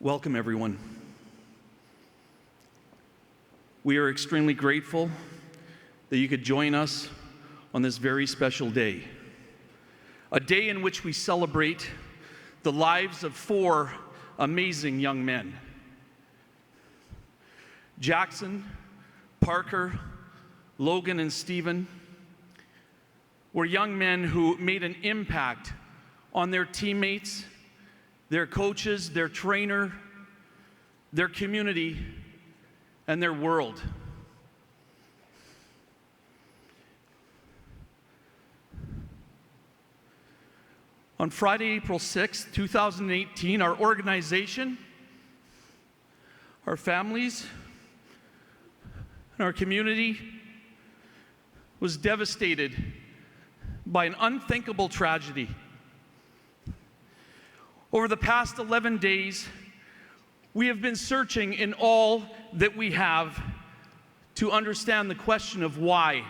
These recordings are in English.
Welcome, everyone. We are extremely grateful that you could join us on this very special day, a day in which we celebrate the lives of four amazing young men. Jaxon, Parker, Logan, and Stephen were young men who made an impact on their teammates, their coaches, their trainer, their community, and their world. On Friday, April 6, 2018, our organization, our families, and our community was devastated by an unthinkable tragedy. Over the past 11 days, we have been searching in all that we have to understand the question of why.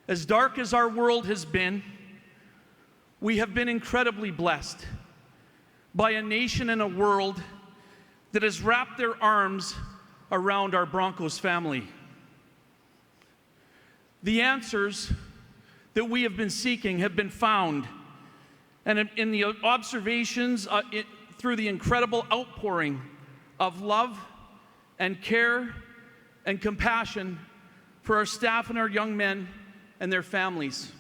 As dark as our world has been, we have been incredibly blessed by a nation and a world that has wrapped their arms around our Broncos family. The answers that we have been seeking have been found, and in the observations through the incredible outpouring of love and care and compassion for our staff and our young men and their families.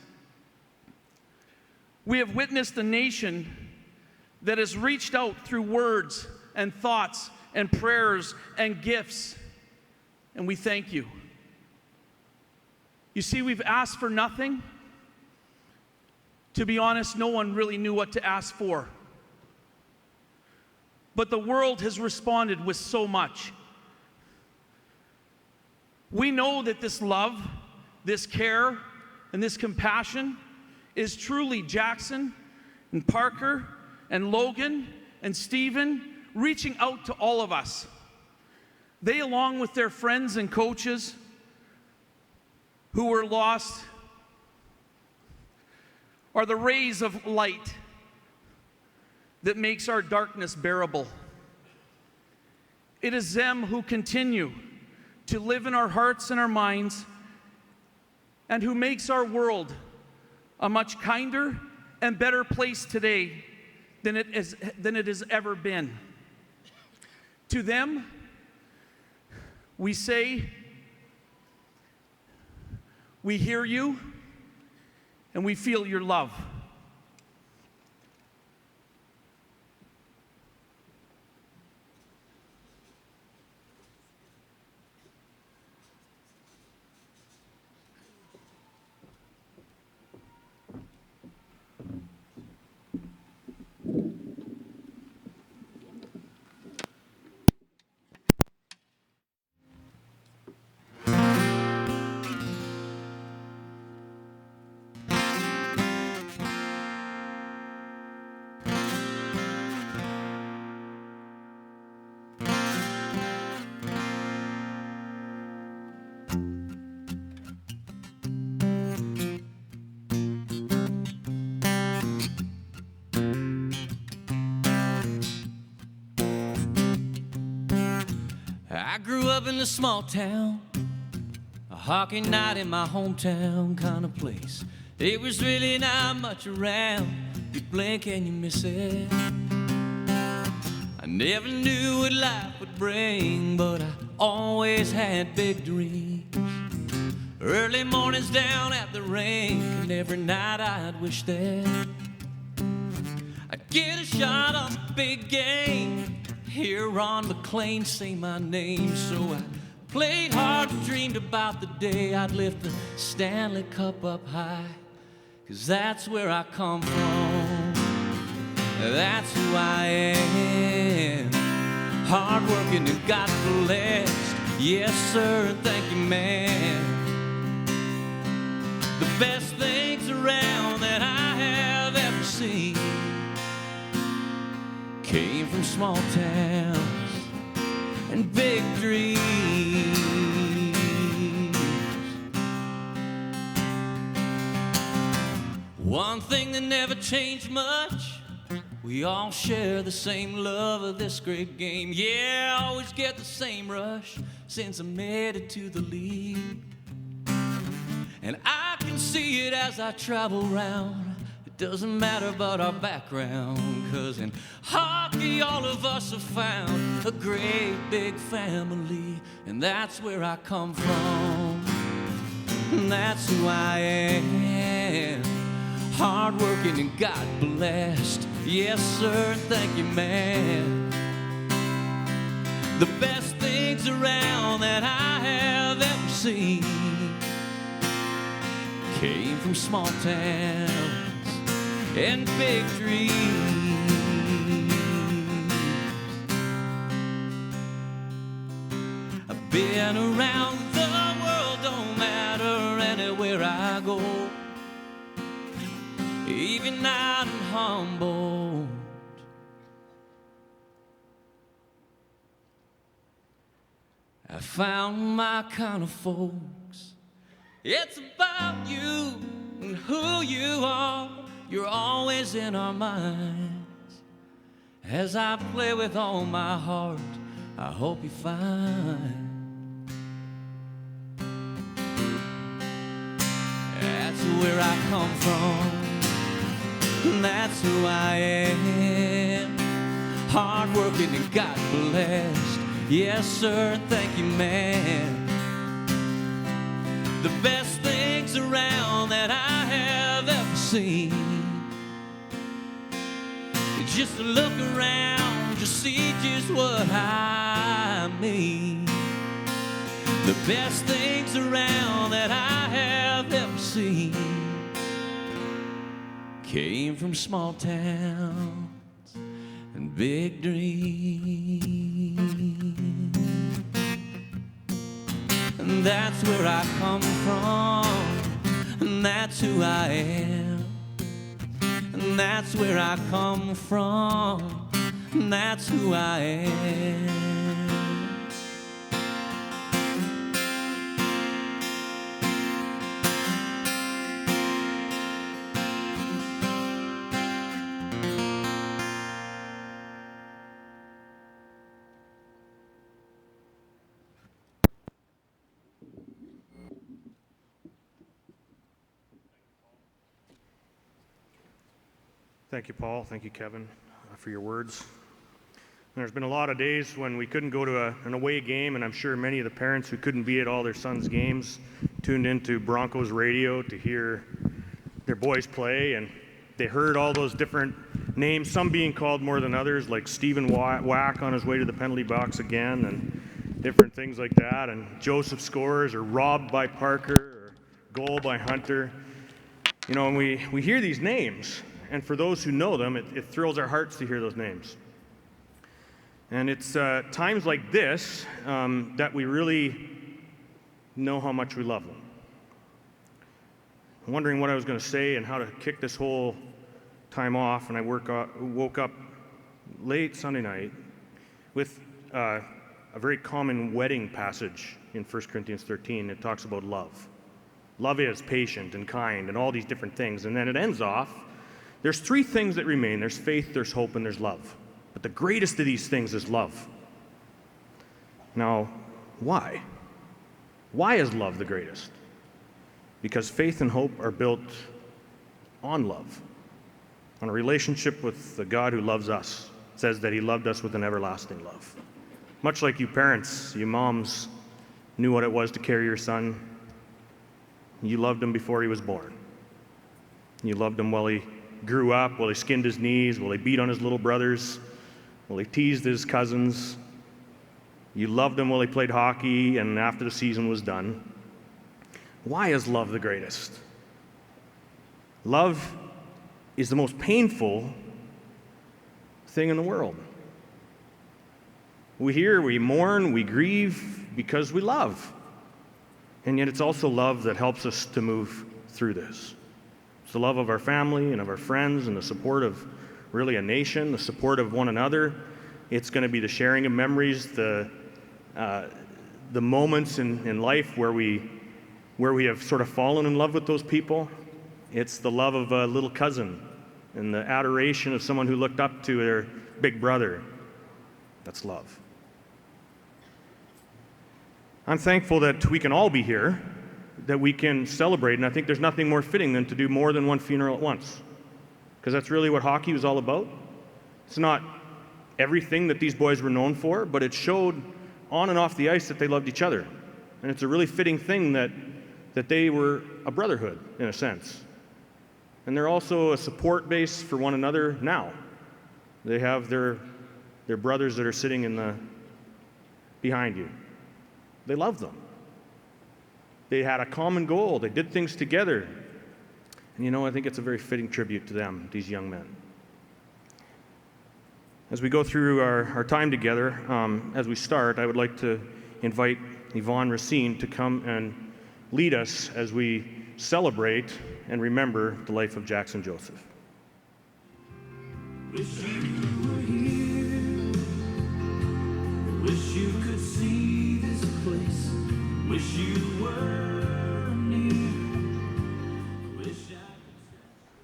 We have witnessed a nation that has reached out through words and thoughts and prayers and gifts, and we thank you. You see, we've asked for nothing. To be honest, no one really knew what to ask for. But the world has responded with so much. We know that this love, this care, and this compassion is truly Jaxon and Parker and Logan and Stephen reaching out to all of us. They, along with their friends and coaches who were lost, are the rays of light that makes our darkness bearable. It is them who continue to live in our hearts and our minds, and who makes our world a much kinder and better place today than it has ever been. To them, we say, we hear you, and we feel your love. I grew up in a small town, a hockey night in my hometown kind of place. It was really not much around, you blink and you miss it. I never knew what life would bring, but I always had big dreams. Early mornings down at the rink, and every night I'd wish that I'd get a shot on the big game. Hear Ron McLean say my name, so I played hard and dreamed about the day I'd lift the Stanley Cup up high, 'cause that's where I come from, that's who I am. Hard-working and God-blessed, yes sir, thank you man. The best things around that I have ever seen came from small towns and big dreams. One thing that never changed much We all share the same love of this great game. Yeah, I always get the same rush since I made it to the league. And I can see it as I travel round. It doesn't matter about our background, 'cause in hockey all of us have found a great big family. And that's where I come from, and that's who I am. Hardworking and God blessed. Yes, sir, thank you, man. The best things around that I have ever seen came from small towns and big dreams. I've been around the world, don't matter anywhere I go, even out in Humboldt. I found my kind of folks. It's about you and who you are. You're always in our minds. As I play with all my heart, I hope you find that's where I come from. That's who I am. Hardworking and God blessed. Yes, sir, thank you, man. The best things around that I have ever seen. Just look around, just see just what I mean. The best things around that I have ever seen came from small towns and big dreams. And that's where I come from, and that's who I am. And that's where I come from, and that's who I am. Thank you, Paul. Thank you, Kevin, for your words. There's been a lot of days when we couldn't go to an away game, and I'm sure many of the parents who couldn't be at all their sons' games tuned into Broncos radio to hear their boys play, and they heard all those different names, some being called more than others, like Stephen Wack on his way to the penalty box again, and different things like that, and Joseph scores, or robbed by Parker, or goal by Hunter. You know, and we hear these names, and for those who know them, it thrills our hearts to hear those names. And it's times like this that we really know how much we love them. I'm wondering what I was going to say and how to kick this whole time off, and I woke up late Sunday night with a very common wedding passage in 1 Corinthians 13. It talks about love. Love is patient and kind and all these different things. And then it ends off, there's three things that remain. There's faith, there's hope, and there's love. But the greatest of these things is love. Now, why? Why is love the greatest? Because faith and hope are built on love, on a relationship with the God who loves us. It says that he loved us with an everlasting love. Much like you parents, you moms knew what it was to carry your son. You loved him before he was born. You loved him while he grew up, while he skinned his knees, while he beat on his little brothers, while he teased his cousins. You loved him while he played hockey and after the season was done. Why is love the greatest? Love is the most painful thing in the world. We mourn, we grieve because we love. And yet it's also love that helps us to move through this. It's the love of our family and of our friends and the support of really a nation, the support of one another. It's going to be the sharing of memories, the moments in life where we have sort of fallen in love with those people. It's the love of a little cousin and the adoration of someone who looked up to their big brother. That's love. I'm thankful that we can all be here, that we can celebrate, and I think there's nothing more fitting than to do more than one funeral at once, because that's really what hockey was all about. It's not everything that these boys were known for, but it showed on and off the ice that they loved each other. And it's a really fitting thing that they were a brotherhood, in a sense. And they're also a support base for one another now. They have their brothers that are sitting behind you. They love them. They had a common goal. They did things together. And I think it's a very fitting tribute to them, these young men. As we go through our time together, as we start, I would like to invite Yvonne Racine to come and lead us as we celebrate and remember the life of Jaxon Joseph. Wish you were here. Wish you could see this place. Wish you were near. Wish I could.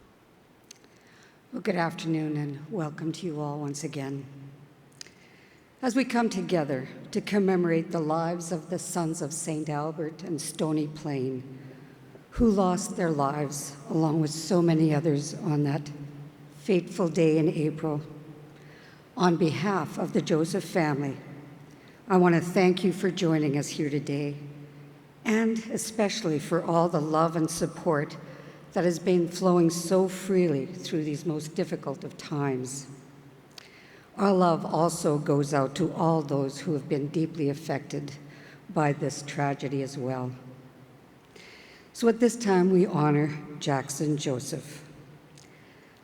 Well, good afternoon and welcome to you all once again. As we come together to commemorate the lives of the sons of St. Albert and Stony Plain, who lost their lives along with so many others on that fateful day in April, on behalf of the Joseph family, I want to thank you for joining us here today, and especially for all the love and support that has been flowing so freely through these most difficult of times. Our love also goes out to all those who have been deeply affected by this tragedy as well. So at this time, we honor Jaxon Joseph.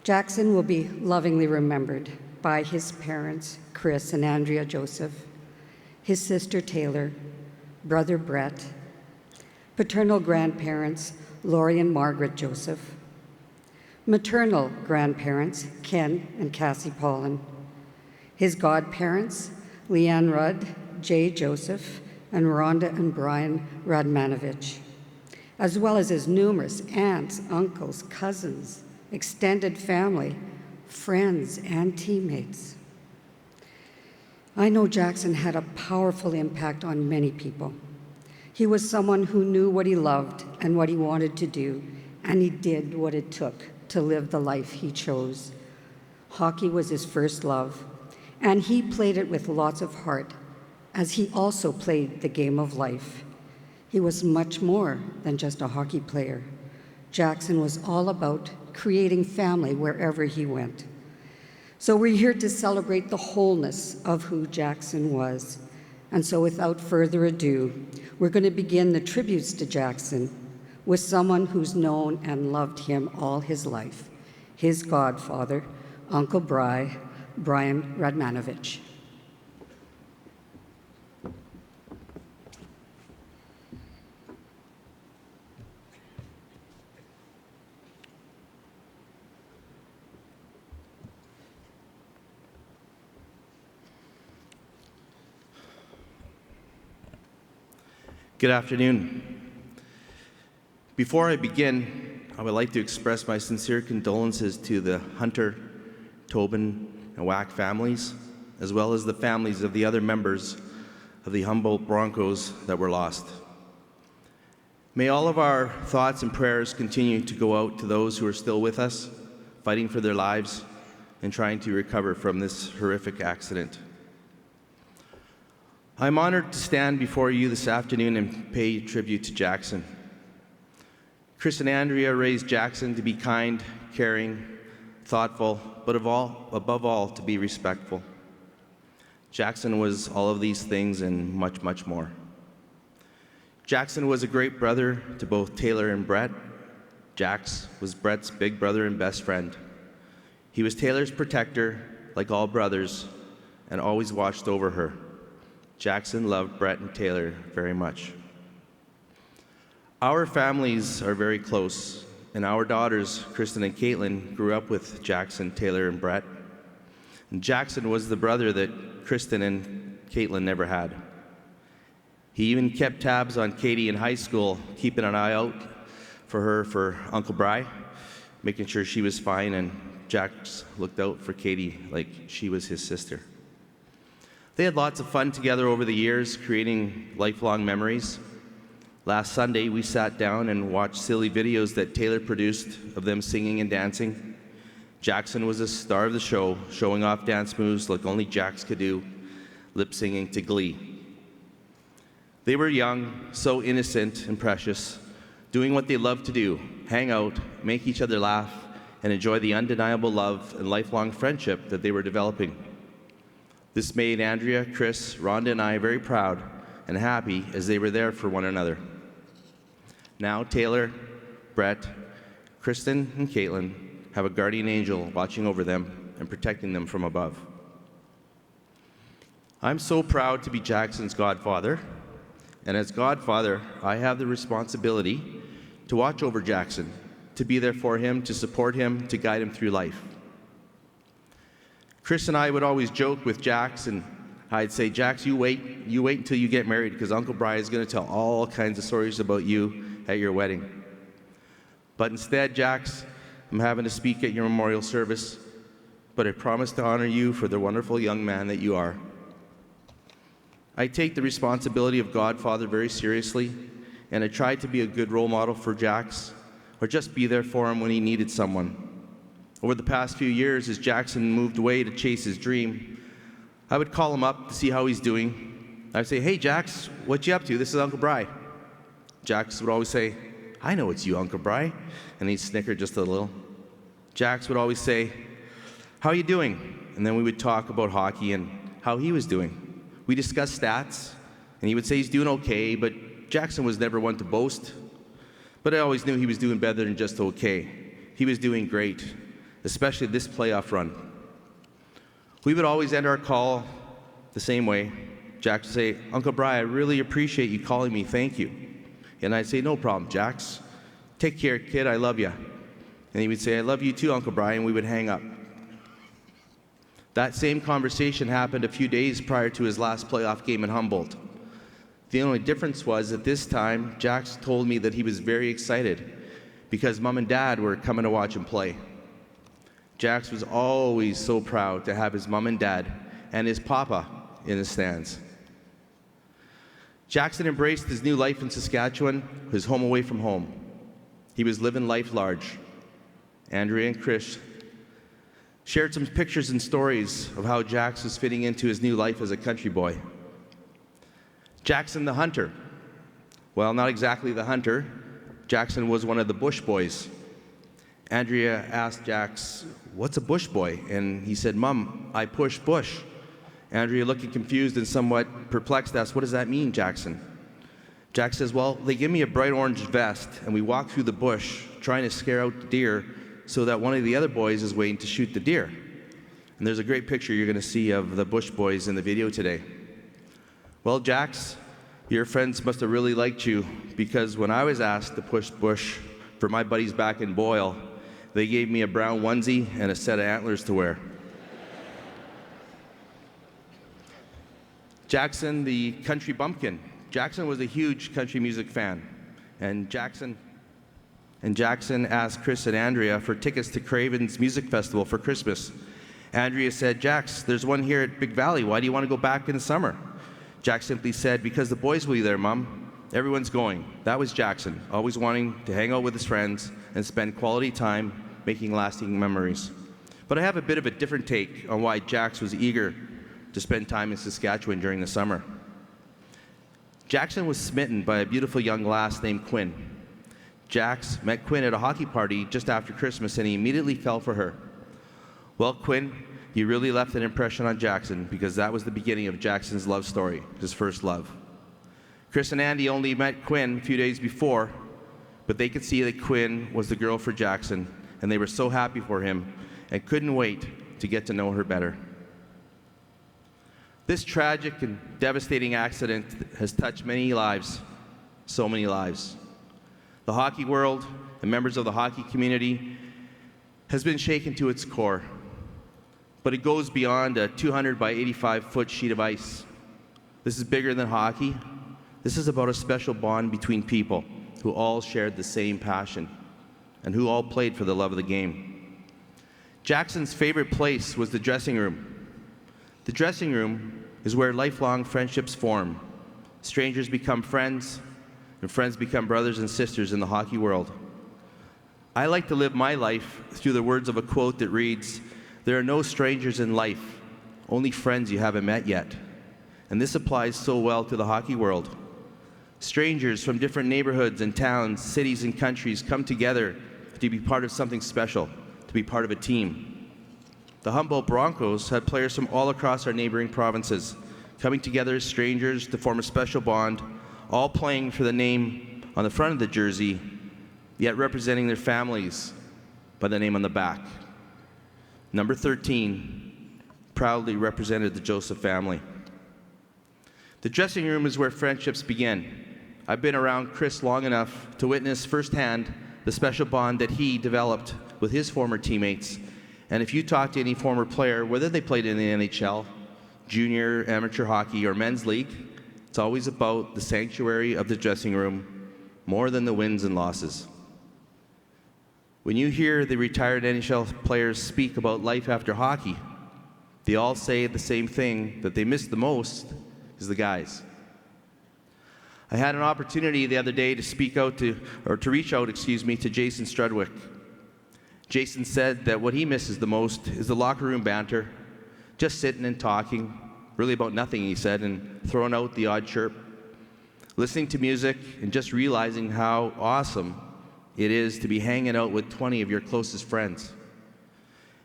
Jaxon will be lovingly remembered by his parents, Chris and Andrea Joseph, his sister Taylor, brother Brett, paternal grandparents, Laurie and Margaret Joseph, maternal grandparents, Ken and Cassie Paulin, his godparents, Leanne Rudd, Jay Joseph, and Rhonda and Brian Radmanovich, as well as his numerous aunts, uncles, cousins, extended family, friends, and teammates. I know Jaxon had a powerful impact on many people. He was someone who knew what he loved and what he wanted to do, and he did what it took to live the life he chose. Hockey was his first love, and he played it with lots of heart, as he also played the game of life. He was much more than just a hockey player. Jaxon was all about creating family wherever he went. So we're here to celebrate the wholeness of who Jaxon was. And so without further ado, we're going to begin the tributes to Jaxon with someone who's known and loved him all his life, his godfather, Uncle Brian Radmanovich. Good afternoon. Before I begin, I would like to express my sincere condolences to the Hunter, Tobin, and Wack families, as well as the families of the other members of the Humboldt Broncos that were lost. May all of our thoughts and prayers continue to go out to those who are still with us, fighting for their lives and trying to recover from this horrific accident. I'm honored to stand before you this afternoon and pay tribute to Jaxon. Chris and Andrea raised Jaxon to be kind, caring, thoughtful, but above all, to be respectful. Jaxon was all of these things and much, much more. Jaxon was a great brother to both Taylor and Brett. Jax was Brett's big brother and best friend. He was Taylor's protector, like all brothers, and always watched over her. Jaxon loved Brett and Taylor very much. Our families are very close, and our daughters, Kristen and Caitlin, grew up with Jaxon, Taylor, and Brett. And Jaxon was the brother that Kristen and Caitlin never had. He even kept tabs on Katie in high school, keeping an eye out for her for Uncle Bry. making sure she was fine, and Jax looked out for Katie like she was his sister. They had lots of fun together over the years, creating lifelong memories. Last Sunday, we sat down and watched silly videos that Taylor produced of them singing and dancing. Jaxon was the star of the show, showing off dance moves like only Jax could do, lip-singing to Glee. They were young, so innocent and precious, doing what they loved to do, hang out, make each other laugh, and enjoy the undeniable love and lifelong friendship that they were developing. This made Andrea, Chris, Rhonda, and I very proud and happy as they were there for one another. Now Taylor, Brett, Kristen, and Caitlin have a guardian angel watching over them and protecting them from above. I'm so proud to be Jaxon's godfather, and as godfather, I have the responsibility to watch over Jaxon, to be there for him, to support him, to guide him through life. Chris and I would always joke with Jax, and I'd say, Jax, you wait until you get married, because Uncle Brian is going to tell all kinds of stories about you at your wedding. But instead, Jax, I'm having to speak at your memorial service, but I promise to honor you for the wonderful young man that you are. I take the responsibility of godfather very seriously, and I try to be a good role model for Jax, or just be there for him when he needed someone. Over the past few years, as Jaxon moved away to chase his dream, I would call him up to see how he's doing. I'd say, hey, Jax, what you up to? This is Uncle Bri. Jax would always say, I know it's you, Uncle Bri. And he'd snicker just a little. Jax would always say, how are you doing? And then we would talk about hockey and how he was doing. We discussed stats, and he would say he's doing okay, but Jaxon was never one to boast. But I always knew he was doing better than just okay. He was doing great, especially this playoff run. We would always end our call the same way. Jax would say, Uncle Bri, I really appreciate you calling me, thank you. And I'd say, no problem, Jax. Take care, kid, I love you. And he would say, I love you too, Uncle Bri, and we would hang up. That same conversation happened a few days prior to his last playoff game in Humboldt. The only difference was that this time, Jax told me that he was very excited because Mom and Dad were coming to watch him play. Jax was always so proud to have his Mom and Dad and his Papa in the stands. Jaxon embraced his new life in Saskatchewan, his home away from home. He was living life large. Andrea and Chris shared some pictures and stories of how Jax was fitting into his new life as a country boy. Jaxon the hunter. Well, not exactly the hunter. Jaxon was one of the bush boys. Andrea asked Jax, what's a bush boy? And he said, Mom, I push bush. Andrea, looking confused and somewhat perplexed, asked, what does that mean, Jaxon? Jax says, well, they give me a bright orange vest, and we walk through the bush trying to scare out the deer so that one of the other boys is waiting to shoot the deer. And there's a great picture you're going to see of the bush boys in the video today. Well, Jax, your friends must have really liked you, because when I was asked to push bush for my buddies back in Boyle, they gave me a brown onesie and a set of antlers to wear. Jaxon the country bumpkin. Jaxon was a huge country music fan, and Jaxon asked Chris and Andrea for tickets to Craven's Music Festival for Christmas. Andrea said, Jax, there's one here at Big Valley. Why do you want to go back in the summer? Jax simply said, because the boys will be there, Mom. Everyone's going. That was Jaxon, always wanting to hang out with his friends and spend quality time making lasting memories. But I have a bit of a different take on why Jax was eager to spend time in Saskatchewan during the summer. Jaxon was smitten by a beautiful young lass named Quinn. Jax met Quinn at a hockey party just after Christmas, and he immediately fell for her. Well, Quinn, you really left an impression on Jaxon, because that was the beginning of Jaxon's love story, his first love. Chris and Andy only met Quinn a few days before, but they could see that Quinn was the girl for Jaxon, and they were so happy for him and couldn't wait to get to know her better. This tragic and devastating accident has touched many lives, so many lives. The hockey world and members of the hockey community has been shaken to its core, but it goes beyond a 200 by 85-foot sheet of ice. This is bigger than hockey. This is about a special bond between people who all shared the same passion, and who all played for the love of the game. Jaxon's favorite place was the dressing room. The dressing room is where lifelong friendships form. Strangers become friends, and friends become brothers and sisters in the hockey world. I like to live my life through the words of a quote that reads, "There are no strangers in life, only friends you haven't met yet." And this applies so well to the hockey world. Strangers from different neighborhoods and towns, cities and countries come together to be part of something special, to be part of a team. The Humboldt Broncos had players from all across our neighboring provinces, coming together as strangers to form a special bond, all playing for the name on the front of the jersey, yet representing their families by the name on the back. Number 13 proudly represented the Joseph family. The dressing room is where friendships begin. I've been around Chris long enough to witness firsthand the special bond that he developed with his former teammates. And if you talk to any former player, whether they played in the NHL, junior, amateur hockey, or men's league, it's always about the sanctuary of the dressing room more than the wins and losses. When you hear the retired NHL players speak about life after hockey, they all say the same thing, that they miss the most is the guys. I had an opportunity the other day to reach out to Jason Strudwick. Jason said that what he misses the most is the locker room banter, just sitting and talking, really about nothing, he said, and throwing out the odd chirp, listening to music, and just realizing how awesome it is to be hanging out with 20 of your closest friends.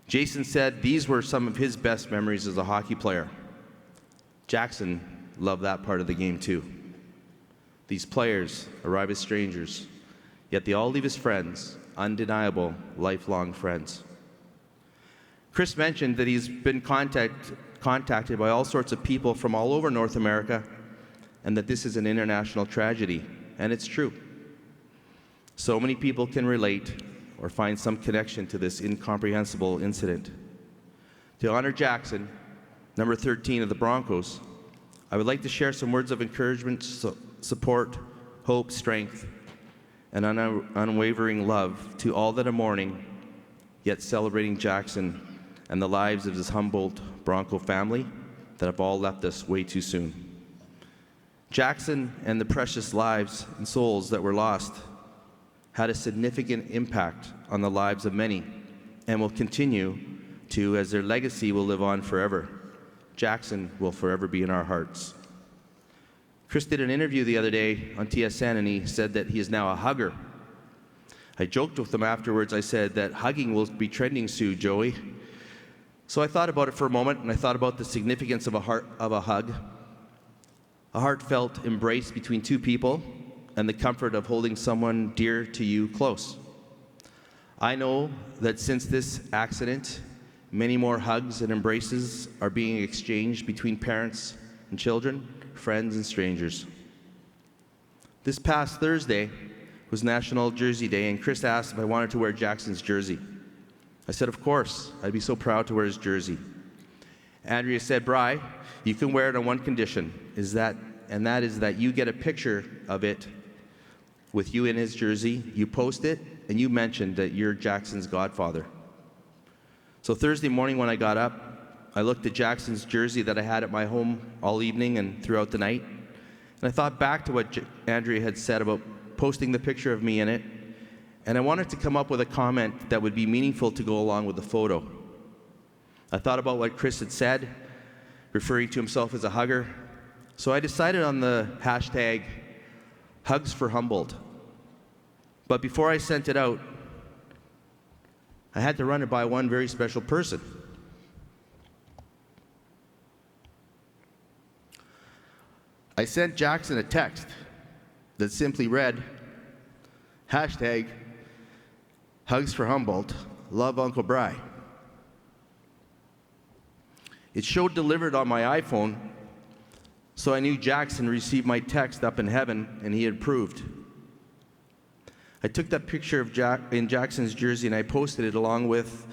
Jason said these were some of his best memories as a hockey player. Jaxon loved that part of the game too. These players arrive as strangers, yet they all leave as friends, undeniable, lifelong friends. Chris mentioned that he's been contacted by all sorts of people from all over North America, and that this is an international tragedy, and it's true. So many people can relate or find some connection to this incomprehensible incident. To honor Jaxon, number 13 of the Broncos, I would like to share some words of encouragement, support, hope, strength, and unwavering love to all that are mourning, yet celebrating Jaxon and the lives of his Humboldt Bronco family that have all left us way too soon. Jaxon and the precious lives and souls that were lost had a significant impact on the lives of many and will continue to, as their legacy will live on forever. Jaxon will forever be in our hearts. Chris did an interview the other day on TSN, and he said that he is now a hugger. I joked with him afterwards. I said that hugging will be trending soon, Joey. So I thought about it for a moment, and I thought about the significance of a hug, a heartfelt embrace between two people, and the comfort of holding someone dear to you close. I know that since this accident, many more hugs and embraces are being exchanged between parents and children, friends and strangers. This past Thursday was National Jersey Day, and Chris asked if I wanted to wear Jaxon's jersey. I said, of course, I'd be so proud to wear his jersey. Andrea said, Bri, you can wear it on one condition, and that is that you get a picture of it with you in his jersey, you post it, and you mentioned that you're Jaxon's godfather. So Thursday morning when I got up, I looked at Jaxon's jersey that I had at my home all evening and throughout the night, and I thought back to what Andrea had said about posting the picture of me in it, and I wanted to come up with a comment that would be meaningful to go along with the photo. I thought about what Chris had said, referring to himself as a hugger, so I decided on the hashtag Hugs for Humboldt. But before I sent it out, I had to run it by one very special person. I sent Jaxon a text that simply read, hashtag Hugs for Humboldt, love Uncle Bri. It showed delivered on my iPhone, so I knew Jaxon received my text up in heaven and he had approved. I took that picture of in Jaxon's jersey and I posted it along with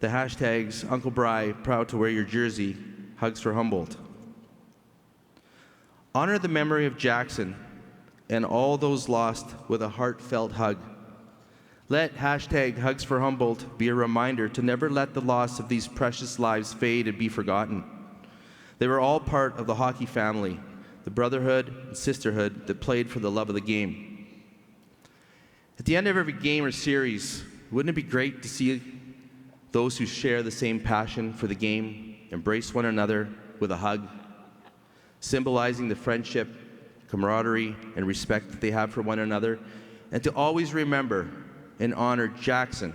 the hashtags Uncle Bri, proud to wear your jersey, Hugs for Humboldt. Honor the memory of Jaxon and all those lost with a heartfelt hug. Let hashtag Hugs for Humboldt be a reminder to never let the loss of these precious lives fade and be forgotten. They were all part of the hockey family, the brotherhood and sisterhood that played for the love of the game. At the end of every game or series, wouldn't it be great to see those who share the same passion for the game embrace one another with a hug, symbolizing the friendship, camaraderie, and respect that they have for one another, and to always remember and honor Jaxon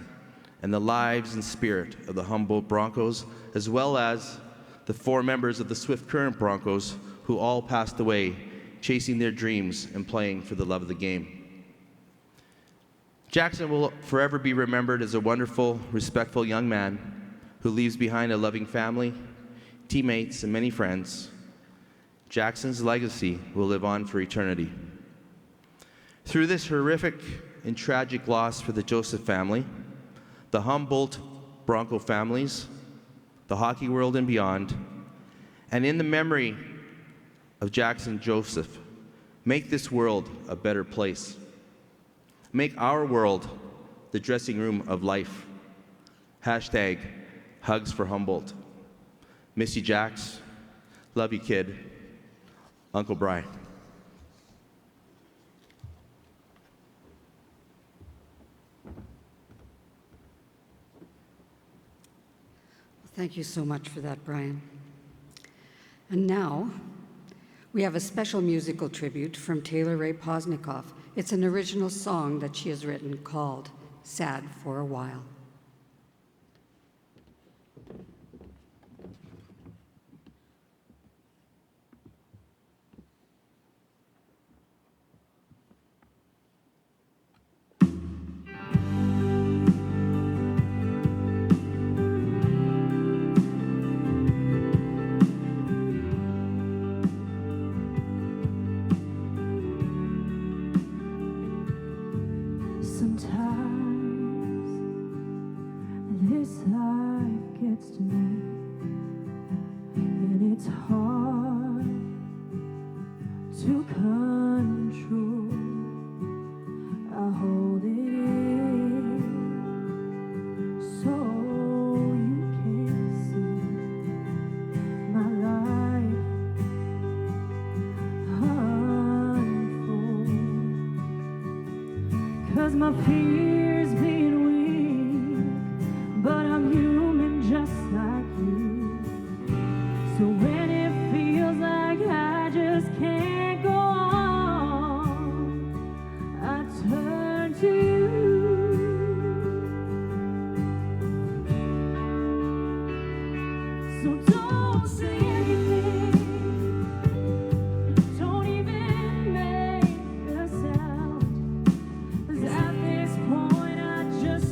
and the lives and spirit of the Humboldt Broncos, as well as the 4 members of the Swift Current Broncos who all passed away chasing their dreams and playing for the love of the game. Jaxon will forever be remembered as a wonderful, respectful young man who leaves behind a loving family, teammates, and many friends. Jaxon's legacy will live on for eternity. Through this horrific and tragic loss for the Joseph family, the Humboldt Bronco families, the hockey world and beyond, and in the memory of Jaxon Joseph, make this world a better place. Make our world the dressing room of life. Hashtag Hugs for Humboldt. Miss you, Jax. Love you, kid. Uncle Brian. Thank you so much for that, Brian. And now, we have a special musical tribute from Taylor Ray Posnikoff. It's an original song that she has written called Sad for a While. At this point, I just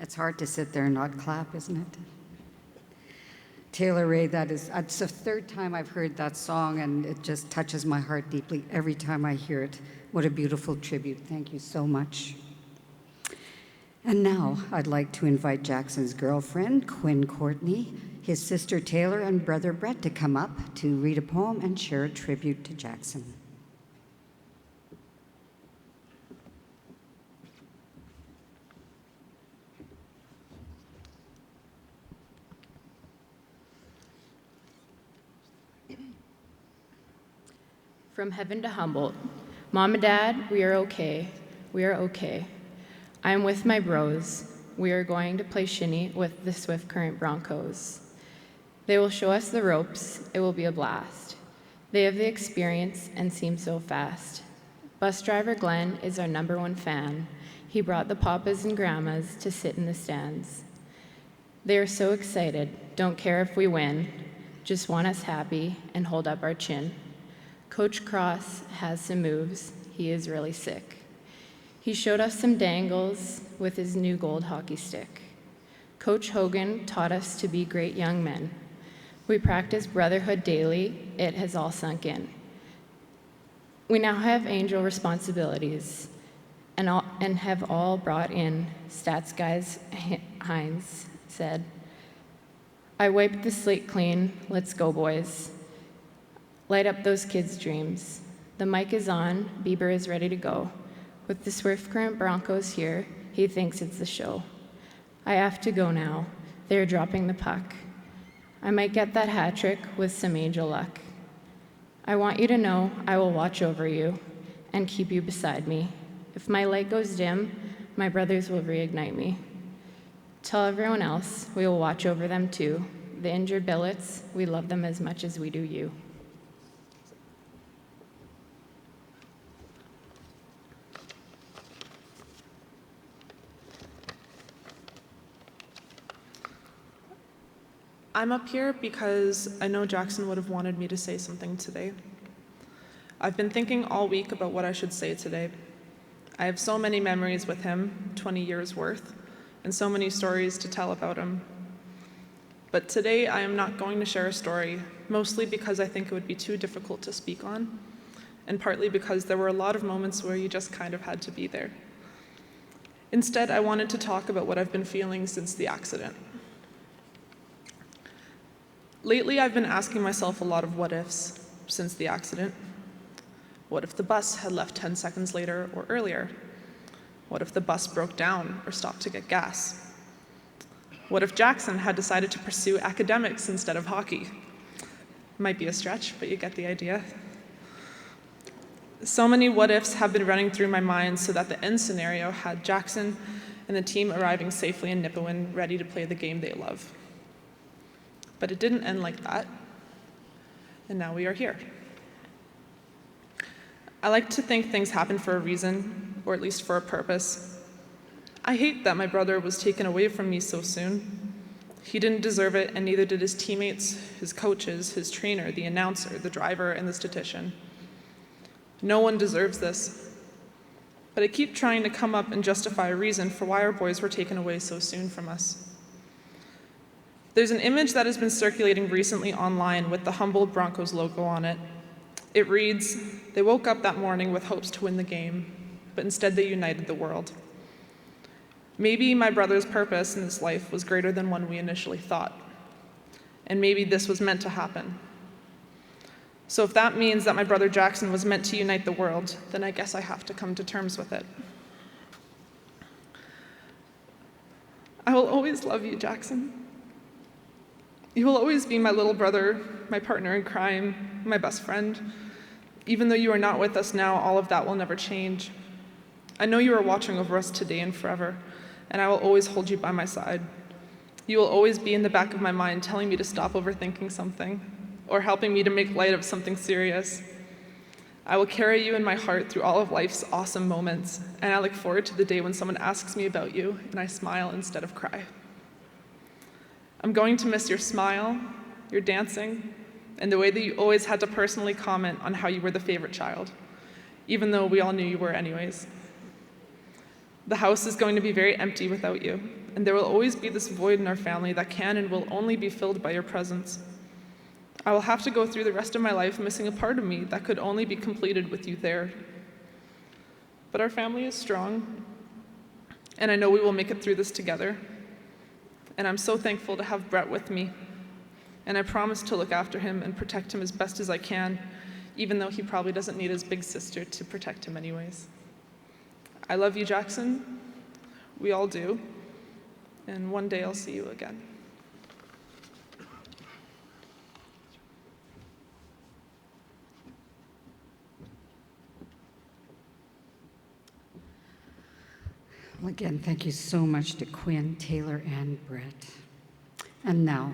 It's hard to sit there and not clap, isn't it? Taylor Ray, it's the third time I've heard that song, and it just touches my heart deeply every time I hear it. What a beautiful tribute. Thank you so much. And now I'd like to invite Jackson's girlfriend, Quinn Courtney, his sister Taylor, and brother Brett to come up to read a poem and share a tribute to Jaxon. From heaven to Humboldt. Mom and Dad, we are okay. We are okay. I am with my bros. We are going to play shinny with the Swift Current Broncos. They will show us the ropes. It will be a blast. They have the experience and seem so fast. Bus driver Glenn is our #1 fan. He brought the papas and grandmas to sit in the stands. They are so excited, don't care if we win, just want us happy and hold up our chin. Coach Cross has some moves. He is really sick. He showed us some dangles with his new gold hockey stick. Coach Hogan taught us to be great young men. We practice brotherhood daily. It has all sunk in. We now have angel responsibilities and have all brought in, stats guys Hines said. I wiped the slate clean. Let's go, boys. Light up those kids' dreams. The mic is on, Bieber is ready to go. With the Swift Current Broncos here, he thinks it's the show. I have to go now. They're dropping the puck. I might get that hat trick with some angel luck. I want you to know I will watch over you and keep you beside me. If my light goes dim, my brothers will reignite me. Tell everyone else we will watch over them too. The injured billets, we love them as much as we do you. I'm up here because I know Jaxon would have wanted me to say something today. I've been thinking all week about what I should say today. I have so many memories with him, 20 years worth, and so many stories to tell about him. But today I am not going to share a story, mostly because I think it would be too difficult to speak on, and partly because there were a lot of moments where you just kind of had to be there. Instead, I wanted to talk about what I've been feeling since the accident. Lately, I've been asking myself a lot of what-ifs since the accident. What if the bus had left 10 seconds later or earlier? What if the bus broke down or stopped to get gas? What if Jaxon had decided to pursue academics instead of hockey? Might be a stretch, but you get the idea. So many what-ifs have been running through my mind so that the end scenario had Jaxon and the team arriving safely in Nipawin, ready to play the game they love. But it didn't end like that, and now we are here. I like to think things happen for a reason, or at least for a purpose. I hate that my brother was taken away from me so soon. He didn't deserve it, and neither did his teammates, his coaches, his trainer, the announcer, the driver, and the statistician. No one deserves this. But I keep trying to come up and justify a reason for why our boys were taken away so soon from us. There's an image that has been circulating recently online with the Humboldt Broncos logo on it. It reads, "They woke up that morning with hopes to win the game, but instead they united the world." Maybe my brother's purpose in this life was greater than one we initially thought, and maybe this was meant to happen. So if that means that my brother Jaxon was meant to unite the world, then I guess I have to come to terms with it. I will always love you, Jaxon. You will always be my little brother, my partner in crime, my best friend. Even though you are not with us now, all of that will never change. I know you are watching over us today and forever, and I will always hold you by my side. You will always be in the back of my mind telling me to stop overthinking something, or helping me to make light of something serious. I will carry you in my heart through all of life's awesome moments, and I look forward to the day when someone asks me about you, and I smile instead of cry. I'm going to miss your smile, your dancing, and the way that you always had to personally comment on how you were the favorite child, even though we all knew you were anyways. The house is going to be very empty without you, and there will always be this void in our family that can and will only be filled by your presence. I will have to go through the rest of my life missing a part of me that could only be completed with you there. But our family is strong, and I know we will make it through this together. And I'm so thankful to have Brett with me. And I promise to look after him and protect him as best as I can, even though he probably doesn't need his big sister to protect him anyways. I love you, Jaxon. We all do. And one day I'll see you again. Well, again, thank you so much to Quinn, Taylor, and Brett. And now,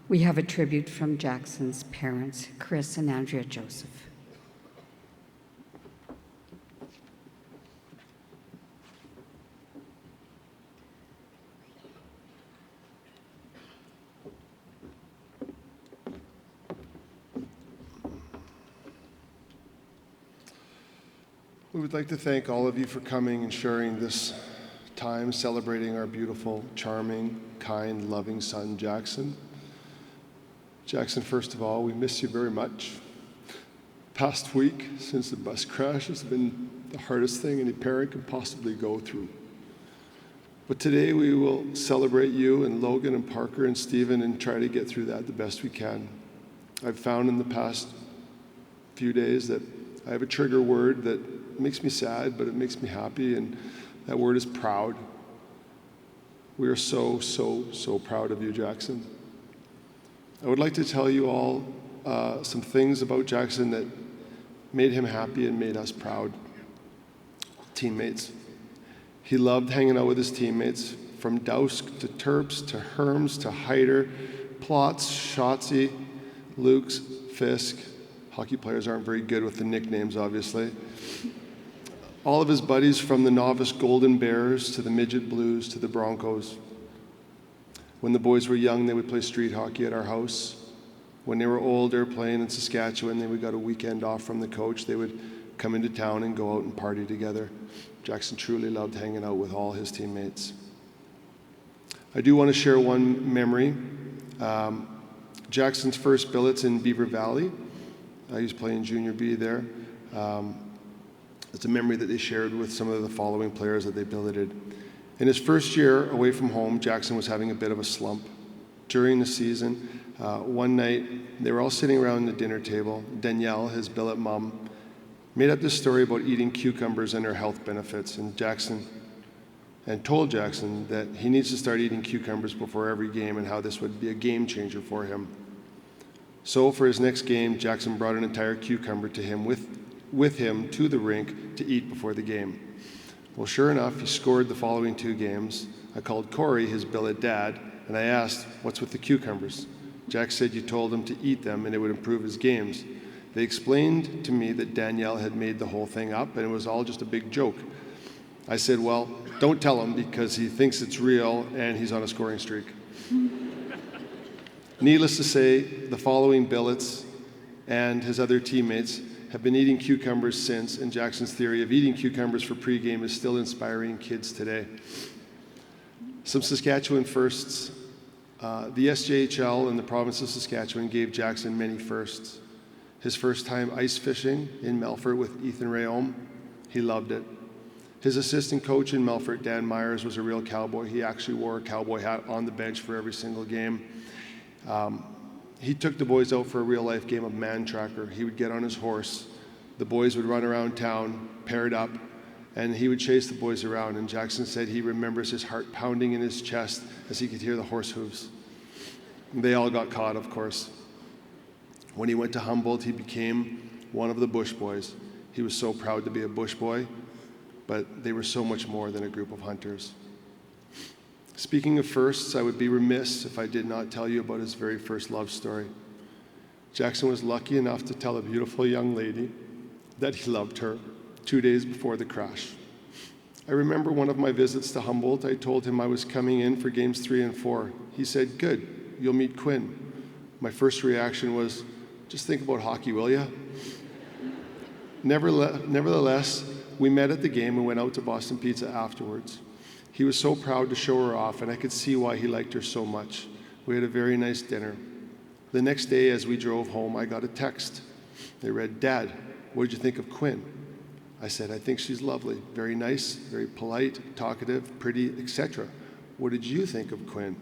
we have a tribute from Jaxon's parents, Chris and Andrea Joseph. We would like to thank all of you for coming and sharing this time celebrating our beautiful, charming, kind, loving son, Jaxon. Jaxon, first of all, we miss you very much. Past week, since the bus crash, has been the hardest thing any parent can possibly go through. But today we will celebrate you and Logan and Parker and Stephen and try to get through that the best we can. I've found in the past few days that I have a trigger word that makes me sad, but it makes me happy, and that word is proud. We are so, so, so proud of you, Jaxon. I would like to tell you all some things about Jaxon that made him happy and made us proud. Teammates. He loved hanging out with his teammates, from Dowsk to Terps to Herms to Hyder, Plotz, Shotzi, Lukes, Fisk. Hockey players aren't very good with the nicknames, obviously. All of his buddies, from the novice Golden Bears to the Midget Blues to the Broncos. When the boys were young, they would play street hockey at our house. When they were older, playing in Saskatchewan, they would got a weekend off from the coach. They would come into town and go out and party together. Jaxon truly loved hanging out with all his teammates. I do want to share one memory. Jaxon's first billets in Beaver Valley. He was playing junior B there. It's a memory that they shared with some of the following players that they billeted. In his first year away from home, Jaxon was having a bit of a slump. During the season, one night, they were all sitting around the dinner table. Danielle, his billet mom, made up this story about eating cucumbers and their health benefits, and told Jaxon that he needs to start eating cucumbers before every game and how this would be a game changer for him. So for his next game, Jaxon brought an entire cucumber to him with him to the rink to eat before the game. Well, sure enough, he scored the following 2 games. I called Corey, his billet dad, and I asked, "What's with the cucumbers?" Jack said you told him to eat them and it would improve his games. They explained to me that Danielle had made the whole thing up and it was all just a big joke. I said, "Well, don't tell him because he thinks it's real and he's on a scoring streak." Needless to say, the following billets and his other teammates have been eating cucumbers since, and Jaxon's theory of eating cucumbers for pregame is still inspiring kids today. Some Saskatchewan firsts. The SJHL in the province of Saskatchewan gave Jaxon many firsts. His first time ice fishing in Melfort with Ethan Rayom, he loved it. His assistant coach in Melfort, Dan Myers, was a real cowboy. He actually wore a cowboy hat on the bench for every single game. He took the boys out for a real-life game of man tracker. He would get on his horse. The boys would run around town, paired up, and he would chase the boys around. And Jaxon said he remembers his heart pounding in his chest as he could hear the horse hooves. They all got caught, of course. When he went to Humboldt, he became one of the Bush Boys. He was so proud to be a Bush Boy, but they were so much more than a group of hunters. Speaking of firsts, I would be remiss if I did not tell you about his very first love story. Jaxon was lucky enough to tell a beautiful young lady that he loved her 2 days before the crash. I remember one of my visits to Humboldt, I told him I was coming in for games 3 and 4. He said, "Good, you'll meet Quinn." My first reaction was, "Just think about hockey, will ya?" Nevertheless, we met at the game and went out to Boston Pizza afterwards. He was so proud to show her off, and I could see why he liked her so much. We had a very nice dinner. The next day, as we drove home, I got a text. They read, "Dad, what did you think of Quinn?" I said, "I think she's lovely, very nice, very polite, talkative, pretty, etc. What did you think of Quinn?"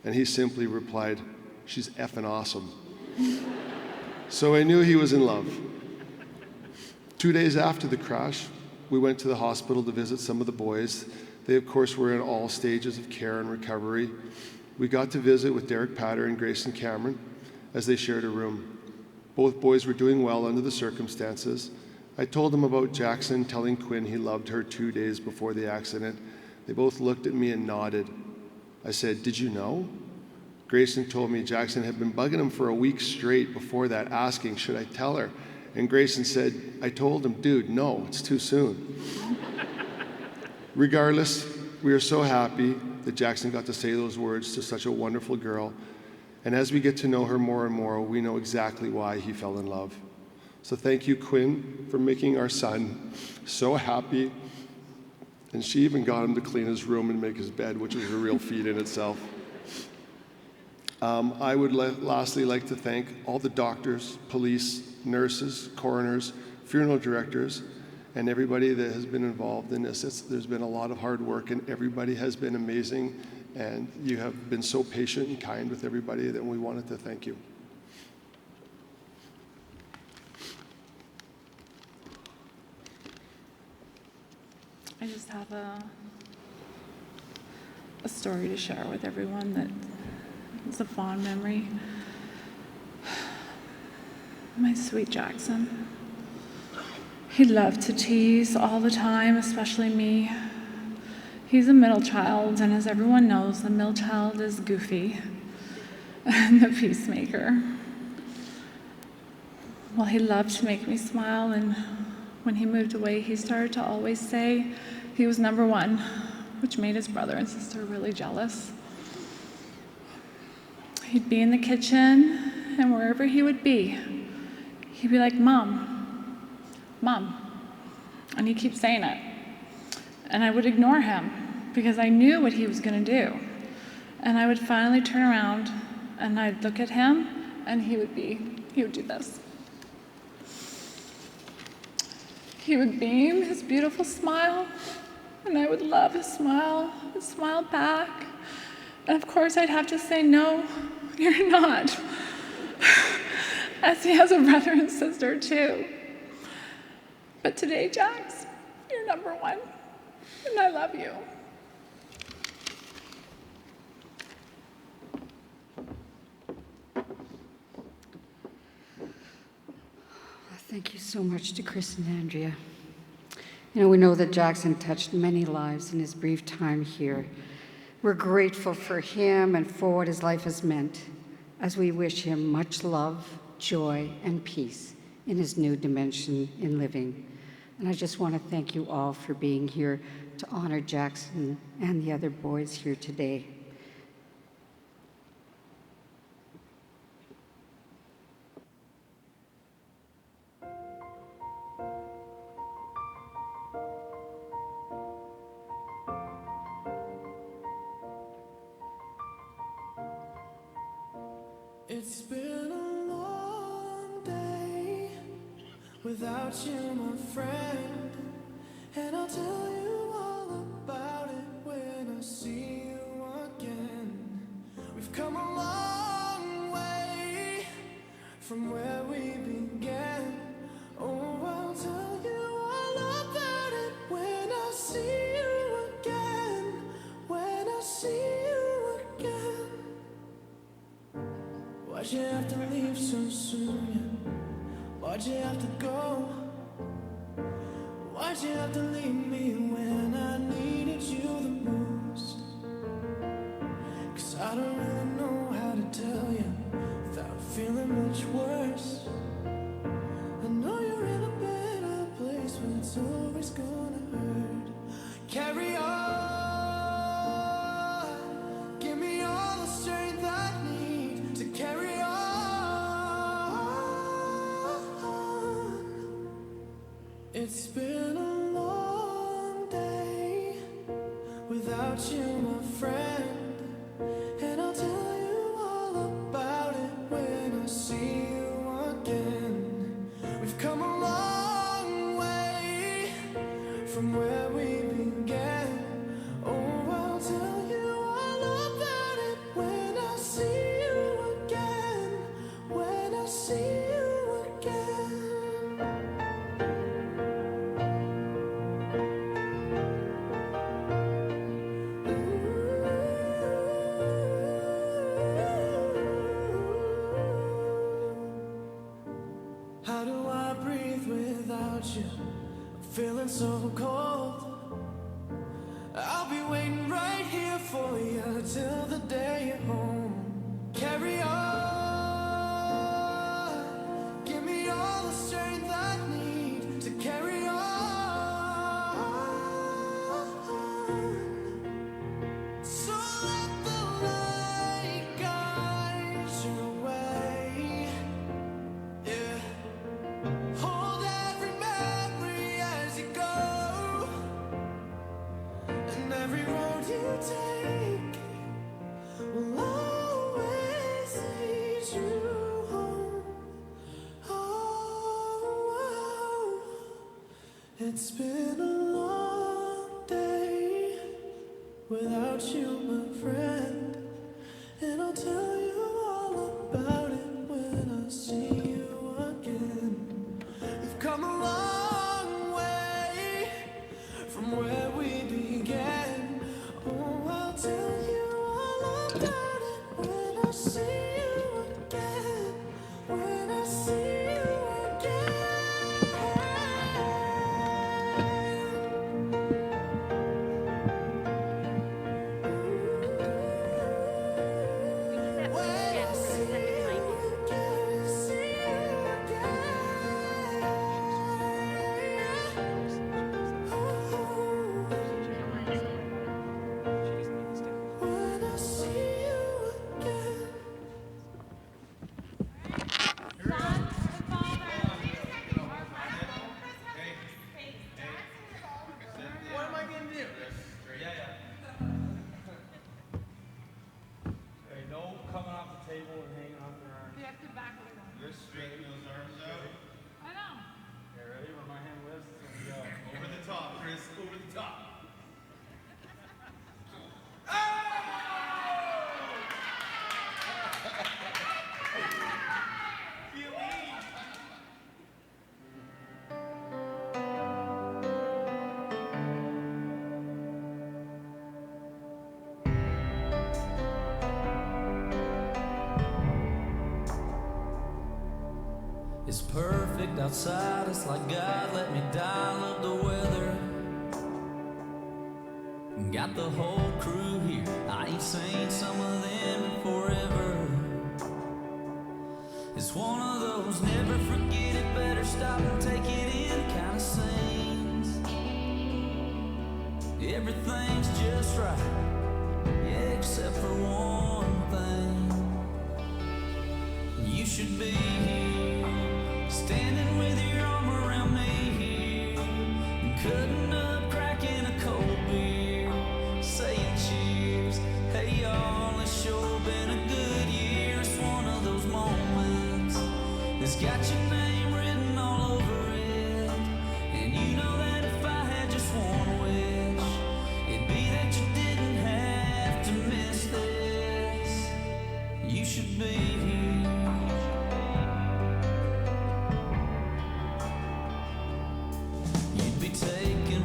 And he simply replied, "She's effing awesome." So I knew he was in love. 2 days after the crash, we went to the hospital to visit some of the boys. They, of course, were in all stages of care and recovery. We got to visit with Derek Patter and Grayson Cameron as they shared a room. Both boys were doing well under the circumstances. I told them about Jaxon telling Quinn he loved her 2 days before the accident. They both looked at me and nodded. I said, "Did you know?" Grayson told me Jaxon had been bugging him for a week straight before that, asking, "Should I tell her?" And Grayson said, "I told him, dude, no, it's too soon." Regardless, we are so happy that Jaxon got to say those words to such a wonderful girl. And as we get to know her more and more, we know exactly why he fell in love. So thank you, Quinn, for making our son so happy. And she even got him to clean his room and make his bed, which was a real feat in itself. I would lastly like to thank all the doctors, police, nurses, coroners, funeral directors, and everybody that has been involved in this. There's been a lot of hard work, and everybody has been amazing, and you have been so patient and kind with everybody that we wanted to thank you. I just have a story to share with everyone that is a fond memory. My sweet Jaxon. He loved to tease all the time, especially me. He's a middle child, and as everyone knows, the middle child is goofy and the peacemaker. Well, he loved to make me smile, and when he moved away, he started to always say he was number one, which made his brother and sister really jealous. He'd be in the kitchen, and wherever he would be, he'd be like, "Mom, Mom," and he'd keep saying it. And I would ignore him because I knew what he was gonna do. And I would finally turn around and I'd look at him and he would do this. He would beam his beautiful smile, and I would love his smile and smile back. And of course I'd have to say, "No, you're not," as he has a brother and sister too. But today, Jax, you're number one, and I love you. Thank you so much to Chris and Andrea. You know, we know that Jaxon touched many lives in his brief time here. We're grateful for him and for what his life has meant, as we wish him much love, joy, and peace in his new dimension in living. And I just want to thank you all for being here to honor Jaxon and the other boys here today. It's been a long day without you, my friend, and I'll tell you all about it when I see you again. We've come a long way from where we began. Oh, I'll tell you all about it when I see you again, when I see you again. Why'd you have to leave so soon? Why'd you have to go? Why'd you have to leave me when I needed you the most? 'Cause I don't really know how to tell you without feeling much worse. I know you're in a better place, but it's always gonna hurt. Carry on. Give me all the strength I need to carry on. It's been a long day without you, my friend. And I'll tell you all about it when I see you again. We've come a long way from where we began. Oh, I'll tell you all about it when I see you again. When I see you again. How do I breathe without you? I'm feeling so cold. I'll be waiting right here for you till the day you're home. Carry on. Give me all the strength I need to carry on. So let the light guide your way. Yeah. Hold every memory as you go, and every road you take will always lead you home. Oh, it's been a long day without you, my friend, and I'll tell you all about it when I see you again. We've come a long way from where we began. Oh, I'll tell you all about it when I see you again. When I see you again. It's perfect outside, it's like God let me die, love the weather. Got the whole crew here, I ain't seen some of them in forever. It's one of those never forget it, better stop and take it in kind of scenes. Everything's just right, yeah, except for one thing. You should be here, standing with your arm around me here, cutting up, cracking a cold beer, saying cheers. Hey y'all, it's sure been a good year. It's one of those moments that's got your name written all over it. And you know that if I had just one wish, it'd be that you didn't have to miss this. You should be here. Taking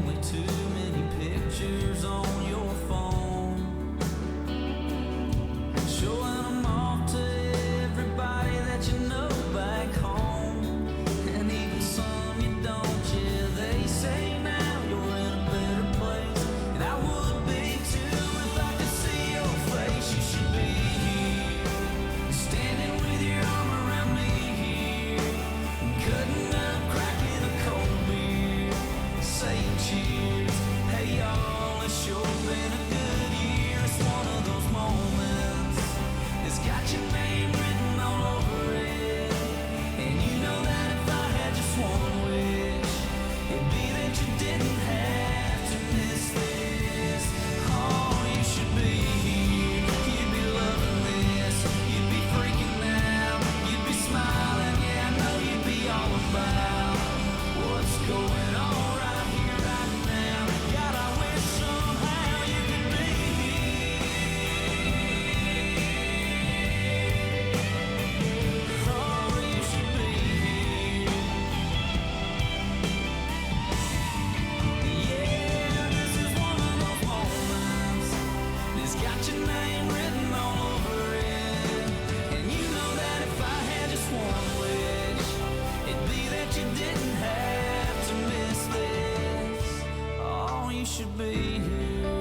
you should be here.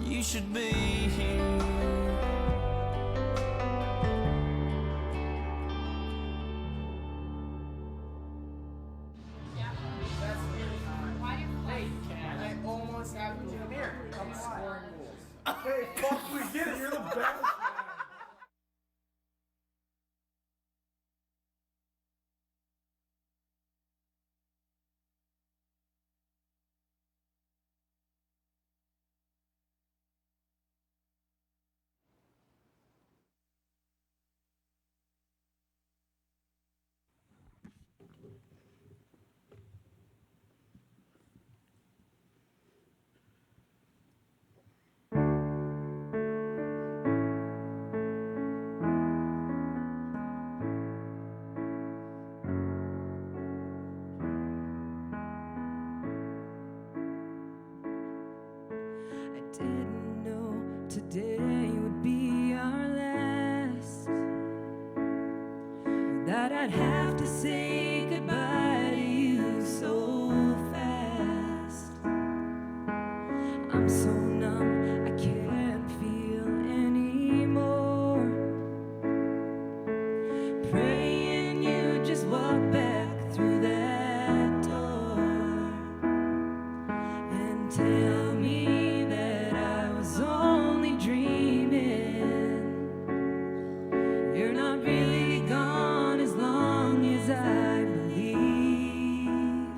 You should be here. Hey, fuck, we did it. You're the best. Didn't know today would be our last, or that I'd have to say goodbye to you so fast. I'm so numb, I can't feel anymore. Praying you just walk back through that door and tell me only dreaming. You're not really gone as long as I believe.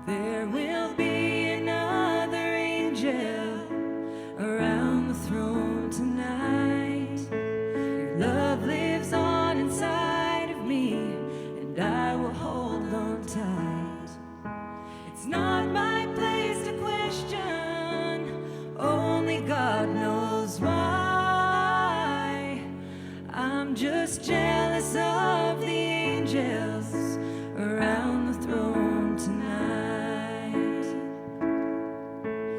There will be another angel around the throne tonight. Your love lives on inside of me, and I will hold on tight. It's not my place to question, only God knows why. I'm just jealous of the angels around the throne tonight.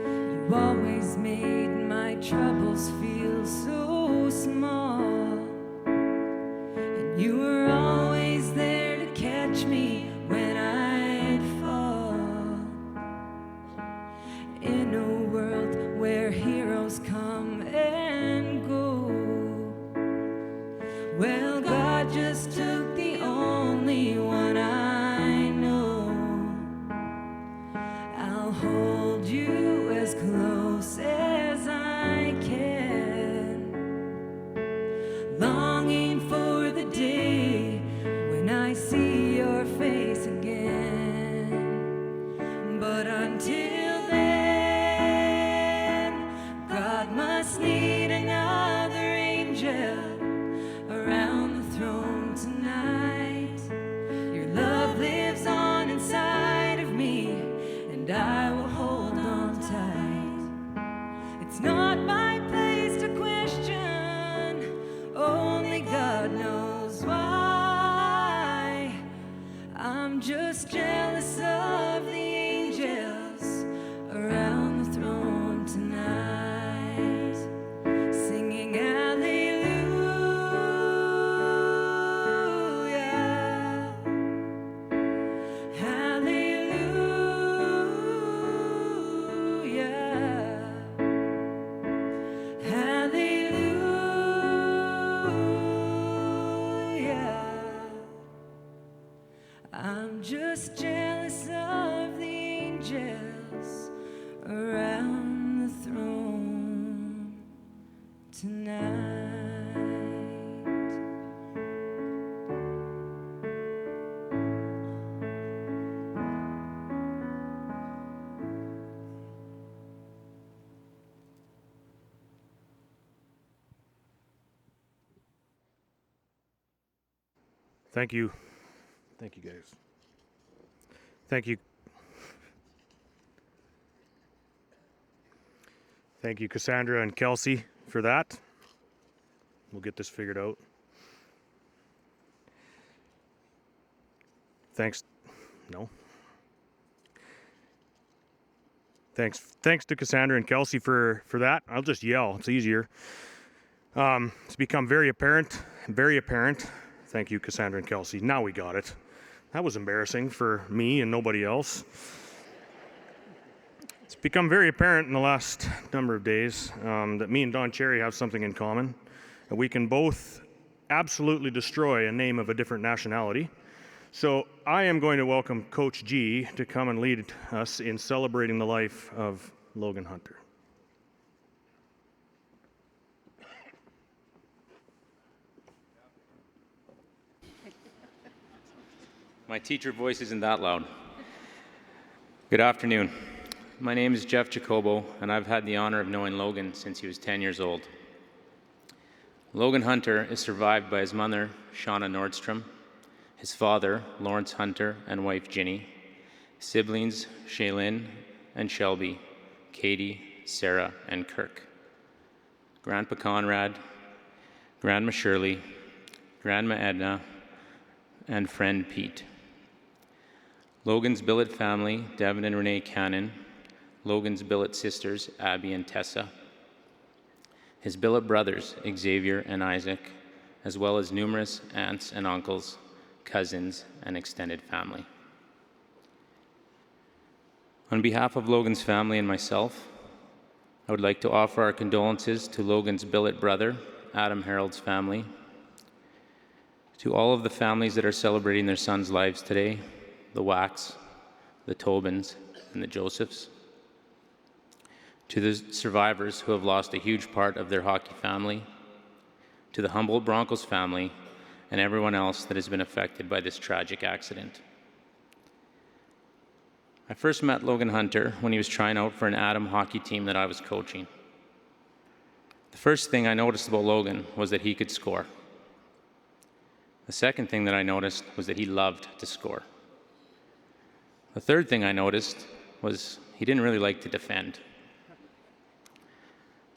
You always made my troubles feel so small, and you were always there to catch me when I'd fall. In a world where heroes come and go, well, God just took the only one I know. I'll hold you as close as I can, longing for the day when I see your face again. But until then, God must need another angel around the throne tonight. Your love lives on inside of me, and I will hold on tight. It's not my place to question, only God knows why. I'm just jealous of the angels around the throne tonight, singing hallelujah, hallelujah, hallelujah. I'm just jealous of the angels around the throne tonight. Thank you. Thank you, guys. Thank you. Thank you, Cassandra and Kelsey, for that. We'll get this figured out. Thanks. No. Thanks to Cassandra and Kelsey for that. I'll just yell. It's easier. It's become very apparent. Thank you, Cassandra and Kelsey. Now we got it. That was embarrassing for me and nobody else. It's become very apparent in the last number of days that me and Don Cherry have something in common. That we can both absolutely destroy a name of a different nationality. So I am going to welcome Coach G to come and lead us in celebrating the life of Logan Hunter. My teacher voice isn't that loud. Good afternoon. My name is Jeff Jacobo, and I've had the honor of knowing Logan since he was 10 years old. Logan Hunter is survived by his mother, Shauna Nordstrom, his father, Lawrence Hunter, and wife, Ginny, siblings, Shaylin and Shelby, Katie, Sarah, and Kirk, Grandpa Conrad, Grandma Shirley, Grandma Edna, and friend Pete. Logan's billet family, Devin and Renee Cannon, Logan's billet sisters, Abby and Tessa, his billet brothers, Xavier and Isaac, as well as numerous aunts and uncles, cousins, and extended family. On behalf of Logan's family and myself, I would like to offer our condolences to Logan's billet brother, Adam Harold's family, to all of the families that are celebrating their sons' lives today, the Wacks, the Tobins, and the Josephs, to the survivors who have lost a huge part of their hockey family, to the Humboldt Broncos family, and everyone else that has been affected by this tragic accident. I first met Logan Hunter when he was trying out for an Adam hockey team that I was coaching. The first thing I noticed about Logan was that he could score. The second thing that I noticed was that he loved to score. The third thing I noticed was he didn't really like to defend.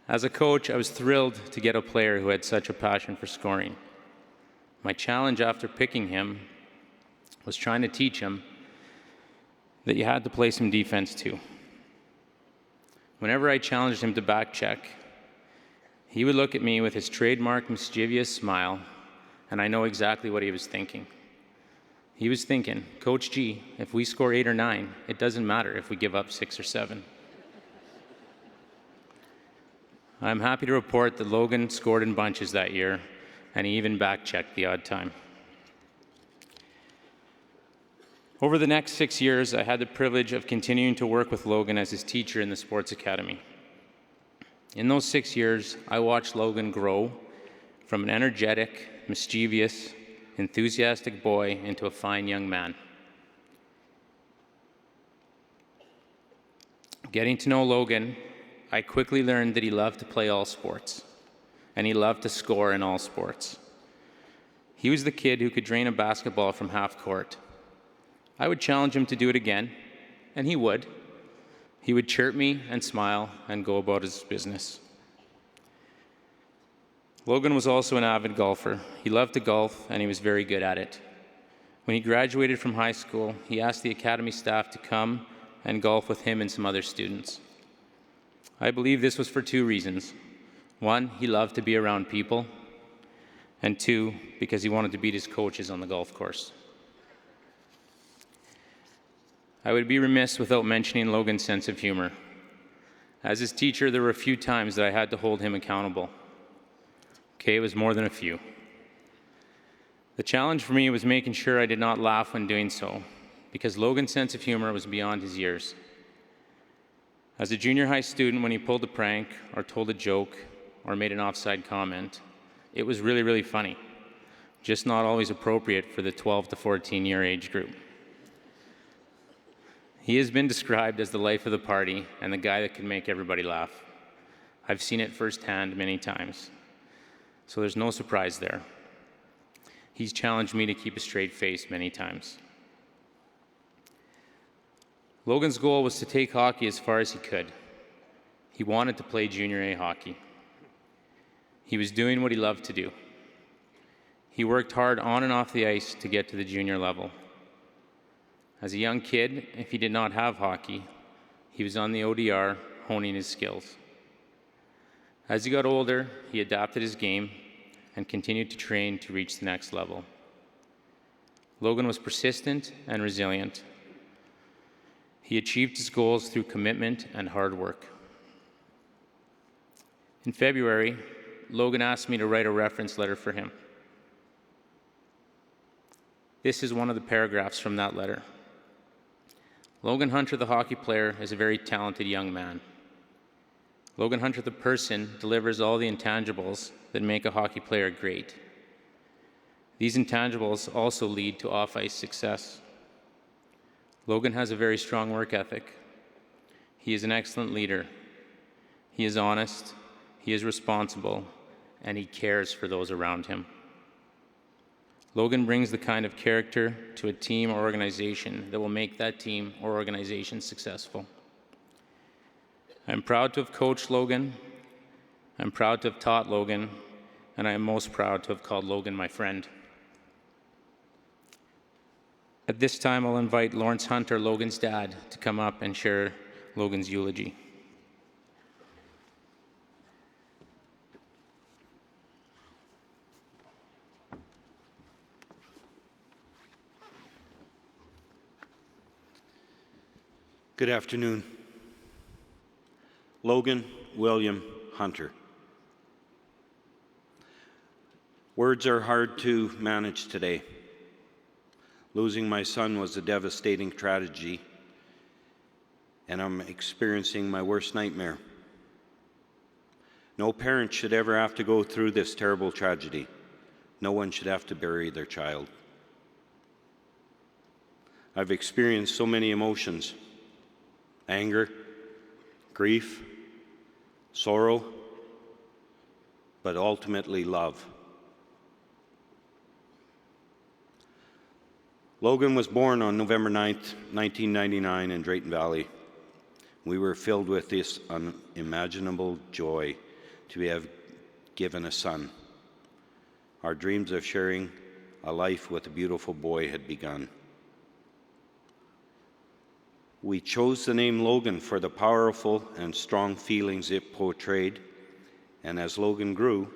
As a coach, I was thrilled to get a player who had such a passion for scoring. My challenge after picking him was trying to teach him that you had to play some defense too. Whenever I challenged him to back check, he would look at me with his trademark mischievous smile, and I know exactly what he was thinking. He was thinking, Coach G, if we score 8 or 9, it doesn't matter if we give up 6 or 7. I'm happy to report that Logan scored in bunches that year, and he even back-checked the odd time. Over the next 6 years, I had the privilege of continuing to work with Logan as his teacher in the sports academy. In those 6 years, I watched Logan grow from an energetic, mischievous, enthusiastic boy into a fine young man. Getting to know Logan, I quickly learned that he loved to play all sports, and he loved to score in all sports. He was the kid who could drain a basketball from half court. I would challenge him to do it again, and he would. He would chirp me and smile and go about his business. Logan was also an avid golfer. He loved to golf, and he was very good at it. When he graduated from high school, he asked the academy staff to come and golf with him and some other students. I believe this was for 2 reasons. 1, he loved to be around people, and 2, because he wanted to beat his coaches on the golf course. I would be remiss without mentioning Logan's sense of humor. As his teacher, there were a few times that I had to hold him accountable. Okay, it was more than a few. The challenge for me was making sure I did not laugh when doing so, because Logan's sense of humor was beyond his years. As a junior high student, when he pulled a prank or told a joke or made an offside comment, it was really, really funny, just not always appropriate for the 12 to 14-year age group. He has been described as the life of the party and the guy that can make everybody laugh. I've seen it firsthand many times, so there's no surprise there. He's challenged me to keep a straight face many times. Logan's goal was to take hockey as far as he could. He wanted to play junior A hockey. He was doing what he loved to do. He worked hard on and off the ice to get to the junior level. As a young kid, if he did not have hockey, he was on the ODR honing his skills. As he got older, he adapted his game and continued to train to reach the next level. Logan was persistent and resilient. He achieved his goals through commitment and hard work. In February, Logan asked me to write a reference letter for him. This is one of the paragraphs from that letter. Logan Hunter, the hockey player, is a very talented young man. Logan Hunter, the person, delivers all the intangibles that make a hockey player great. These intangibles also lead to off-ice success. Logan has a very strong work ethic. He is an excellent leader. He is honest, he is responsible, and he cares for those around him. Logan brings the kind of character to a team or organization that will make that team or organization successful. I'm proud to have coached Logan, I'm proud to have taught Logan, and I am most proud to have called Logan my friend. At this time, I'll invite Lawrence Hunter, Logan's dad, to come up and share Logan's eulogy. Good afternoon. Logan William Hunter. Words are hard to manage today. Losing my son was a devastating tragedy, and I'm experiencing my worst nightmare. No parent should ever have to go through this terrible tragedy. No one should have to bury their child. I've experienced so many emotions: anger, grief, sorrow, but ultimately love. Logan was born on November 9th, 1999 in Drayton Valley. We were filled with this unimaginable joy to have given a son. Our dreams of sharing a life with a beautiful boy had begun. We chose the name Logan for the powerful and strong feelings it portrayed, and as Logan grew,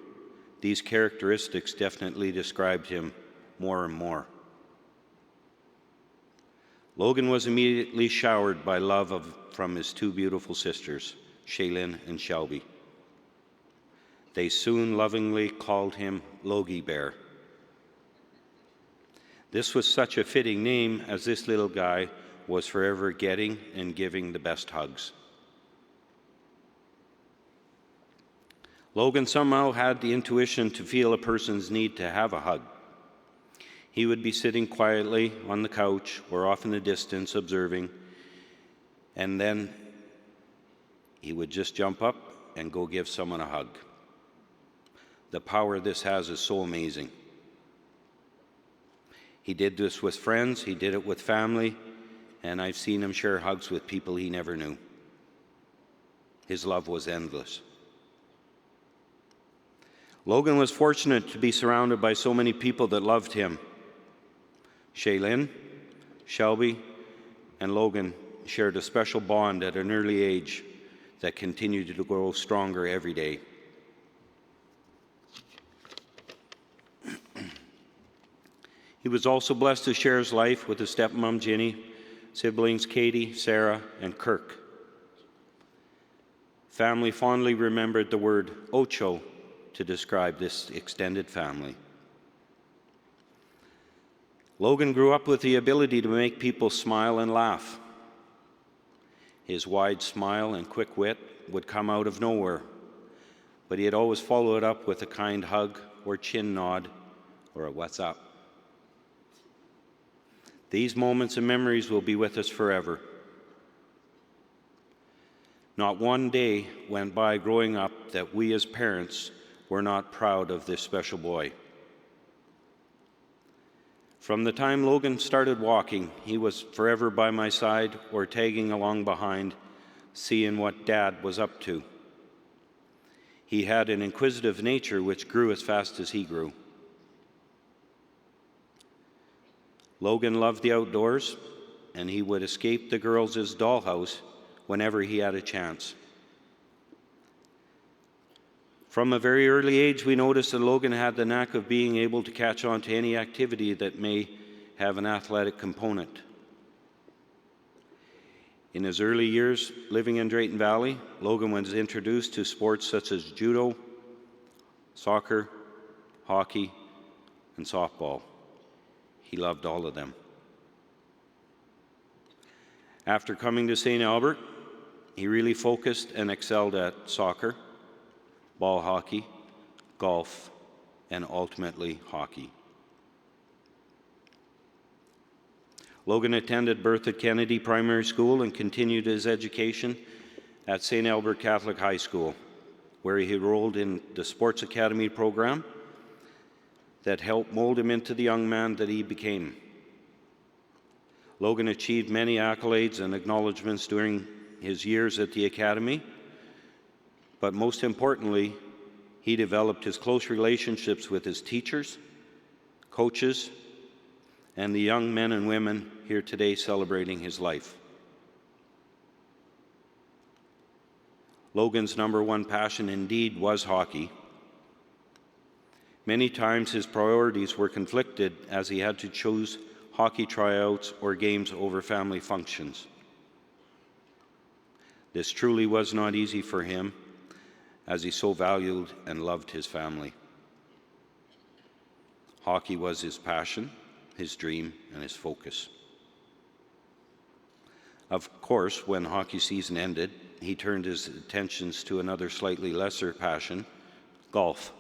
these characteristics definitely described him more and more. Logan was immediately showered by love from his two beautiful sisters, Shaylin and Shelby. They soon lovingly called him Logie Bear. This was such a fitting name, as this little guy was forever getting and giving the best hugs. Logan somehow had the intuition to feel a person's need to have a hug. He would be sitting quietly on the couch or off in the distance observing, and then he would just jump up and go give someone a hug. The power this has is so amazing. He did this with friends, he did it with family, and I've seen him share hugs with people he never knew. His love was endless. Logan was fortunate to be surrounded by so many people that loved him. Shaylin, Shelby, and Logan shared a special bond at an early age that continued to grow stronger every day. He was also blessed to share his life with his stepmom, Ginny, siblings Katie, Sarah, and Kirk. Family fondly remembered the word Ocho to describe this extended family. Logan grew up with the ability to make people smile and laugh. His wide smile and quick wit would come out of nowhere, but he had always followed it up with a kind hug or chin nod or a "what's up." These moments and memories will be with us forever. Not one day went by growing up that we as parents were not proud of this special boy. From the time Logan started walking, he was forever by my side or tagging along behind, seeing what Dad was up to. He had an inquisitive nature which grew as fast as he grew. Logan loved the outdoors, and he would escape the girls' dollhouse whenever he had a chance. From a very early age, we noticed that Logan had the knack of being able to catch on to any activity that may have an athletic component. In his early years living in Drayton Valley, Logan was introduced to sports such as judo, soccer, hockey, and softball. He loved all of them. After coming to St. Albert, he really focused and excelled at soccer, ball hockey, golf, and ultimately hockey. Logan attended Bertha Kennedy Primary School and continued his education at St. Albert Catholic High School, where he enrolled in the Sports Academy program that helped mold him into the young man that he became. Logan achieved many accolades and acknowledgments during his years at the Academy, but most importantly, he developed his close relationships with his teachers, coaches, and the young men and women here today celebrating his life. Logan's number one passion indeed was hockey. Many times his priorities were conflicted as he had to choose hockey tryouts or games over family functions. This truly was not easy for him, as he so valued and loved his family. Hockey was his passion, his dream, and his focus. Of course, when hockey season ended, he turned his attentions to another slightly lesser passion, golf.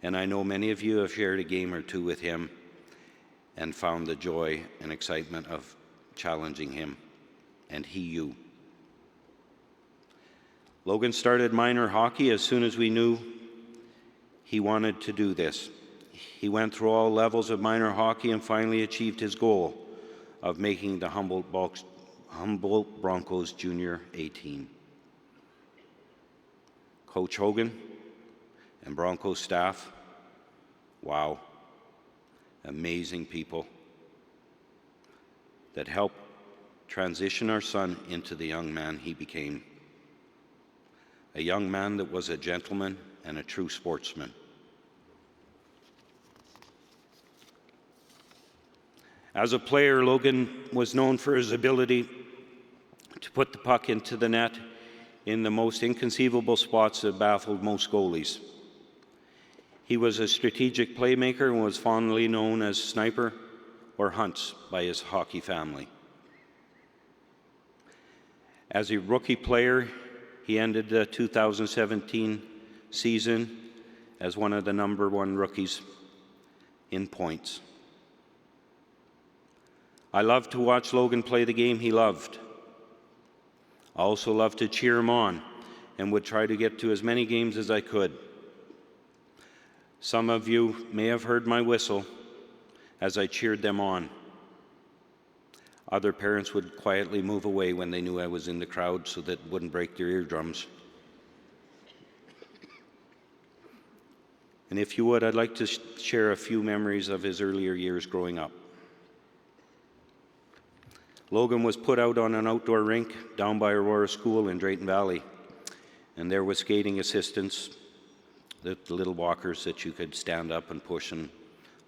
And I know many of you have shared a game or two with him and found the joy and excitement of challenging him, and he you. Logan started minor hockey as soon as we knew he wanted to do this. He went through all levels of minor hockey and finally achieved his goal of making the Humboldt Broncos Junior A team. Coach Hogan and Broncos staff, wow, amazing people that helped transition our son into the young man he became. A young man that was a gentleman and a true sportsman. As a player, Logan was known for his ability to put the puck into the net in the most inconceivable spots that baffled most goalies. He was a strategic playmaker and was fondly known as Sniper or Hunts by his hockey family. As a rookie player, he ended the 2017 season as one of the number one rookies in points. I loved to watch Logan play the game he loved. I also loved to cheer him on and would try to get to as many games as I could. Some of you may have heard my whistle as I cheered them on. Other parents would quietly move away when they knew I was in the crowd so that it wouldn't break their eardrums. And if you would, I'd like to share a few memories of his earlier years growing up. Logan was put out on an outdoor rink down by Aurora School in Drayton Valley, and there was skating assistants, the little walkers that you could stand up and push and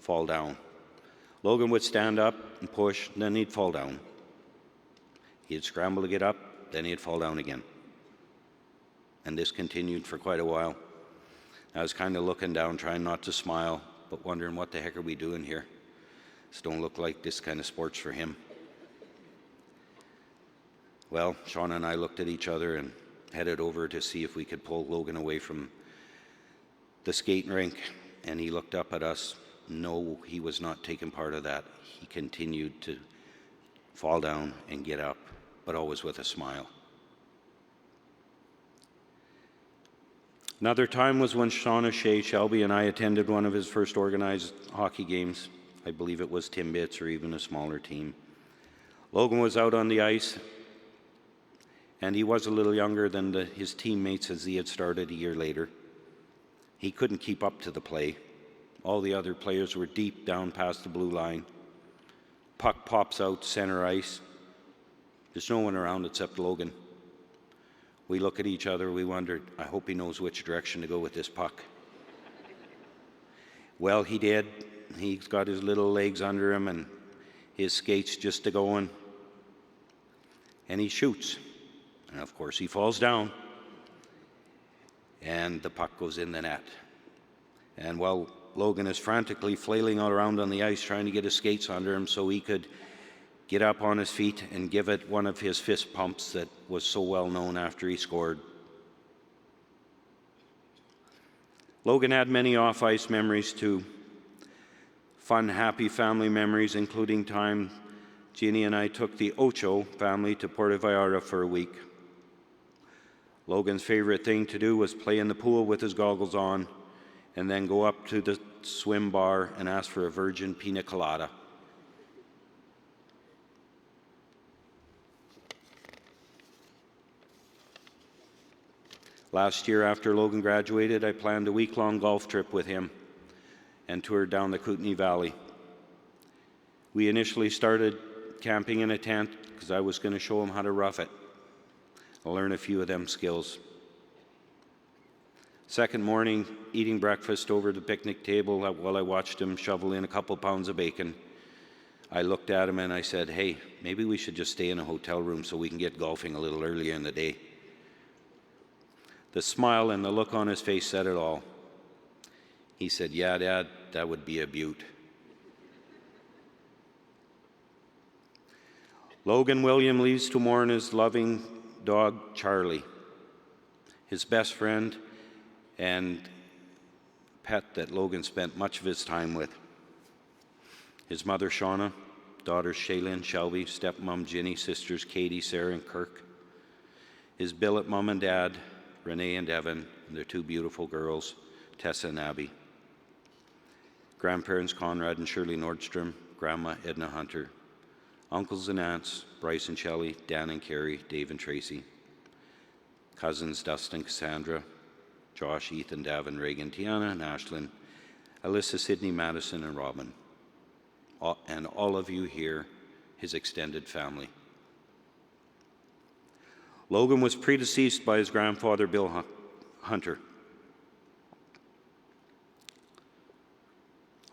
fall down. Logan would stand up and push, and then he'd fall down. He'd scramble to get up, then he'd fall down again. And this continued for quite a while. I was kind of looking down, trying not to smile, but wondering what the heck are we doing here? This don't look like this kind of sports for him. Well, Sean and I looked at each other and headed over to see if we could pull Logan away from the skating rink, and he looked up at us. No, he was not taking part of that. He continued to fall down and get up, but always with a smile. Another time was when Sean O'Shea Shelby and I attended one of his first organized hockey games. I believe it was Timbits or even a smaller team. Logan was out on the ice, and he was a little younger than his teammates as he had started a year later. He couldn't keep up to the play. All the other players were deep down past the blue line. Puck pops out center ice. There's no one around except Logan. We look at each other, we wondered, I hope he knows which direction to go with this puck. Well, he did. He's got his little legs under him and his skates just a-going. And he shoots. And of course he falls down. And the puck goes in the net. And while Logan is frantically flailing all around on the ice trying to get his skates under him so he could get up on his feet and give it one of his fist pumps that was so well known after he scored. Logan had many off-ice memories too. Fun, happy family memories, including time Jeannie and I took the Ocho family to Puerto Vallarta for a week. Logan's favorite thing to do was play in the pool with his goggles on and then go up to the swim bar and ask for a virgin pina colada. Last year, after Logan graduated, I planned a week-long golf trip with him and toured down the Kootenay Valley. We initially started camping in a tent because I was going to show him how to rough it. I'll learn a few of them skills. Second morning, eating breakfast over the picnic table while I watched him shovel in a couple pounds of bacon, I looked at him and I said, "Hey, maybe we should just stay in a hotel room so we can get golfing a little earlier in the day." The smile and the look on his face said it all. He said, "Yeah, Dad, that would be a beaut." Logan William leaves to mourn his loving dog, Charlie, his best friend and pet that Logan spent much of his time with. His mother, Shauna, daughters, Shaylin, Shelby, stepmom, Ginny, sisters, Katie, Sarah, and Kirk. His billet mom and dad, Renee and Evan, and their two beautiful girls, Tessa and Abby. Grandparents, Conrad and Shirley Nordstrom, Grandma, Edna Hunter. Uncles and aunts, Bryce and Shelley, Dan and Carrie, Dave and Tracy. Cousins, Dustin, Cassandra, Josh, Ethan, Davin, Reagan, Tiana, and Ashlyn, Alyssa, Sydney, Madison, and Robin. And all of you here, his extended family. Logan was predeceased by his grandfather, Bill Hunter.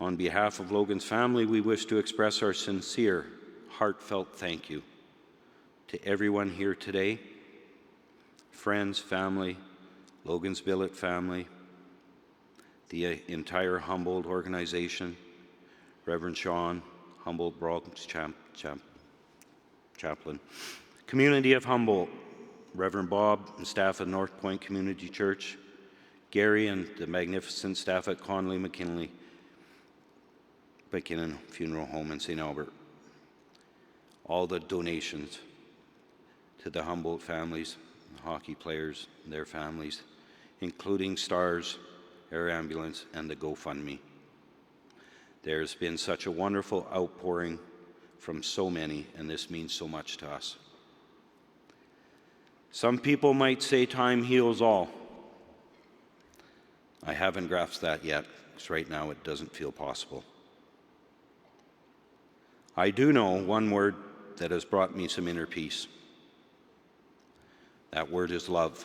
On behalf of Logan's family, we wish to express our sincere, heartfelt thank you to everyone here today, friends, family, Logan's billet family, the entire Humboldt organization, Reverend Sean, Humboldt Broncos chaplain, community of Humboldt, Reverend Bob and staff at North Point Community Church, Gary and the magnificent staff at Conley McKinnon Funeral Home in St. Albert. All the donations to the Humboldt families, the hockey players, and their families, including Stars, Air Ambulance, and the GoFundMe. There's been such a wonderful outpouring from so many, and this means so much to us. Some people might say time heals all. I haven't grasped that yet, because right now it doesn't feel possible. I do know one word that has brought me some inner peace. That word is love.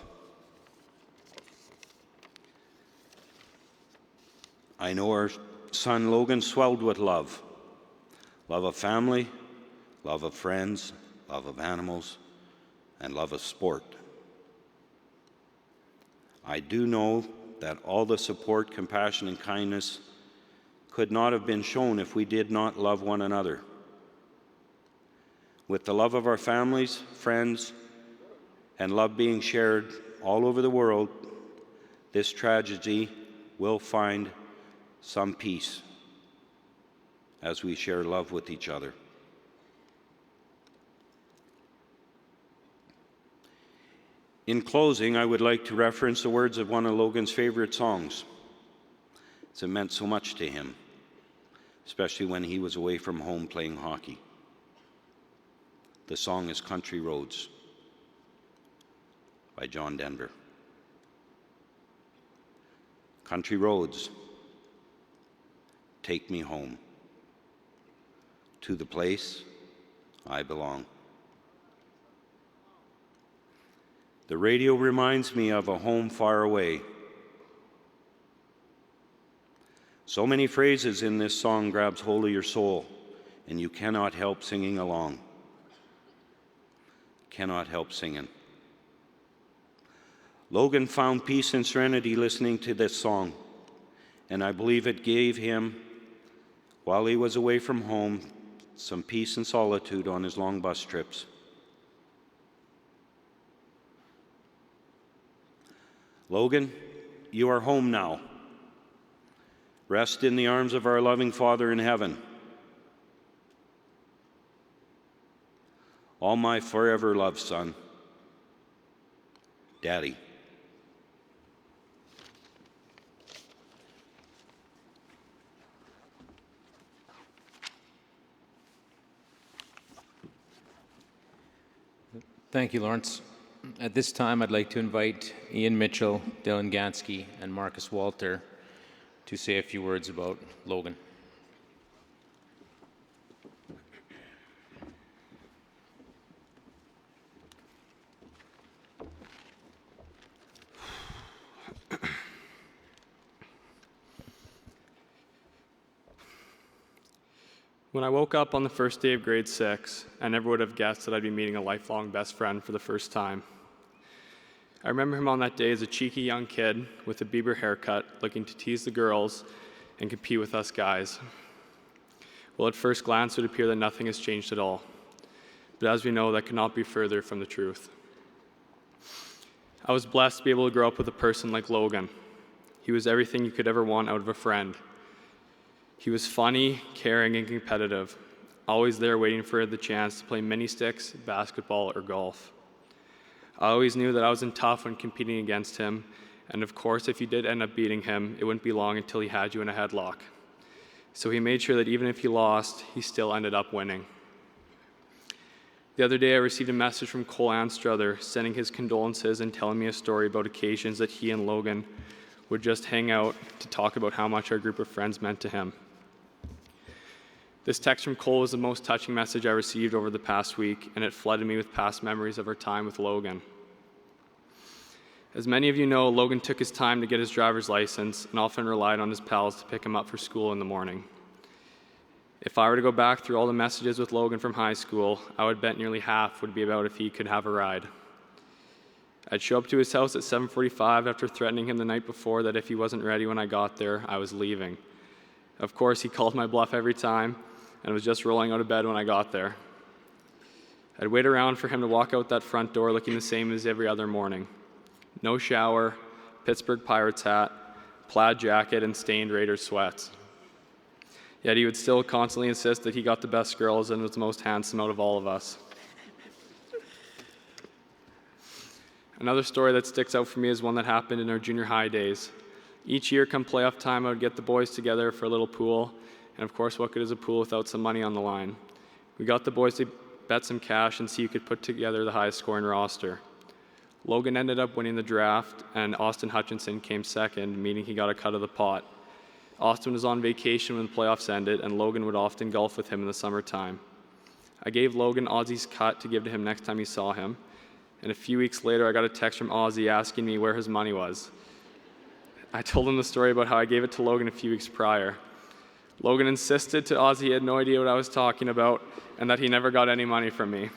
I know our son Logan swelled with love. Love of family, love of friends, love of animals, and love of sport. I do know that all the support, compassion, and kindness could not have been shown if we did not love one another. With the love of our families, friends, and love being shared all over the world, this tragedy will find some peace as we share love with each other. In closing, I would like to reference the words of one of Logan's favorite songs. It meant so much to him, especially when he was away from home playing hockey. The song is Country Roads by John Denver. Country roads, take me home to the place I belong. The radio reminds me of a home far away. So many phrases in this song grabs hold of your soul, and you cannot help singing along. Cannot help singing. Logan found peace and serenity listening to this song, and I believe it gave him, while he was away from home, some peace and solitude on his long bus trips. Logan, you are home now. Rest in the arms of our loving Father in heaven. All my forever loved son, Daddy. Thank you, Lawrence. At this time, I'd like to invite Ian Mitchell, Dylan Gansky, and Marcus Walter to say a few words about Logan. When I woke up on the first day of grade 6, I never would have guessed that I'd be meeting a lifelong best friend for the first time. I remember him on that day as a cheeky young kid with a Bieber haircut, looking to tease the girls and compete with us guys. Well, at first glance, it would appear that nothing has changed at all. But as we know, that could not be further from the truth. I was blessed to be able to grow up with a person like Logan. He was everything you could ever want out of a friend. He was funny, caring, and competitive, always there waiting for the chance to play mini sticks, basketball, or golf. I always knew that I wasn't tough when competing against him, and of course, if you did end up beating him, it wouldn't be long until he had you in a headlock. So he made sure that even if he lost, he still ended up winning. The other day, I received a message from Cole Anstruther sending his condolences and telling me a story about occasions that he and Logan would just hang out to talk about how much our group of friends meant to him. This text from Cole was the most touching message I received over the past week, and it flooded me with past memories of our time with Logan. As many of you know, Logan took his time to get his driver's license and often relied on his pals to pick him up for school in the morning. If I were to go back through all the messages with Logan from high school, I would bet nearly half would be about if he could have a ride. I'd show up to his house at 7:45 after threatening him the night before that if he wasn't ready when I got there, I was leaving. Of course, he called my bluff every time and was just rolling out of bed when I got there. I'd wait around for him to walk out that front door looking the same as every other morning. No shower, Pittsburgh Pirates hat, plaid jacket, and stained Raiders sweats. Yet he would still constantly insist that he got the best girls and was the most handsome out of all of us. Another story that sticks out for me is one that happened in our junior high days. Each year, come playoff time, I would get the boys together for a little pool, and of course, what good is a pool without some money on the line? We got the boys to bet some cash and see who could put together the highest scoring roster. Logan ended up winning the draft, and Austin Hutchinson came second, meaning he got a cut of the pot. Austin was on vacation when the playoffs ended, and Logan would often golf with him in the summertime. I gave Logan Ozzy's cut to give to him next time he saw him, and a few weeks later, I got a text from Ozzy asking me where his money was. I told him the story about how I gave it to Logan a few weeks prior. Logan insisted to Ozzy he had no idea what I was talking about and that he never got any money from me.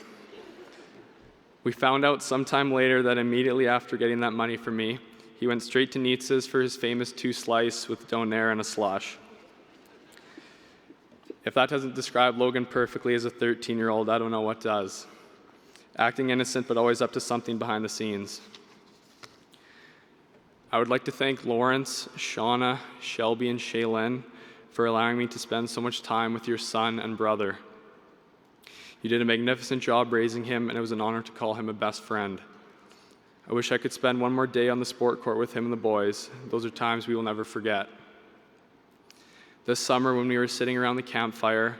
We found out sometime later that immediately after getting that money from me, he went straight to Nietzsche's for his famous 2-slice with donair and a slush. If that doesn't describe Logan perfectly as a 13-year-old, I don't know what does. Acting innocent but always up to something behind the scenes. I would like to thank Lawrence, Shauna, Shelby, and Shaylin for allowing me to spend so much time with your son and brother. You did a magnificent job raising him, and it was an honor to call him a best friend. I wish I could spend one more day on the sport court with him and the boys. Those are times we will never forget. This summer, when we were sitting around the campfire,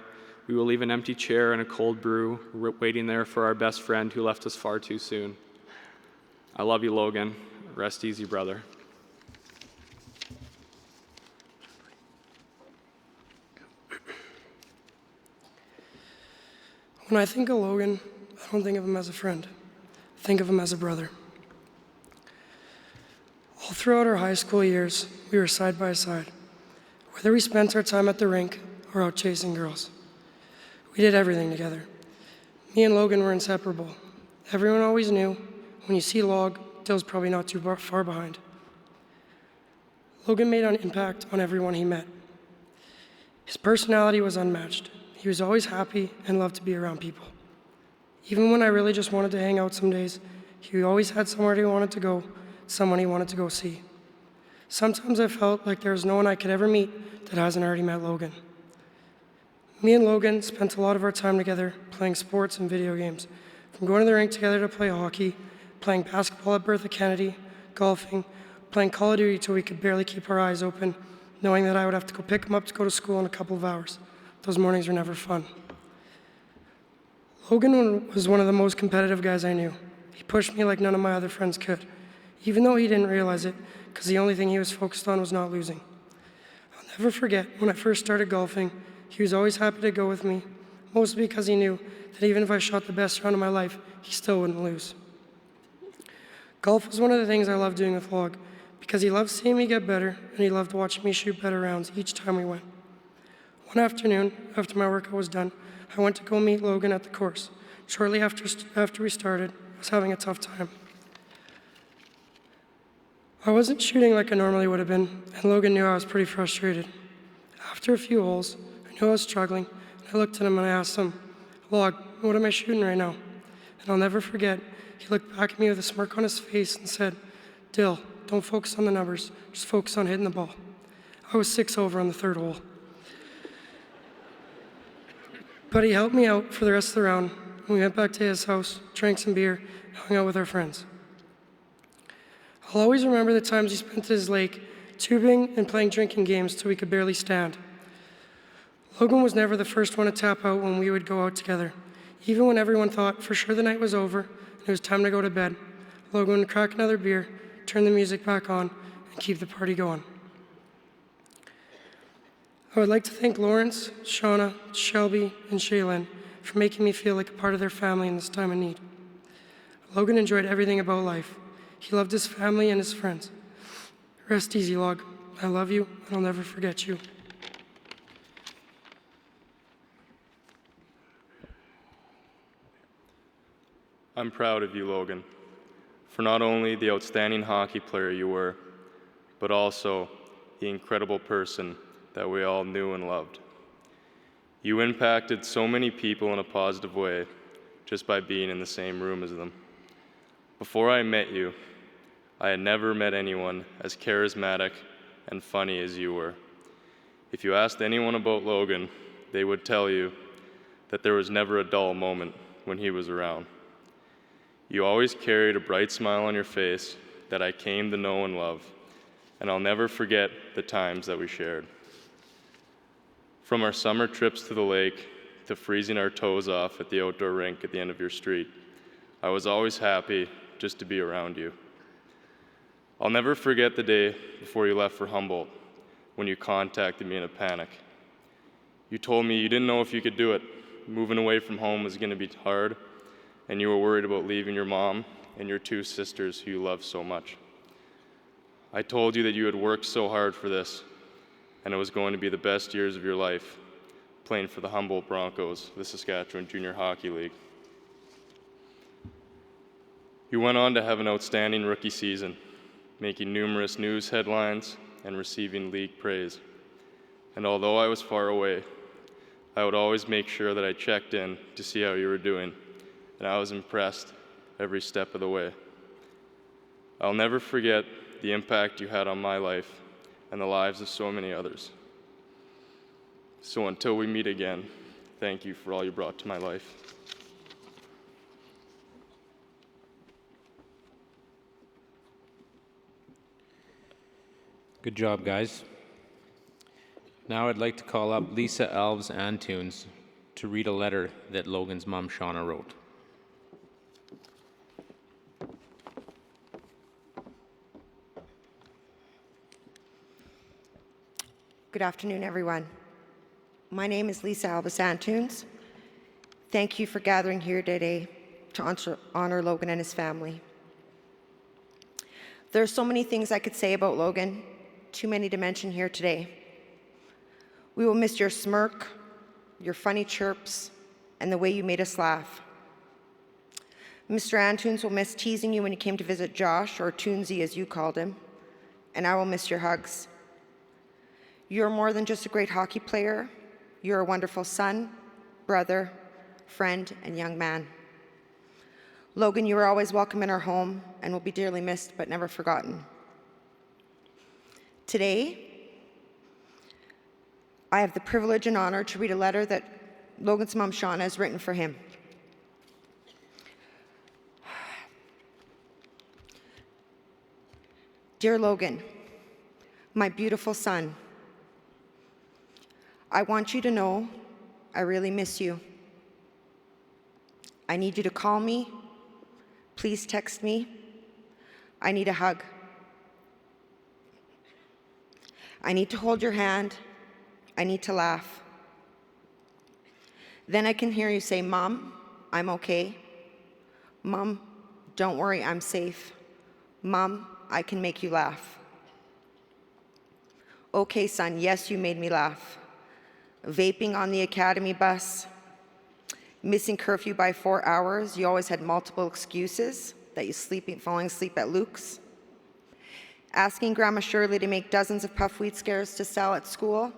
we will leave an empty chair and a cold brew waiting there for our best friend who left us far too soon. I love you, Logan. Rest easy, brother. When I think of Logan, I don't think of him as a friend. I think of him as a brother. All throughout our high school years, we were side by side. Whether we spent our time at the rink or out chasing girls, we did everything together. Me and Logan were inseparable. Everyone always knew when you see Log, Dill's probably not too far behind. Logan made an impact on everyone he met. His personality was unmatched. He was always happy and loved to be around people. Even when I really just wanted to hang out some days, he always had somewhere he wanted to go, someone he wanted to go see. Sometimes I felt like there was no one I could ever meet that hasn't already met Logan. Me and Logan spent a lot of our time together playing sports and video games, from going to the rink together to play hockey, playing basketball at Bertha Kennedy, golfing, playing Call of Duty till we could barely keep our eyes open, knowing that I would have to go pick him up to go to school in a couple of hours. Those mornings were never fun. Logan was one of the most competitive guys I knew. He pushed me like none of my other friends could, even though he didn't realize it, because the only thing he was focused on was not losing. I'll never forget when I first started golfing, he was always happy to go with me, mostly because he knew that even if I shot the best round of my life, he still wouldn't lose. Golf was one of the things I loved doing with Log, because he loved seeing me get better, and he loved watching me shoot better rounds each time we went. One afternoon, after my workout was done, I went to go meet Logan at the course. Shortly after we started, I was having a tough time. I wasn't shooting like I normally would have been, and Logan knew I was pretty frustrated. After a few holes, I knew I was struggling, and I looked at him and I asked him, "Log, what am I shooting right now?" And I'll never forget, he looked back at me with a smirk on his face and said, "Dill, don't focus on the numbers, just focus on hitting the ball." I was 6 over on the third hole. But he helped me out for the rest of the round, and we went back to his house, drank some beer, and hung out with our friends. I'll always remember the times he spent at his lake, tubing and playing drinking games till we could barely stand. Logan was never the first one to tap out when we would go out together. Even when everyone thought for sure the night was over and it was time to go to bed, Logan would crack another beer, turn the music back on, and keep the party going. I would like to thank Lawrence, Shauna, Shelby, and Shaylin for making me feel like a part of their family in this time of need. Logan enjoyed everything about life. He loved his family and his friends. Rest easy, Log. I love you, and I'll never forget you. I'm proud of you, Logan, for not only the outstanding hockey player you were, but also the incredible person that we all knew and loved. You impacted so many people in a positive way just by being in the same room as them. Before I met you, I had never met anyone as charismatic and funny as you were. If you asked anyone about Logan, they would tell you that there was never a dull moment when he was around. You always carried a bright smile on your face that I came to know and love, and I'll never forget the times that we shared. From our summer trips to the lake to freezing our toes off at the outdoor rink at the end of your street, I was always happy just to be around you. I'll never forget the day before you left for Humboldt when you contacted me in a panic. You told me you didn't know if you could do it. Moving away from home was going to be hard, and you were worried about leaving your mom and your 2 sisters who you love so much. I told you that you had worked so hard for this, and it was going to be the best years of your life, playing for the Humboldt Broncos, the Saskatchewan Junior Hockey League. You went on to have an outstanding rookie season, making numerous news headlines and receiving league praise. And although I was far away, I would always make sure that I checked in to see how you were doing, and I was impressed every step of the way. I'll never forget the impact you had on my life and the lives of so many others. So until we meet again, thank you for all you brought to my life. Good job, guys. Now I'd like to call up Lisa Alves Antunes to read a letter that Logan's mom, Shauna, wrote. Good afternoon, everyone. My name is Lisa Alves Antunes. Thank you for gathering here today to honor Logan and his family. There are so many things I could say about Logan, too many to mention here today. We will miss your smirk, your funny chirps, and the way you made us laugh. Mr. Antunes will miss teasing you when you came to visit Josh, or Toonsy as you called him, and I will miss your hugs. You're more than just a great hockey player. You're a wonderful son, brother, friend, and young man. Logan, you are always welcome in our home and will be dearly missed but never forgotten. Today, I have the privilege and honor to read a letter that Logan's mom, Shauna, has written for him. Dear Logan, my beautiful son, I want you to know I really miss you. I need you to call me. Please text me. I need a hug. I need to hold your hand. I need to laugh. Then I can hear you say, Mom, I'm okay. Mom, don't worry, I'm safe. Mom, I can make you laugh. Okay, son, yes, you made me laugh. Vaping on the academy bus, missing curfew by 4 hours. You always had multiple excuses that you falling asleep at Luke's. Asking Grandma Shirley to make dozens of puff wheat scares to sell at school.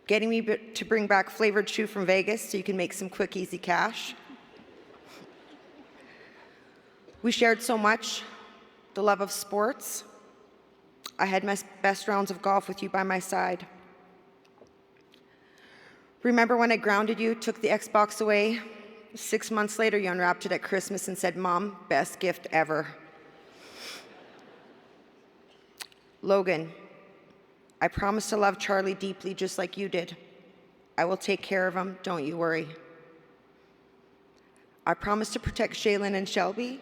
Getting me to bring back flavored chew from Vegas so you can make some quick, easy cash. We shared so much, the love of sports. I had my best rounds of golf with you by my side. Remember when I grounded you, took the Xbox away? 6 months later, you unwrapped it at Christmas and said, Mom, best gift ever. Logan, I promise to love Charlie deeply just like you did. I will take care of him, don't you worry. I promise to protect Shaylin and Shelby.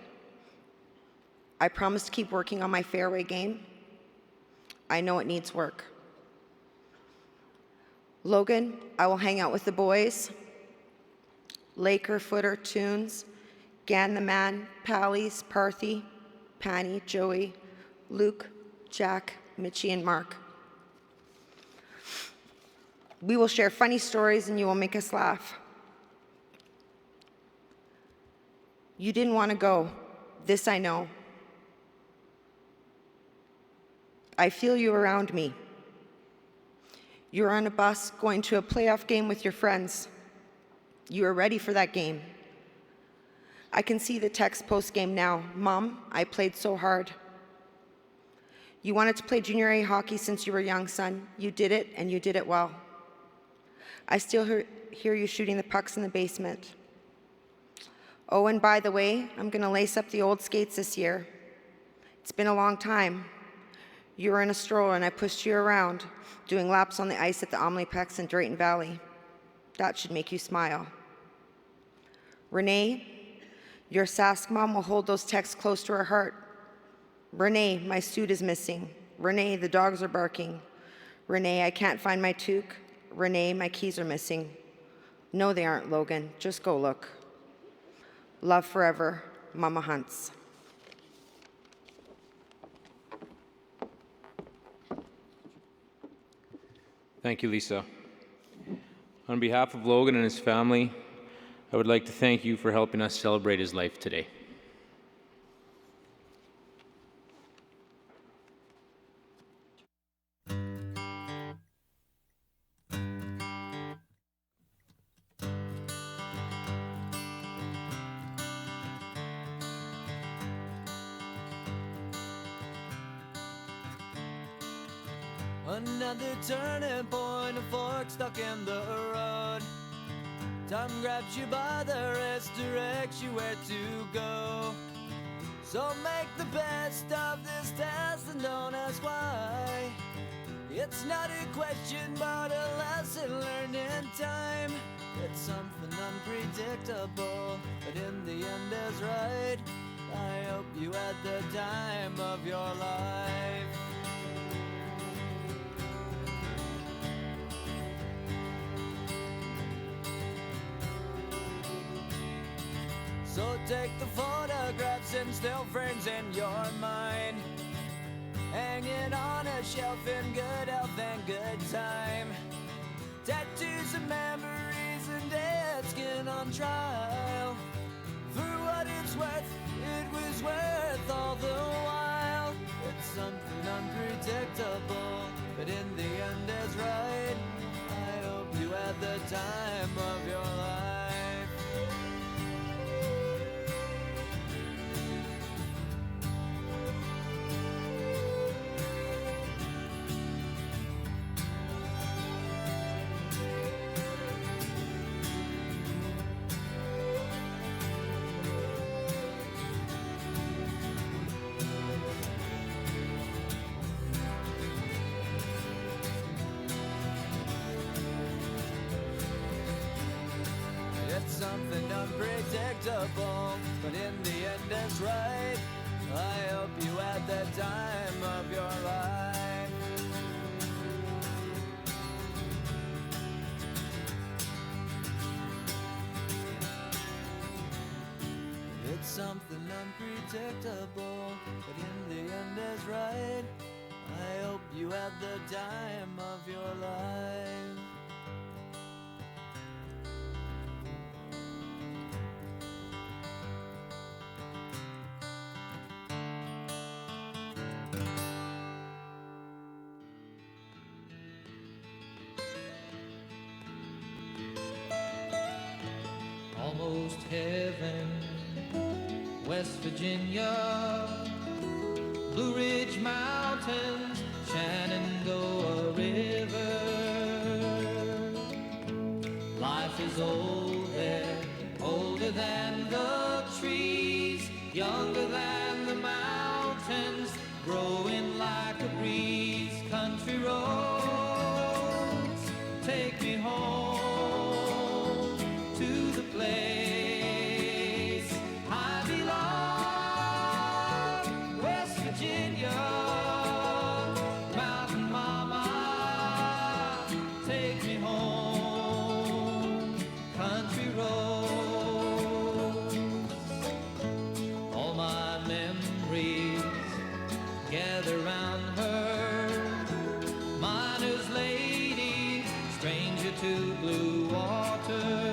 I promise to keep working on my fairway game. I know it needs work. Logan, I will hang out with the boys. Laker, Footer, Toons, Gan the Man, Pallies, Parthy, Panny, Joey, Luke, Jack, Mitchie, and Mark. We will share funny stories and you will make us laugh. You didn't want to go. This I know. I feel you around me. You're on a bus going to a playoff game with your friends. You are ready for that game. I can see the text post-game now. Mom, I played so hard. You wanted to play junior A hockey since you were young, son. You did it, and you did it well. I still hear you shooting the pucks in the basement. Oh, and by the way, I'm going to lace up the old skates this year. It's been a long time. You were in a stroller, and I pushed you around, doing laps on the ice at the Omniplex in Drayton Valley. That should make you smile. Renee, your Sask mom will hold those texts close to her heart. Renee, my suit is missing. Renee, the dogs are barking. Renee, I can't find my toque. Renee, my keys are missing. No, they aren't, Logan. Just go look. Love forever, Mama Hunts. Thank you, Lisa. On behalf of Logan and his family, I would like to thank you for helping us celebrate his life today. Another turning point, a fork stuck in the road. Time grabs you by the wrist, directs you where to go. So make the best of this test and don't ask why. It's not a question but a lesson learned in time. It's something unpredictable, but in the end is right. I hope you had the time of your life. So take the photographs and still frames in your mind. hanging on a shelf in good health and good time. Tattoos of memories and dead skin on trial. For what it's worth, it was worth all the while. It's something unpredictable, but in the end is right. I hope you had the time of your life. Something unpredictable, but in the end it's right. I hope you had the time of your life. It's something unpredictable, but in the end is right. I hope you had the time of your life. Almost heaven, West Virginia, Blue Ridge Mountains, Shenandoah River. Life is old there, older than the trees, younger than the mountains, growing like a breeze. Country roads, take me home to the place I belong, West Virginia, Mountain Mama, take me home, country roads. All my memories gather round her, miner's lady, stranger to blue water.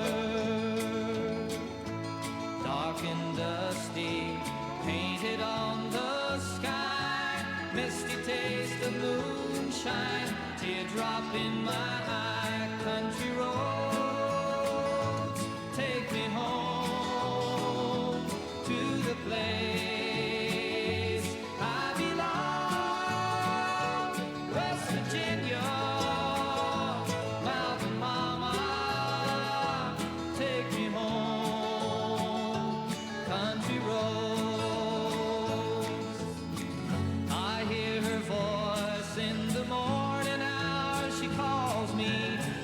And dusty, painted on the sky, misty taste of moonshine, teardrop in my eye. Country roads, take me home to the place I belong, West Virginia, Mountain Mama, take me home. Country roads, I hear her voice in the morning hours. She calls me.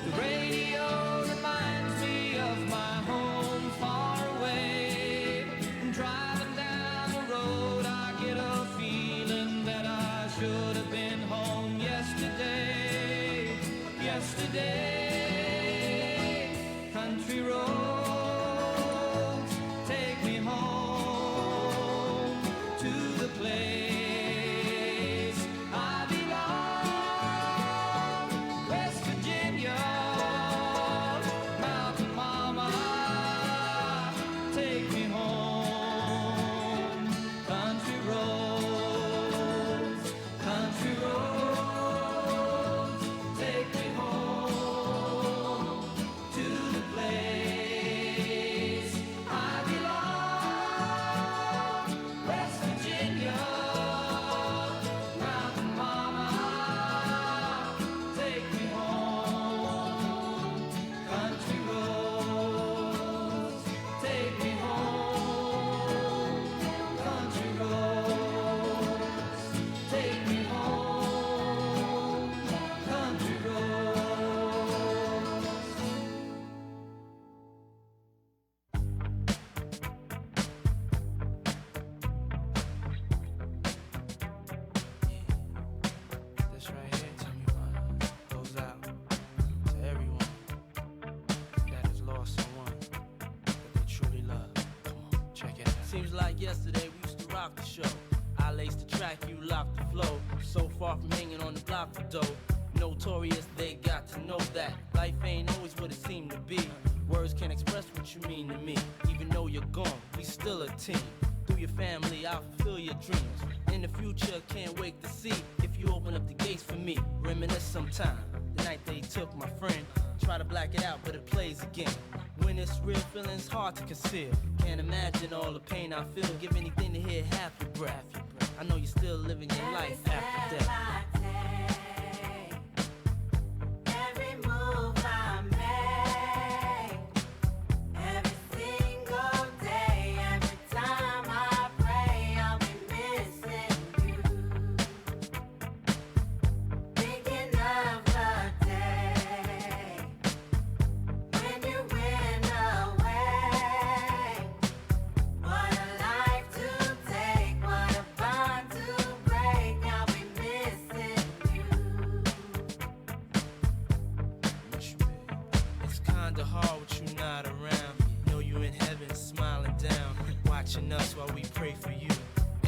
The radio reminds me of my home far away. And driving down the road, I get a feeling that I should have been home yesterday. Yesterday, country roads. Place I belong, West Virginia, Mountain Mama, take me home, country roads, take me home to the place I belong, West Virginia. Seems like yesterday we used to rock the show. I I laced the track, you locked the flow. So far from hanging on the block for dough. Notorious, they got to know that life ain't always what it seemed to be. Words can't express what you mean to me. Even though you're gone, we still a team. Through your family, I'll fulfill your dreams. In the future, can't wait to see if you open up the gates for me. Reminisce sometime, the night they took my friend. Try to black it out, but it plays again. When it's real, feeling's hard to conceal. Can't imagine all the pain I feel. Give anything to hear half your breath. I know you're still living your life after death. Every move I make, every single day, every time I pray, I'll be missing you. Thinking of the day when you went away. What a life to take, what a bond to break. I'll be missing you. It's kinda hard with you not around. Know you in heaven smiling down, watching us while we pray for you.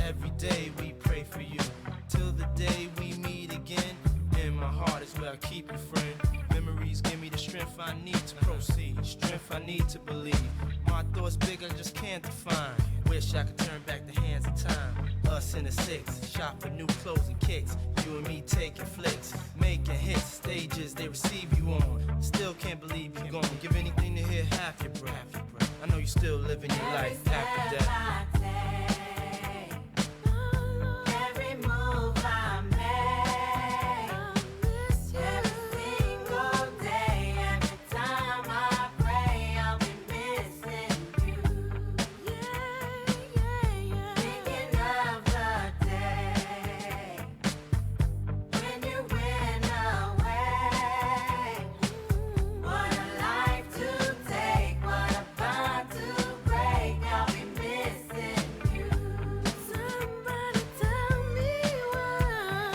Every day we pray for you, till the day we meet again. In my heart is where I keep you, friend. Memories give me the strength I need to proceed, strength I need to believe. My thoughts big, I just can't define. Wish I could turn back the hands of time. Us in the six, shop for new clothes and kicks. You and me taking flicks, making hits, stages they receive you on. Still can't believe you're gone. Give anything to hear half your breath. I know you're still living your life after death. Every move I make, every single day, every time I pray, I'll be missing you. Thinking of the day when you went away. What a life to take, what a bond to break. I'll be missing you. Somebody tell me why.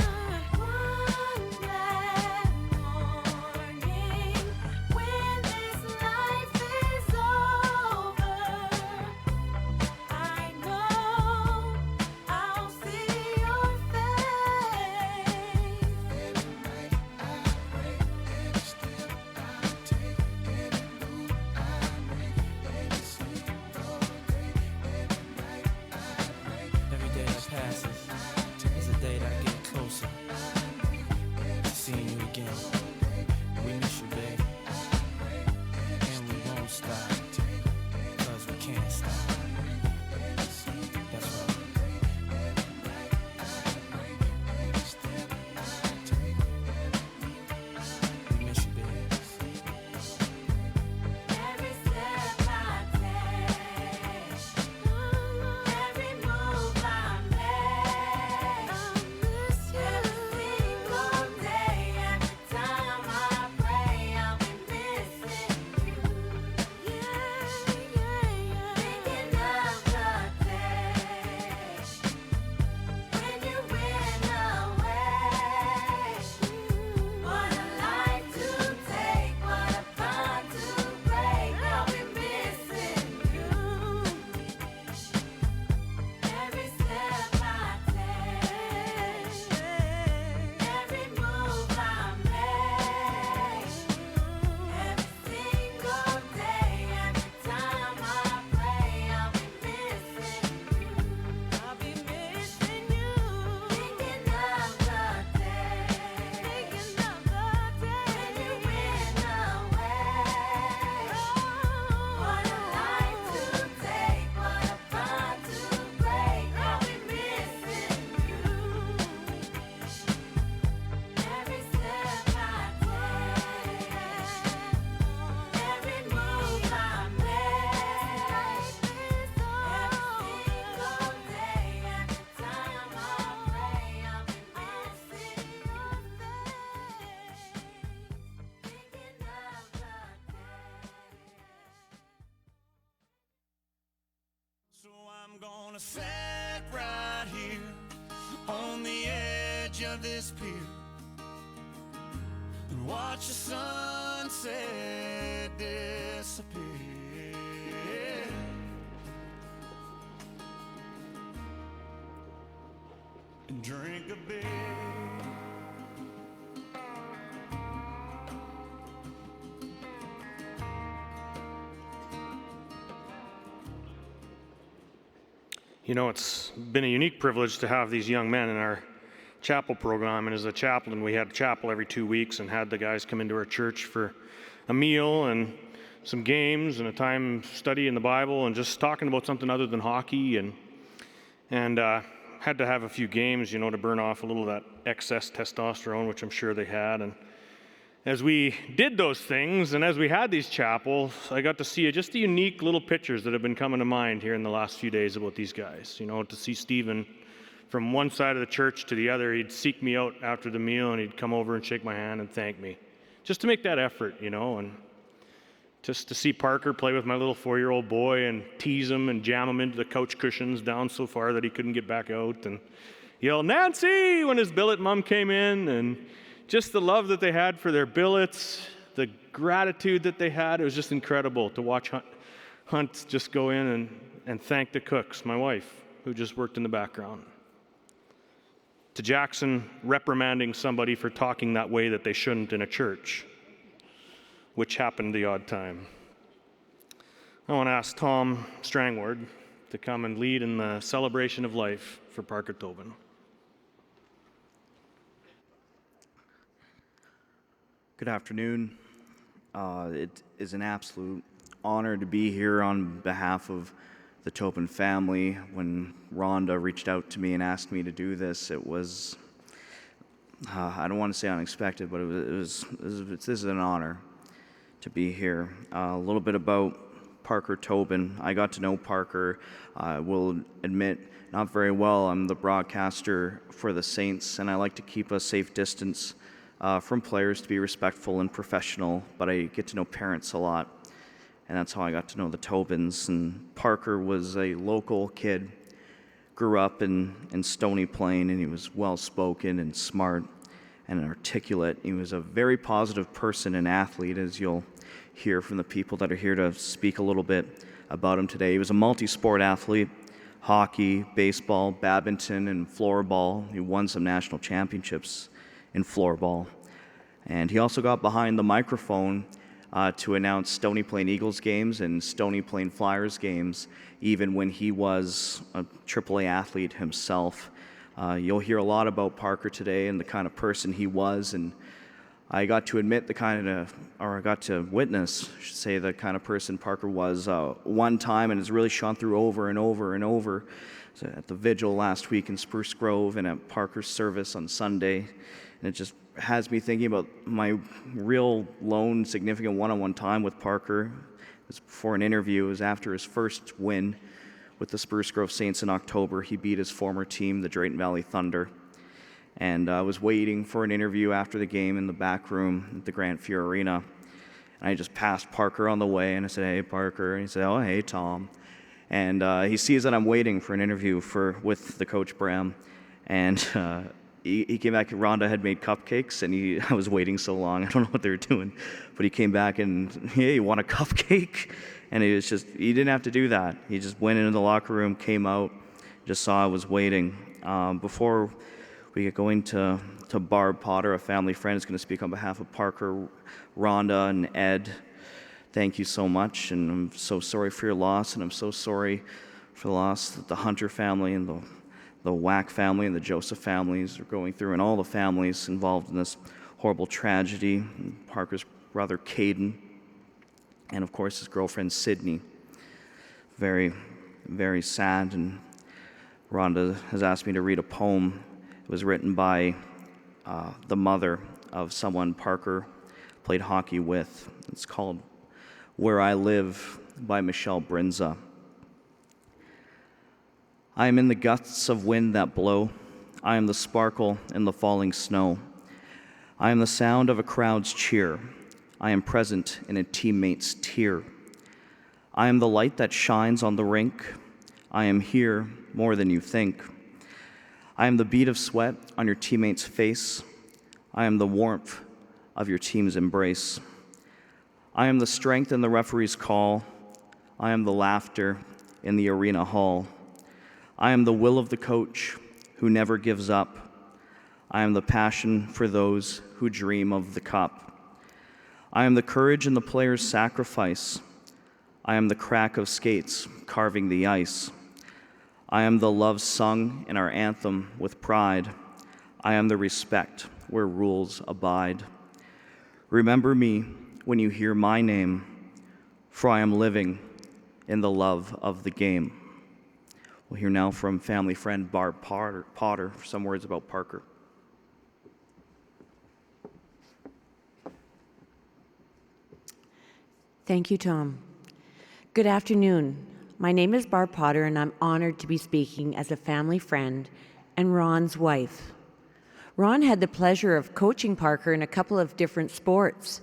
One black morning when this life is over, I know I'll see your face. Every night I pray, every step I take, every move I make, every single day, every night I pray. Every day that passes is a day that I get closer to seeing you again. We miss you, babe, and we won't stop, cause we can't stop. That's right. We miss you, babe. Every step I take, every move I make, every single day, every time I pray, I'll be missing you. Thinking of the day when you went away. What a life to take, what a bond to break. I'll be missing you. Every step I take, every move I make, every single day, every time I pray, I'll be missing you. I'll be missing you. Thinking of the day, when you went away. What a life to take, what a bond to break. I'll be missing you. Every step I take, every move I make, every single day, every time I pray, I'll be missing your face. Thinking of the day. So I'm gonna sit right here on the edge of this pier and watch the sunset disappear. drink a beer. You know, it's been a unique privilege to have these young men in our chapel program, and as a chaplain, we had chapel every 2 weeks and had the guys come into our church for a meal and some games and a time study in the Bible and just talking about something other than hockey, and had to have a few games, you know, to burn off a little of that excess testosterone, which I'm sure they had. And as we did those things and as we had these chapels, I got to see just the unique little pictures that have been coming to mind here in the last few days about these guys. You know, to see Stephen from one side of the church to the other, he'd seek me out after the meal and he'd come over and shake my hand and thank me. Just to make that effort, you know, and just to see Parker play with my little 4-year-old boy and tease him and jam him into the couch cushions down so far that he couldn't get back out and yell, "Nancy!" when his billet mom came in, and just the love that they had for their billets, the gratitude that they had. It was just incredible to watch Hunt just go in and thank the cooks, my wife, who just worked in the background. To Jaxon reprimanding somebody for talking that way that they shouldn't in a church, which happened the odd time. I want to ask Tom Strangward to come and lead in the celebration of life for Parker Tobin. Good afternoon. It is an absolute honor to be here on behalf of the Tobin family. When Rhonda reached out to me and asked me to do this, it was, I don't want to say unexpected, but this is an honor to be here. A little bit about Parker Tobin. I got to know Parker, I will admit, not very well. I'm the broadcaster for the Saints, and I like to keep a safe distance from players, to be respectful and professional, but I get to know parents a lot, and that's how I got to know the Tobins. And Parker was a local kid, grew up in Stony Plain, and he was well-spoken and smart and articulate. He was a very positive person and athlete, as you'll hear from the people that are here to speak a little bit about him today. He was a multi-sport athlete: hockey, baseball, badminton, and floorball. He won some national championships in floorball. And he also got behind the microphone to announce Stony Plain Eagles games and Stony Plain Flyers games, even when he was a AAA athlete himself. You'll hear a lot about Parker today and the kind of person he was, and I got to witness, I should say, the kind of person Parker was one time, and has really shone through over and over and over. So at the vigil last week in Spruce Grove and at Parker's service on Sunday, and it just has me thinking about my real lone significant one-on-one time with Parker. It was before an interview. It was after his first win with the Spruce Grove Saints in October. He beat his former team, the Drayton Valley Thunder. And I was waiting for an interview after the game in the back room at the Grant Fuhr Arena. And I just passed Parker on the way, and I said, "Hey, Parker." And he said, "Oh, hey, Tom." And he sees that I'm waiting for an interview with the coach Bram. And he came back, Rhonda had made cupcakes, and I was waiting so long, I don't know what they were doing. But he came back and, "Hey, you want a cupcake?" And he didn't have to do that. He just went into the locker room, came out, just saw I was waiting. Before we get going to Barb Potter, a family friend, is going to speak on behalf of Parker, Rhonda, and Ed. Thank you so much, and I'm so sorry for your loss, and I'm so sorry for the loss that the Hunter family and the Wack family and the Joseph families are going through, and all the families involved in this horrible tragedy. And Parker's brother, Caden, and of course his girlfriend, Sydney. Very, very sad, and Rhonda has asked me to read a poem. It was written by the mother of someone Parker played hockey with. It's called "Where I Live" by Michelle Brinza. I am in the gusts of wind that blow. I am the sparkle in the falling snow. I am the sound of a crowd's cheer. I am present in a teammate's tear. I am the light that shines on the rink. I am here more than you think. I am the bead of sweat on your teammate's face. I am the warmth of your team's embrace. I am the strength in the referee's call. I am the laughter in the arena hall. I am the will of the coach who never gives up. I am the passion for those who dream of the cup. I am the courage in the player's sacrifice. I am the crack of skates carving the ice. I am the love sung in our anthem with pride. I am the respect where rules abide. Remember me when you hear my name, for I am living in the love of the game. We'll hear now from family friend Barb Potter for some words about Parker. Thank you, Tom. Good afternoon. My name is Barb Potter, and I'm honored to be speaking as a family friend and Ron's wife. Ron had the pleasure of coaching Parker in a couple of different sports.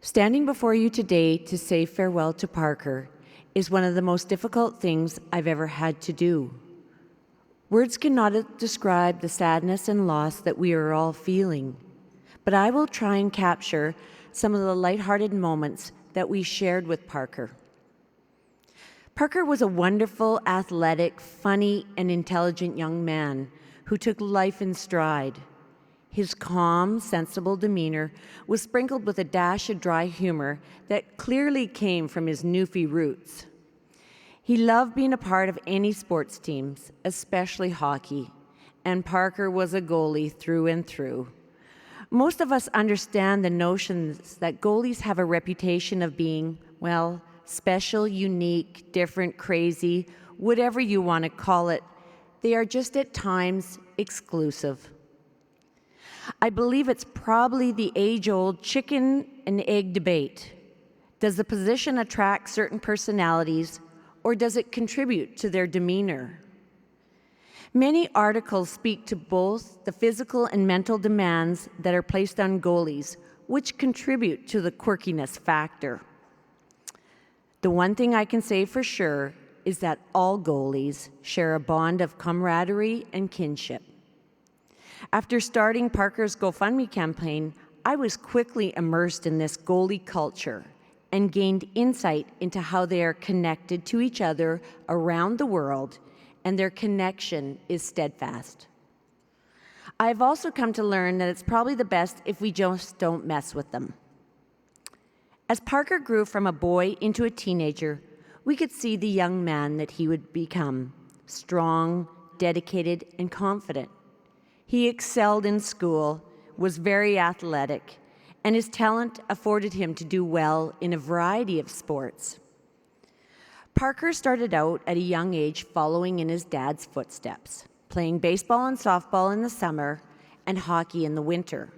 Standing before you today to say farewell to Parker is one of the most difficult things I've ever had to do. Words cannot describe the sadness and loss that we are all feeling, but I will try and capture some of the lighthearted moments that we shared with Parker. Parker was a wonderful, athletic, funny, and intelligent young man who took life in stride. His calm, sensible demeanor was sprinkled with a dash of dry humor that clearly came from his Newfie roots. He loved being a part of any sports teams, especially hockey, and Parker was a goalie through and through. Most of us understand the notions that goalies have a reputation of being, well, special, unique, different, crazy, whatever you want to call it. They are just at times exclusive. I believe it's probably the age-old chicken and egg debate. Does the position attract certain personalities, or does it contribute to their demeanor? Many articles speak to both the physical and mental demands that are placed on goalies, which contribute to the quirkiness factor. The one thing I can say for sure is that all goalies share a bond of camaraderie and kinship. After starting Parker's GoFundMe campaign, I was quickly immersed in this goalie culture and gained insight into how they are connected to each other around the world, and their connection is steadfast. I've also come to learn that it's probably the best if we just don't mess with them. As Parker grew from a boy into a teenager, we could see the young man that he would become, strong, dedicated, and confident. He excelled in school, was very athletic, and his talent afforded him to do well in a variety of sports. Parker started out at a young age following in his dad's footsteps, playing baseball and softball in the summer and hockey in the winter,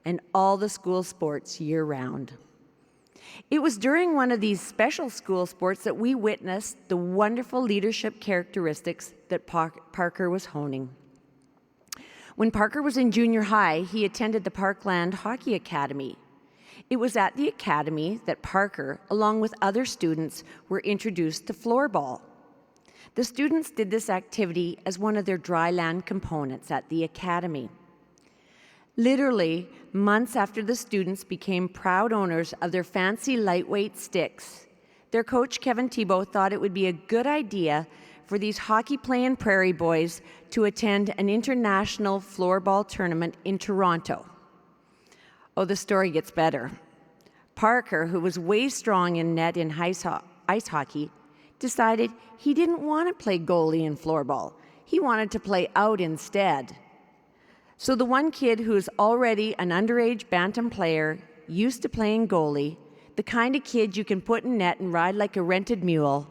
and all the school sports year-round. It was during one of these special school sports that we witnessed the wonderful leadership characteristics that Parker was honing. When Parker was in junior high, he attended the Parkland Hockey Academy. It was at the academy that Parker, along with other students, were introduced to floorball. The students did this activity as one of their dry land components at the academy. Literally, months after the students became proud owners of their fancy lightweight sticks, their coach, Kevin Thibault, thought it would be a good idea for these hockey-playing prairie boys to attend an international floorball tournament in Toronto. Oh, the story gets better. Parker, who was way strong in net in ice hockey, decided he didn't want to play goalie in floorball. He wanted to play out instead. So the one kid who is already an underage bantam player, used to playing goalie, the kind of kid you can put in net and ride like a rented mule,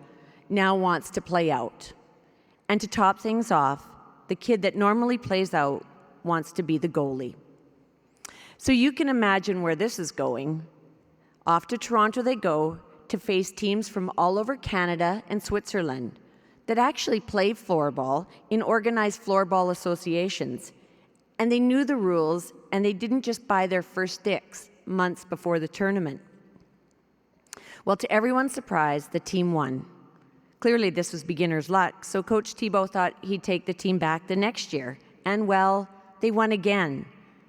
now wants to play out. And to top things off, the kid that normally plays out wants to be the goalie. So you can imagine where this is going. Off to Toronto they go to face teams from all over Canada and Switzerland that actually play floorball in organized floorball associations. And they knew the rules, and they didn't just buy their first sticks months before the tournament. Well, to everyone's surprise, the team won. Clearly, this was beginner's luck, so Coach Thibault thought he'd take the team back the next year. And, well, they won again,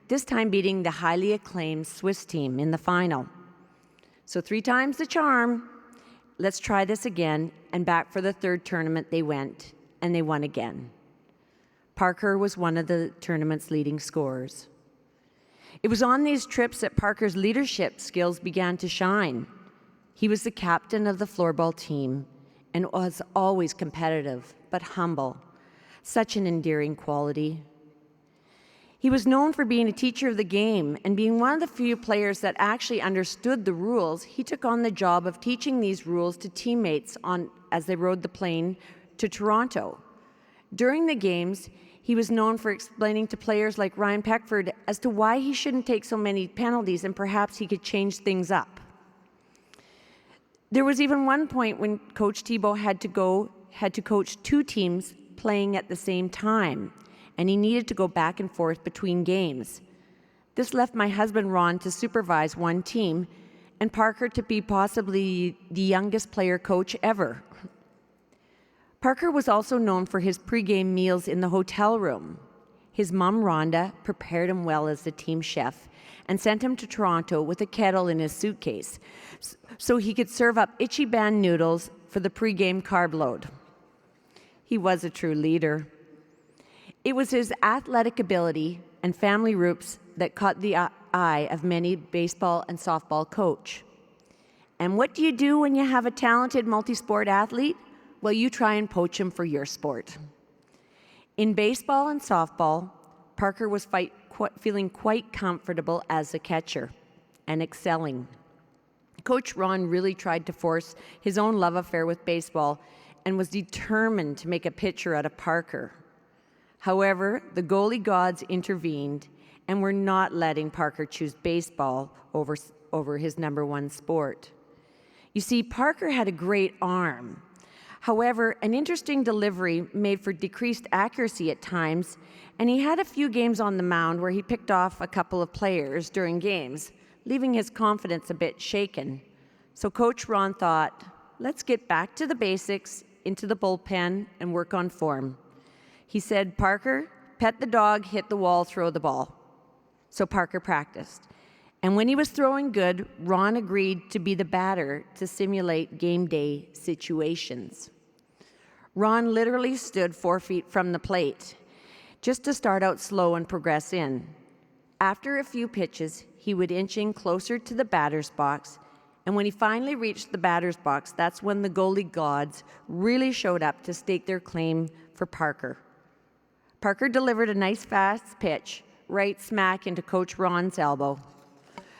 this time beating the highly acclaimed Swiss team in the final. So 3 times the charm. Let's try this again, and back for the third tournament they went, and they won again. Parker was one of the tournament's leading scorers. It was on these trips that Parker's leadership skills began to shine. He was the captain of the floorball team and was always competitive, but humble. Such an endearing quality. He was known for being a teacher of the game, and being one of the few players that actually understood the rules, he took on the job of teaching these rules to teammates as they rode the plane to Toronto. During the games, he was known for explaining to players like Ryan Peckford as to why he shouldn't take so many penalties and perhaps he could change things up. There was even one point when Coach Thibault had to coach two teams playing at the same time, and he needed to go back and forth between games. This left my husband Ron to supervise one team and Parker to be possibly the youngest player coach ever. Parker was also known for his pregame meals in the hotel room. His mom, Rhonda, prepared him well as the team chef and sent him to Toronto with a kettle in his suitcase so he could serve up Ichiban noodles for the pregame carb load. He was a true leader. It was his athletic ability and family roots that caught the eye of many baseball and softball coach. And what do you do when you have a talented multi-sport athlete? Well, you try and poach him for your sport. In baseball and softball, Parker was feeling quite comfortable as a catcher and excelling. Coach Ron really tried to force his own love affair with baseball and was determined to make a pitcher out of Parker. However, the goalie gods intervened and were not letting Parker choose baseball over his number one sport. You see, Parker had a great arm. However, an interesting delivery made for decreased accuracy at times, and he had a few games on the mound where he picked off a couple of players during games, leaving his confidence a bit shaken. So Coach Ron thought, let's get back to the basics, into the bullpen, and work on form. He said, Parker, pet the dog, hit the wall, throw the ball. So Parker practiced. And when he was throwing good, Ron agreed to be the batter to simulate game day situations. Ron literally stood 4 feet from the plate, just to start out slow and progress in. After a few pitches, he would inch in closer to the batter's box, and when he finally reached the batter's box, that's when the goalie gods really showed up to stake their claim for Parker. Parker delivered a nice fast pitch right smack into Coach Ron's elbow.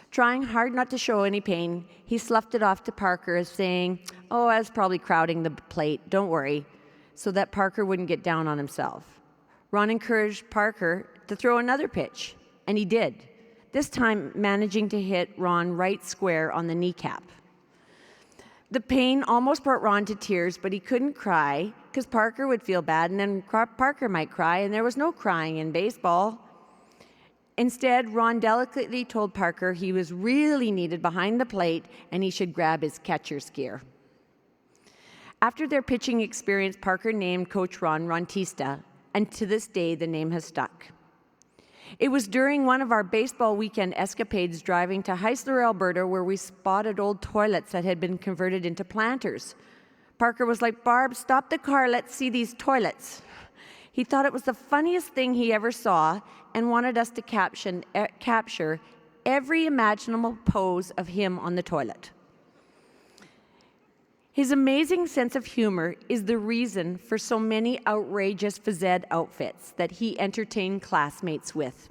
Trying hard not to show any pain, he sloughed it off to Parker as saying, oh, I was probably crowding the plate, don't worry, so that Parker wouldn't get down on himself. Ron encouraged Parker to throw another pitch, and he did, this time managing to hit Ron right square on the kneecap. The pain almost brought Ron to tears, but he couldn't cry because Parker would feel bad, and then Parker might cry, and there was no crying in baseball. Instead, Ron delicately told Parker he was really needed behind the plate and he should grab his catcher's gear. After their pitching experience, Parker named Coach Ron Rontista, and to this day, the name has stuck. It was during one of our baseball weekend escapades driving to Heisler, Alberta, where we spotted old toilets that had been converted into planters. Parker was like, Barb, stop the car, let's see these toilets. He thought it was the funniest thing he ever saw and wanted us to capture every imaginable pose of him on the toilet. His amazing sense of humor is the reason for so many outrageous phys ed outfits that he entertained classmates with.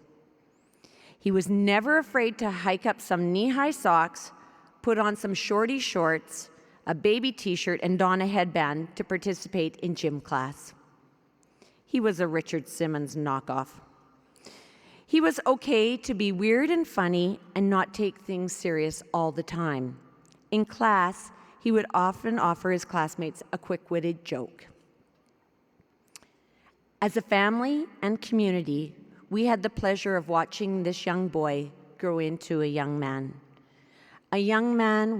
He was never afraid to hike up some knee-high socks, put on some shorty shorts, a baby t-shirt, and don a headband to participate in gym class. He was a Richard Simmons knockoff. He was okay to be weird and funny and not take things serious all the time. In class, he would often offer his classmates a quick-witted joke. As a family and community, we had the pleasure of watching this young boy grow into a young man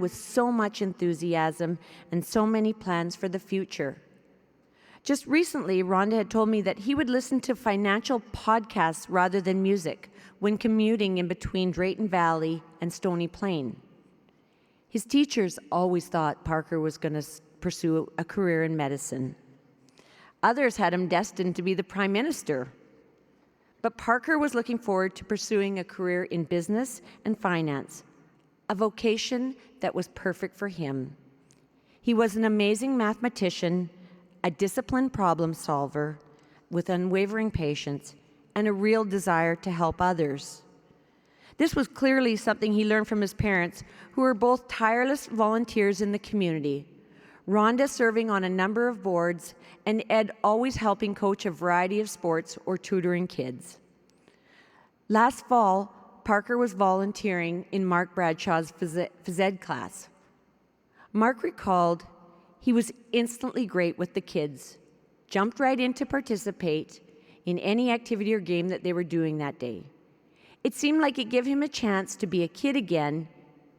with so much enthusiasm and so many plans for the future. Just recently, Rhonda had told me that he would listen to financial podcasts rather than music when commuting in between Drayton Valley and Stony Plain. His teachers always thought Parker was going to pursue a career in medicine. Others had him destined to be the Prime Minister. But Parker was looking forward to pursuing a career in business and finance, a vocation that was perfect for him. He was an amazing mathematician, a disciplined problem solver with unwavering patience, and a real desire to help others. This was clearly something he learned from his parents, who were both tireless volunteers in the community. Rhonda serving on a number of boards, and Ed always helping coach a variety of sports or tutoring kids. Last fall, Parker was volunteering in Mark Bradshaw's phys ed class. Mark recalled he was instantly great with the kids, jumped right in to participate in any activity or game that they were doing that day. It seemed like it gave him a chance to be a kid again.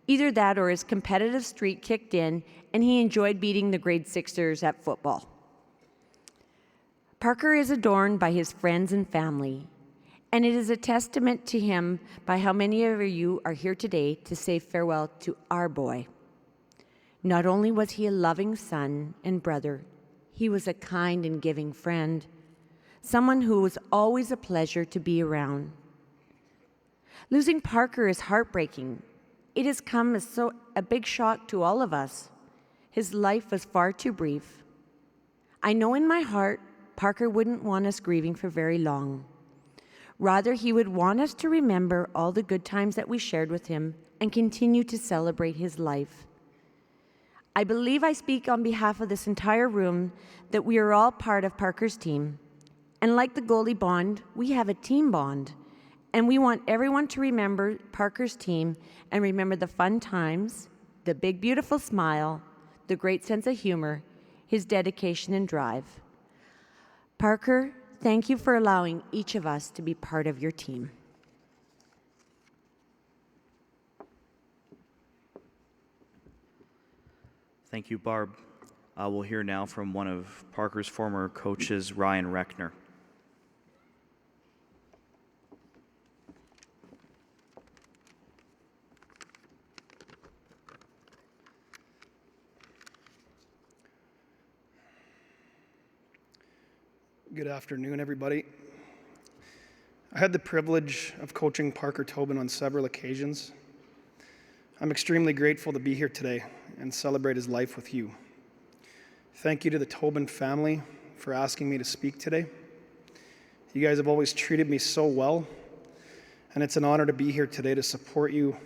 Either that or his competitive streak kicked in, and he enjoyed beating the grade sixers at football. Parker is adorned by his friends and family, and it is a testament to him by how many of you are here today to say farewell to our boy. Not only was he a loving son and brother, he was a kind and giving friend, someone who was always a pleasure to be around. Losing Parker is heartbreaking. It has come as a big shock to all of us. His life was far too brief. I know in my heart, Parker wouldn't want us grieving for very long. Rather, he would want us to remember all the good times that we shared with him and continue to celebrate his life. I believe I speak on behalf of this entire room that we are all part of Parker's team. And like the goalie bond, we have a team bond. And we want everyone to remember Parker's team and remember the fun times, the big, beautiful smile, the great sense of humor, his dedication and drive. Parker, thank you for allowing each of us to be part of your team. Thank you, Barb. We'll hear now from one of Parker's former coaches, Ryan Reckner. Good afternoon, everybody. I had the privilege of coaching Parker Tobin on several occasions. I'm extremely grateful to be here today and celebrate his life with you. Thank you to the Tobin family for asking me to speak today. You guys have always treated me so well, and it's an honor to be here today to support you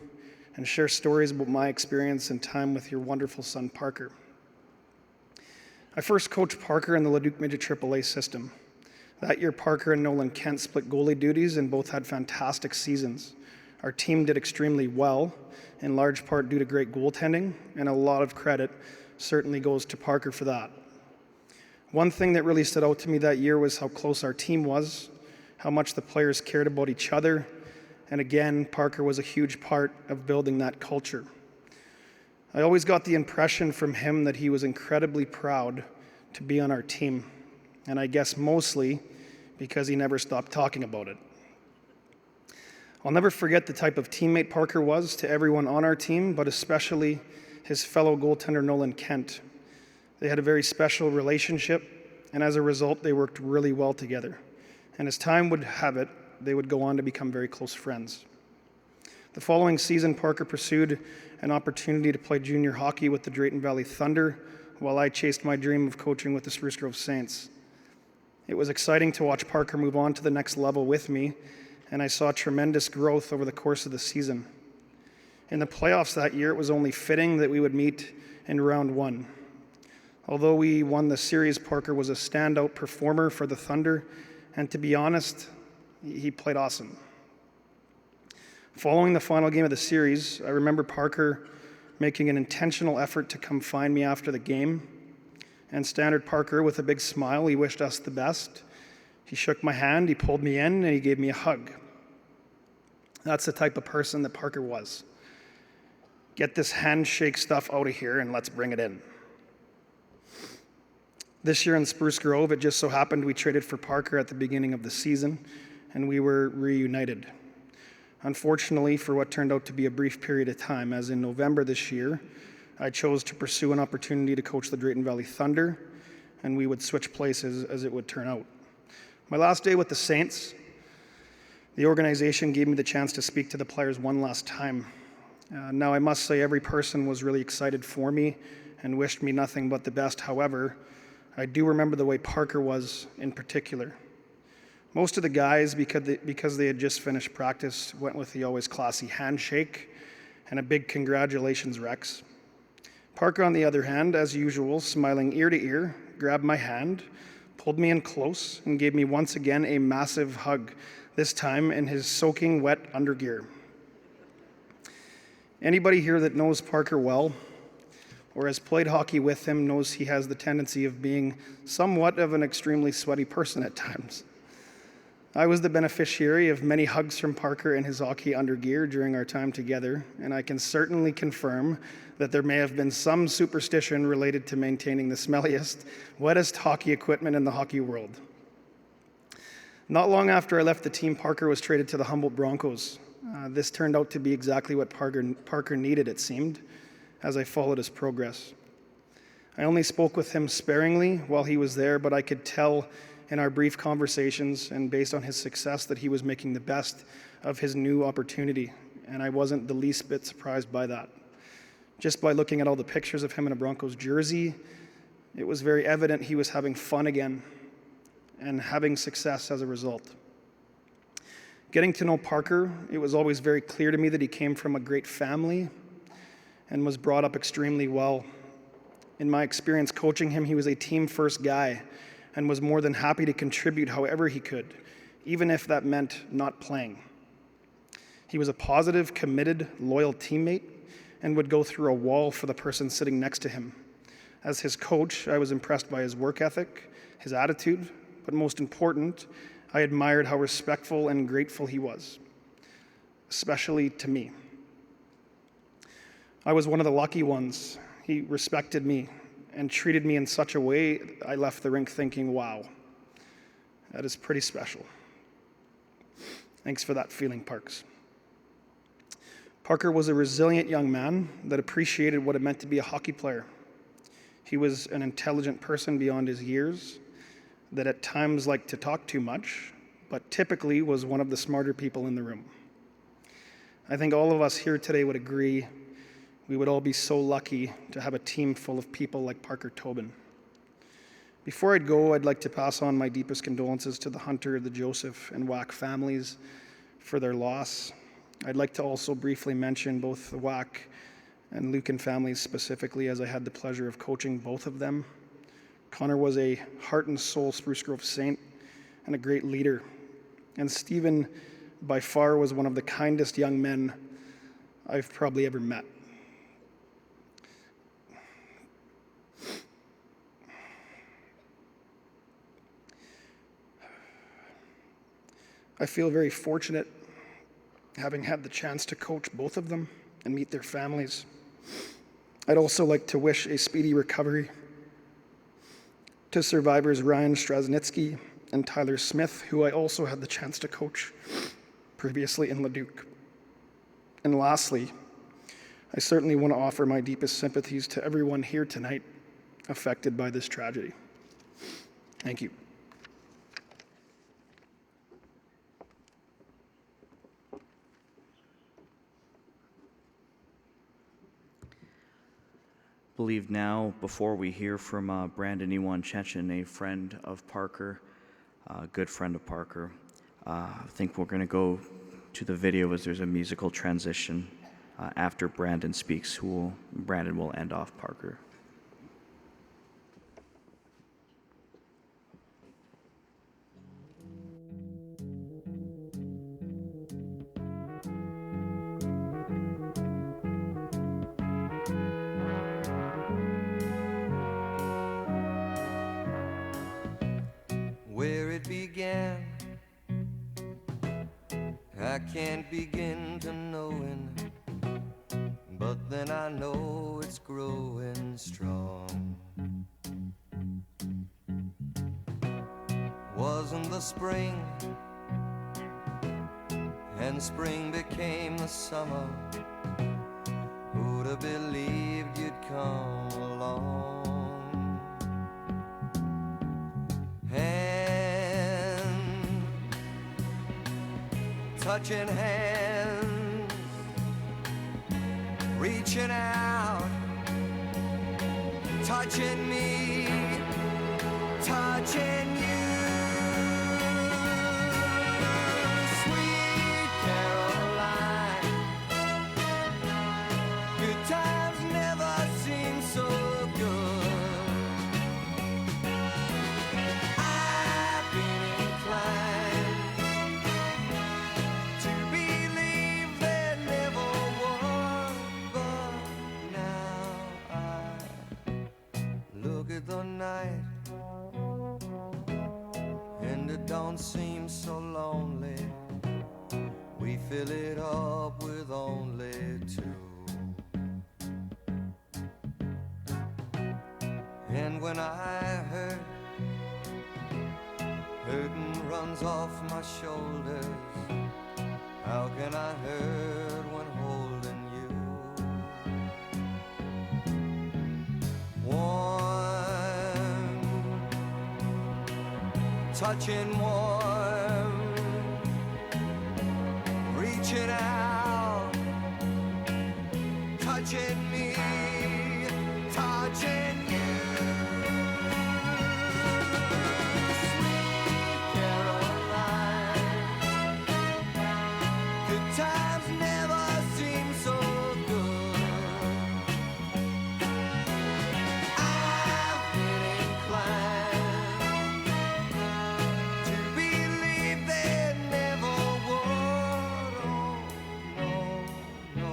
and share stories about my experience and time with your wonderful son, Parker. I first coached Parker in the Leduc Midget AAA system. That year, Parker and Nolan Kent split goalie duties and both had fantastic seasons. Our team did extremely well, in large part due to great goaltending, and a lot of credit certainly goes to Parker for that. One thing that really stood out to me that year was how close our team was, how much the players cared about each other, and again, Parker was a huge part of building that culture. I always got the impression from him that he was incredibly proud to be on our team, and I guess mostly because he never stopped talking about it. I'll never forget the type of teammate Parker was to everyone on our team, but especially his fellow goaltender Nolan Kent. They had a very special relationship, and as a result, they worked really well together. And as time would have it, they would go on to become very close friends. The following season, Parker pursued an opportunity to play junior hockey with the Drayton Valley Thunder, while I chased my dream of coaching with the Spruce Grove Saints. It was exciting to watch Parker move on to the next level with me, and I saw tremendous growth over the course of the season. In the playoffs that year, it was only fitting that we would meet in round one. Although we won the series, Parker was a standout performer for the Thunder, and to be honest, he played awesome. Following the final game of the series, I remember Parker making an intentional effort to come find me after the game. And standard Parker, with a big smile, he wished us the best. He shook my hand, he pulled me in, and he gave me a hug. That's the type of person that Parker was. Get this handshake stuff out of here and let's bring it in. This year in Spruce Grove, it just so happened we traded for Parker at the beginning of the season, and we were reunited. Unfortunately, for what turned out to be a brief period of time, as in November this year, I chose to pursue an opportunity to coach the Drayton Valley Thunder, and we would switch places as it would turn out. My last day with the Saints, the organization gave me the chance to speak to the players one last time. Now, I must say every person was really excited for me and wished me nothing but the best. However, I do remember the way Parker was in particular. Most of the guys, because they had just finished practice, went with the always classy handshake and a big congratulations, Rex. Parker, on the other hand, as usual, smiling ear to ear, grabbed my hand, pulled me in close, and gave me once again a massive hug, this time in his soaking wet undergear. Anybody here that knows Parker well, or has played hockey with him, knows he has the tendency of being somewhat of an extremely sweaty person at times. I was the beneficiary of many hugs from Parker in his hockey undergear during our time together, and I can certainly confirm that there may have been some superstition related to maintaining the smelliest, wettest hockey equipment in the hockey world. Not long after I left the team, Parker was traded to the Humboldt Broncos. This turned out to be exactly what Parker needed, it seemed, as I followed his progress. I only spoke with him sparingly while he was there, but I could tell in our brief conversations and based on his success that he was making the best of his new opportunity, and I wasn't the least bit surprised by that. Just by looking at all the pictures of him in a Broncos jersey, it was very evident he was having fun again and having success as a result. Getting to know Parker, it was always very clear to me that he came from a great family and was brought up extremely well. In my experience coaching him, he was a team-first guy and was more than happy to contribute however he could, even if that meant not playing. He was a positive, committed, loyal teammate and would go through a wall for the person sitting next to him. As his coach, I was impressed by his work ethic, his attitude, but most important, I admired how respectful and grateful he was, especially to me. I was one of the lucky ones. He respected me and treated me in such a way I left the rink thinking, wow, that is pretty special. Thanks for that feeling, Parks. Parker was a resilient young man that appreciated what it meant to be a hockey player. He was an intelligent person beyond his years that at times liked to talk too much, but typically was one of the smarter people in the room. I think all of us here today would agree we would all be so lucky to have a team full of people like Parker Tobin. Before I'd go, I'd like to pass on my deepest condolences to the Hunter, the Joseph, and Wack families for their loss. I'd like to also briefly mention both the Wack and Lucan families specifically, as I had the pleasure of coaching both of them. Connor was a heart and soul Spruce Grove Saint and a great leader. And Stephen, by far, was one of the kindest young men I've probably ever met. I feel very fortunate having had the chance to coach both of them and meet their families. I'd also like to wish a speedy recovery to survivors Ryan Strasnitsky and Tyler Smith, who I also had the chance to coach previously in Leduc. And lastly, I certainly want to offer my deepest sympathies to everyone here tonight affected by this tragedy. Thank you. I believe now, before we hear from Brandon Iwan Chechen, a friend of Parker, a good friend of Parker, I think we're going to go to the video as there's a musical transition after Brandon speaks. Brandon will end off Parker. Where it began, I can't begin to knowing, but then I know it's growing strong. Wasn't the spring, and spring became the summer. Who'd have believed you'd come along? touching hands, reaching out, touching me, touching you. Sweet Caroline, good times never seem so good. I've been inclined to believe there never was, but now I look at the night and it don't seem so lonely. We fill it up with only two. And when I hurt, hurting runs off my shoulders. How can I hurt when holding you? Warm, touching warm, reaching out, touching me, touching you. Sweet Caroline, good times never seem so good. I've been inclined to believe there never was. Oh, no, no.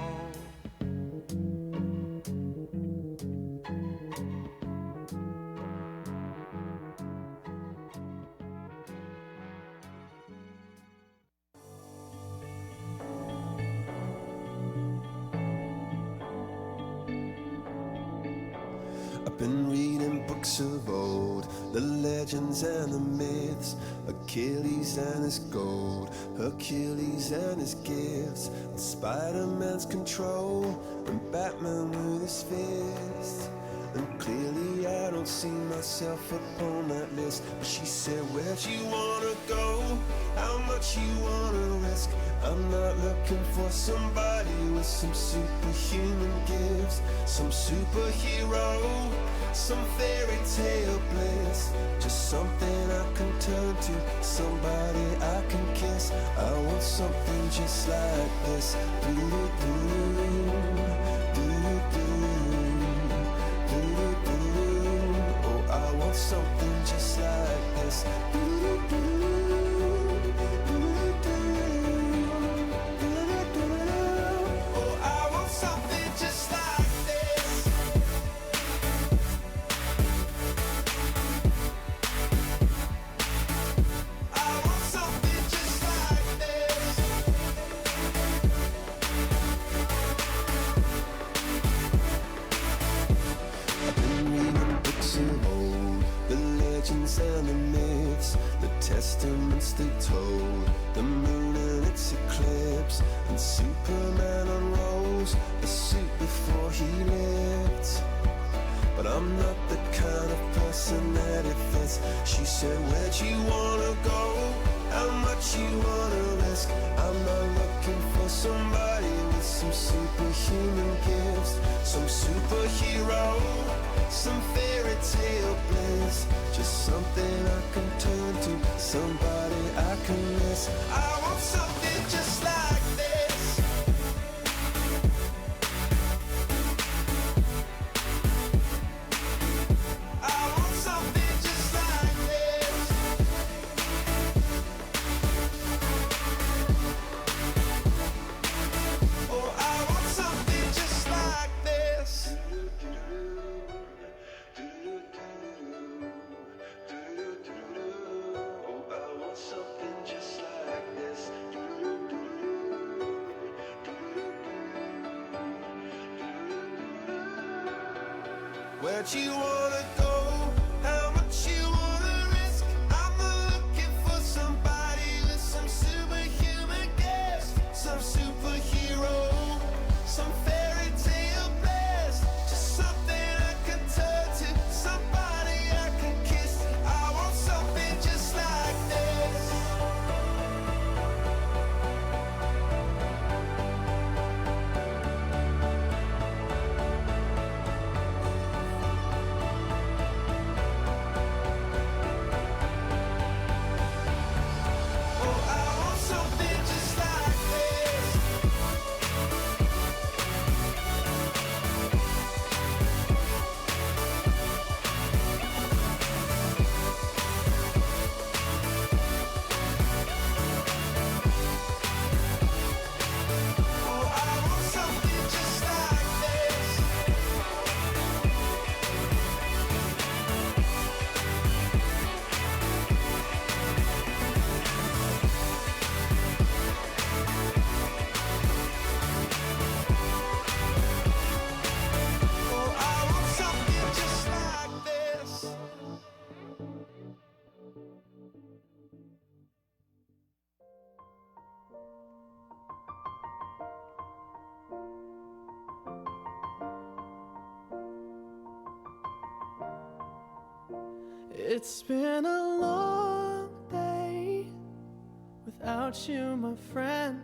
I've been reading books of old, the legends and the myths, Achilles and his gold, Hercules and his gifts, and Spider-Man's control, and Batman with his fist. And clearly I don't see myself upon that list. But she said, where'd you wanna go? How much you wanna risk? I'm not looking for somebody with some superhuman gifts, some superhero, some fairy tale bliss. Just something I can turn to, somebody I can kiss. I want something just like this. Oh, I want something just like this. Oh, I want something just like this. I want something just like this. I've been reading books of old, the legends and the myths, the testaments they told, the moon and its eclipse, and Superman unrolls the suit before he lived. But I'm not the kind of person that it fits. She said, where'd you wanna go? How much you wanna risk? I'm not looking for somebody with some superhuman gifts, some superhero, some fairy tale bliss. Just something I can turn to, somebody I can miss. I want something just like this. I want something just like this. Oh, I want something just like this. Oh, I want something just like this. Where'd you wanna go? How much you wanna risk? I'm not looking for somebody with some superhuman gifts, some superhero, some fairy tale bliss. Just something I can turn to, somebody I can kiss. I want something just like this. It's been a long day without you, my friend,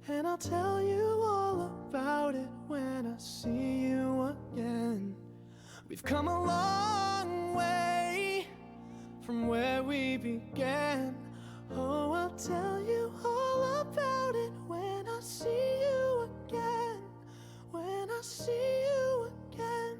and I'll tell you all about it when I see you again. We've come a long way from where we began. Oh, I'll tell you all about it when I see you again. When I see you again.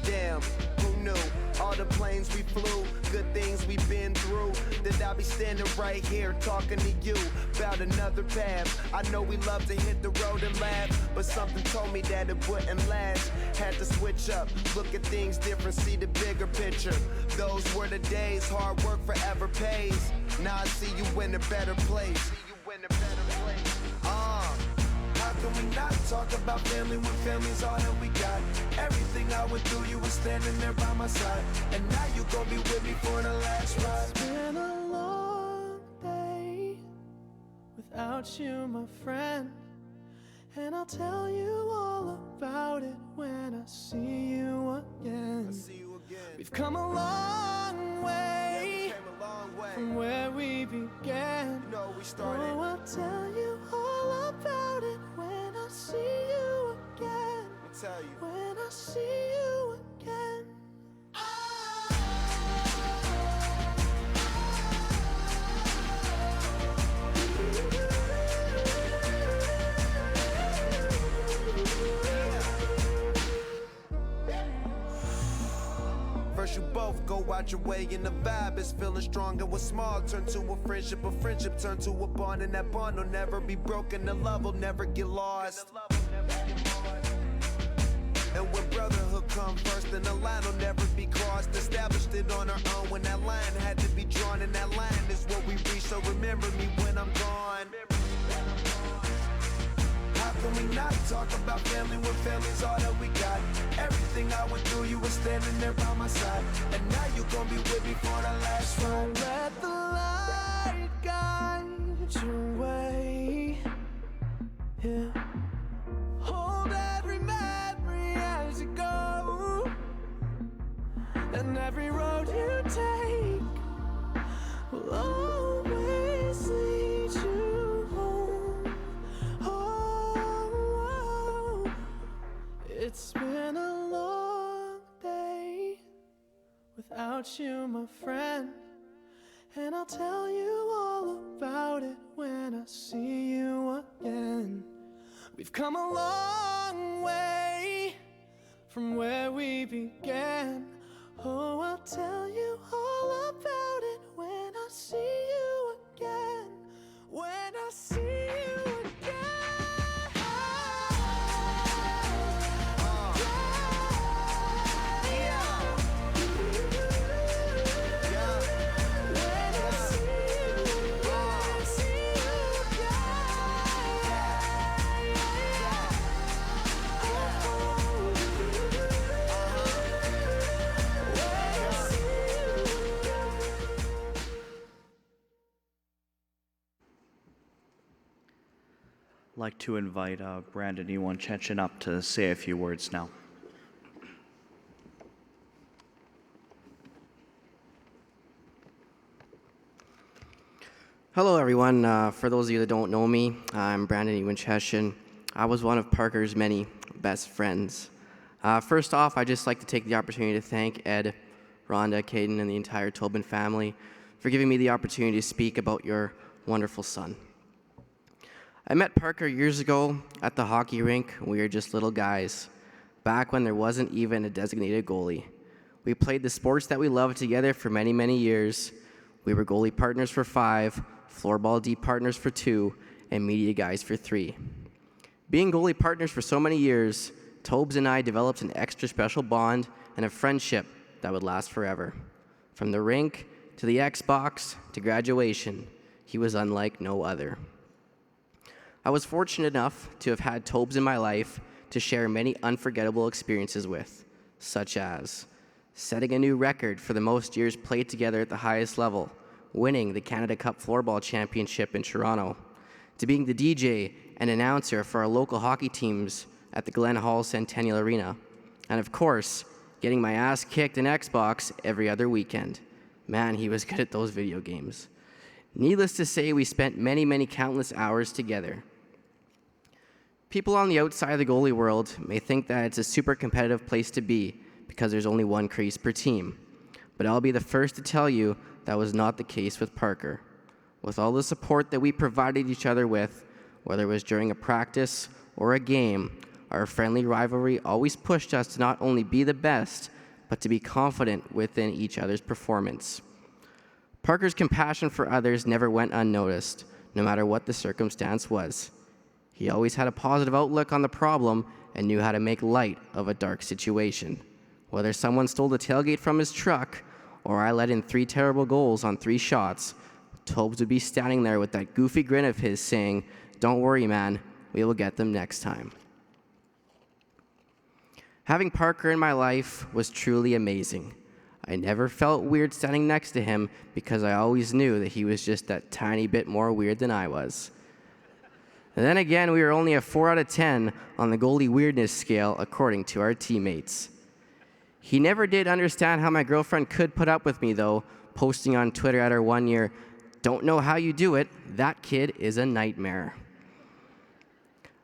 Damn, who knew? All the planes we flew, good things we've been through. That I'll be standing right here talking to you about another path. I know we love to hit the road and laugh, but something told me that it wouldn't last. Had to switch up, look at things different, see the bigger picture. Those were the days, hard work forever pays. Now I see you in a better place. How can we not talk about family when family's all that we got? Everything I went through, you were standing there by my side, and now you gon' be with me for the last ride. It's been a long day without you, my friend, and I'll tell you all about it when I see you again. We've come a long way from where we began. Oh, I'll tell you all about it when I see you again. When I see you again. First you both go out your way and the vibe is feeling strong, and what's small turn to a friendship turn to a bond, and that bond will never be broken, the love will never get lost. And when brotherhood come first, then the line will never be crossed. Established it on our own when that line had to be drawn, and that line is what we reach, so remember me when I'm gone. How can we not talk about family when family's all that we got? Everything I went through, you were standing there by my side, and now you gon' be with me for the last ride. Let the light guide your way. Yeah. Hold every memory as you go, and every road you take will always lead you home. Oh, it's been a long day without you, my friend, and I'll tell you all about it when I see you again. We've come a long way from where we began. Oh, I'll tell you all about it when I see you again. When I see you again. I'd like to invite Brandon Iwan-Chechen up to say a few words now. Hello, everyone. For those of you that don't know me, I'm Brandon Iwan-Chechen. I was one of Parker's many best friends. First off, I'd just like to take the opportunity to thank Ed, Rhonda, Caden, and the entire Tobin family for giving me the opportunity to speak about your wonderful son. I met Parker years ago at the hockey rink when we were just little guys, back when there wasn't even a designated goalie. We played the sports that we loved together for many, many years. We were goalie partners for 5, floorball D partners for 2, and media guys for 3. Being goalie partners for so many years, Tobes and I developed an extra special bond and a friendship that would last forever. From the rink to the Xbox to graduation, he was unlike no other. I was fortunate enough to have had Tobes in my life to share many unforgettable experiences with, such as setting a new record for the most years played together at the highest level, winning the Canada Cup Floorball Championship in Toronto, to being the DJ and announcer for our local hockey teams at the Glen Hall Centennial Arena, and of course, getting my ass kicked in Xbox every other weekend. Man, he was good at those video games. Needless to say, we spent many, many countless hours together. People on the outside of the goalie world may think that it's a super competitive place to be because there's only one crease per team. But I'll be the first to tell you that was not the case with Parker. With all the support that we provided each other with, whether it was during a practice or a game, our friendly rivalry always pushed us to not only be the best, but to be confident within each other's performance. Parker's compassion for others never went unnoticed, no matter what the circumstance was. He always had a positive outlook on the problem and knew how to make light of a dark situation. Whether someone stole the tailgate from his truck or I let in 3 terrible goals on 3 shots, Tobes would be standing there with that goofy grin of his saying, "Don't worry, man, we will get them next time." Having Parker in my life was truly amazing. I never felt weird standing next to him because I always knew that he was just that tiny bit more weird than I was. And then again, we were only a 4 out of 10 on the goalie weirdness scale according to our teammates. He never did understand how my girlfriend could put up with me though, posting on Twitter at her 1 year, "Don't know how you do it, that kid is a nightmare."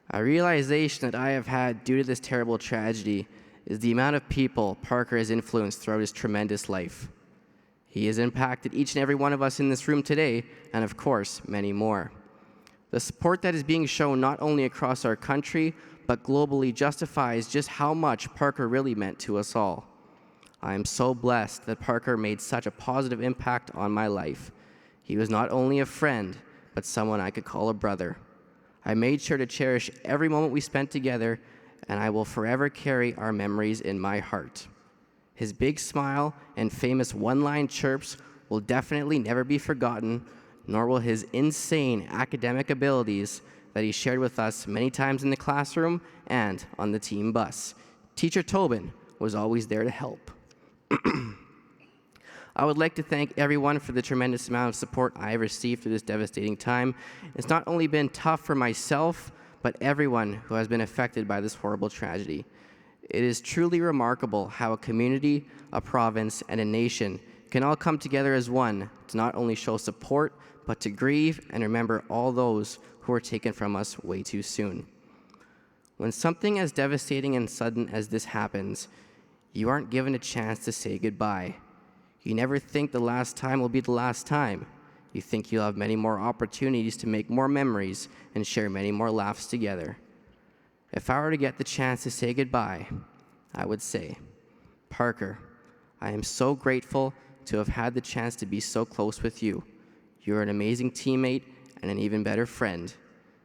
A realization that I have had due to this terrible tragedy is the amount of people Parker has influenced throughout his tremendous life. He has impacted each and every one of us in this room today, and of course, many more. The support that is being shown not only across our country, but globally justifies just how much Parker really meant to us all. I am so blessed that Parker made such a positive impact on my life. He was not only a friend, but someone I could call a brother. I made sure to cherish every moment we spent together, and I will forever carry our memories in my heart. His big smile and famous one-line chirps will definitely never be forgotten, nor will his insane academic abilities that he shared with us many times in the classroom and on the team bus. Teacher Tobin was always there to help. I would like to thank everyone for the tremendous amount of support I have received through this devastating time. It's not only been tough for myself, but everyone who has been affected by this horrible tragedy. It is truly remarkable how a community, a province, and a nation can all come together as one to not only show support, but to grieve and remember all those who were taken from us way too soon. When something as devastating and sudden as this happens, you aren't given a chance to say goodbye. You never think the last time will be the last time. You think you'll have many more opportunities to make more memories and share many more laughs together. If I were to get the chance to say goodbye, I would say, Parker, I am so grateful to have had the chance to be so close with you. You're an amazing teammate and an even better friend.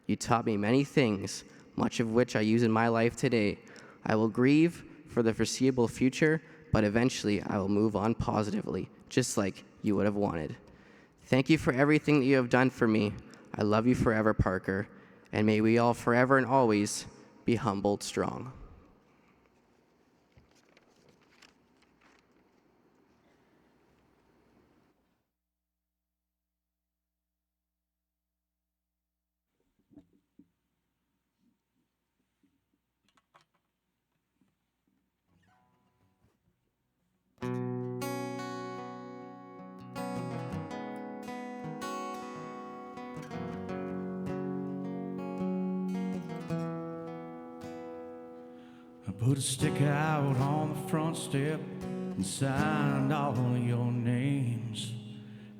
You taught me many things, much of which I use in my life today. I will grieve for the foreseeable future, but eventually I will move on positively, just like you would have wanted. Thank you for everything that you have done for me. I love you forever, Parker, and may we all forever and always be Humboldt strong. Put a stick out on the front step and signed all your names,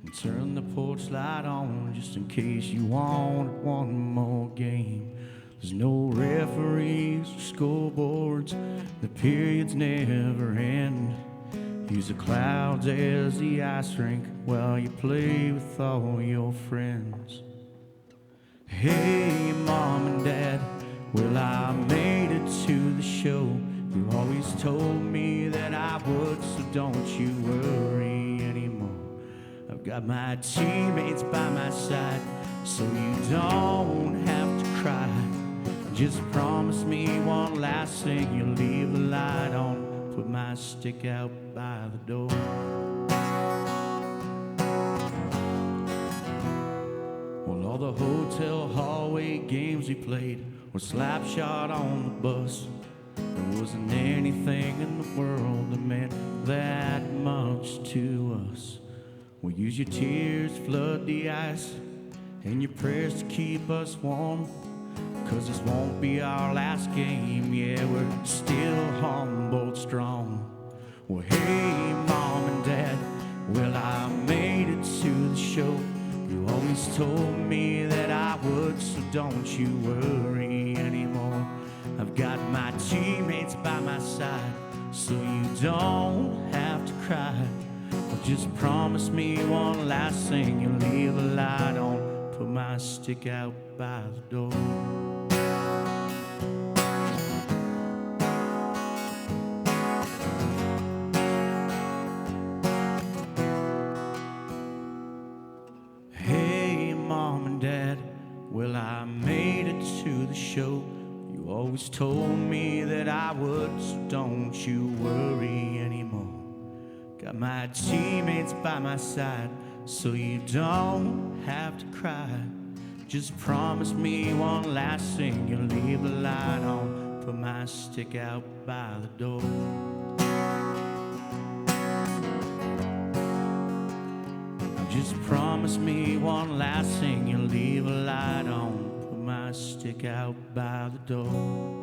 and turned the porch light on just in case you wanted one more game. There's no referees or scoreboards, the periods never end. Use the clouds as the ice rink while you play with all your friends. Hey, Mom and Dad, well, I made it to the show. You always told me that I would, so don't you worry anymore. I've got my teammates by my side, so you don't have to cry. Just promise me one last thing, you'll leave the light on, put my stick out by the door. Well, all the hotel hallway games we played were slap shot on the bus. And Wasn't anything in the world that meant that much to us. We'll use your tears, flood the ice, and your prayers to keep us warm. 'Cause this won't be our last game, yeah, we're still Humboldt strong. Well, hey, Mom and Dad, well, I made it to the show. You always told me that I would, so don't you worry anymore. I've got my teammates by my side, so you don't have to cry. Well, just promise me one last thing, you'll leave a light on, put my stick out by the door. Hey, Mom and Dad, well, I made it to the show. You always told me that I would, so don't you worry anymore. Got my teammates by my side, so you don't have to cry. Just promise me one last thing, you'll leave the light on, put my stick out by the door. Just promise me one last thing, you'll leave a light on, put my stick out by the door.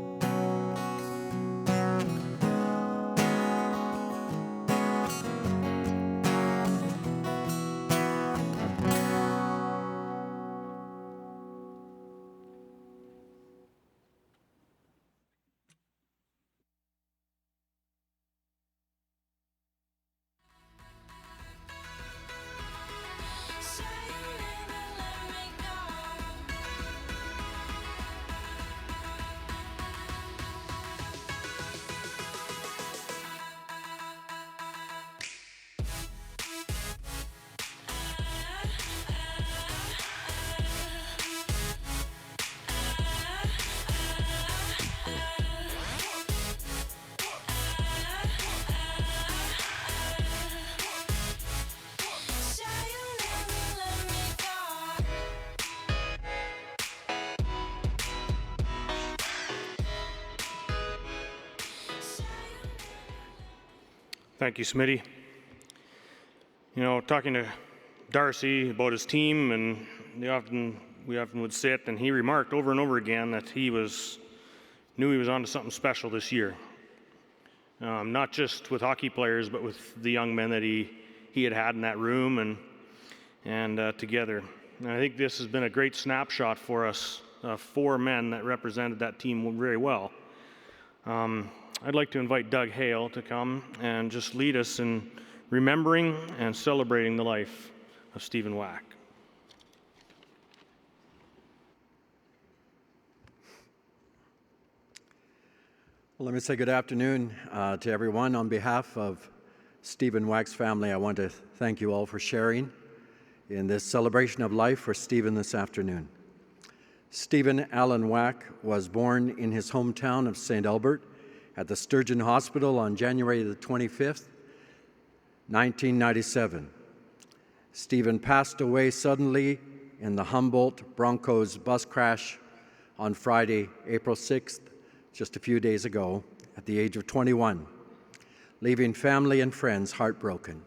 Thank you, Smitty. You know, talking to Darcy about his team, and we often would sit, and he remarked over and over again that he knew he was onto something special this year. Not just with hockey players, but with the young men that he had in that room and together. And I think this has been a great snapshot for us, 4 men that represented that team very well. I'd like to invite Doug Hale to come and just lead us in remembering and celebrating the life of Stephen Wack. Well, let me say good afternoon to everyone. On behalf of Stephen Wack's family, I want to thank you all for sharing in this celebration of life for Stephen this afternoon. Stephen Allen Wack was born in his hometown of St. Albert at the Sturgeon Hospital on January the 25th, 1997. Stephen passed away suddenly in the Humboldt Broncos bus crash on Friday, April 6th, just a few days ago, at the age of 21, leaving family and friends heartbroken.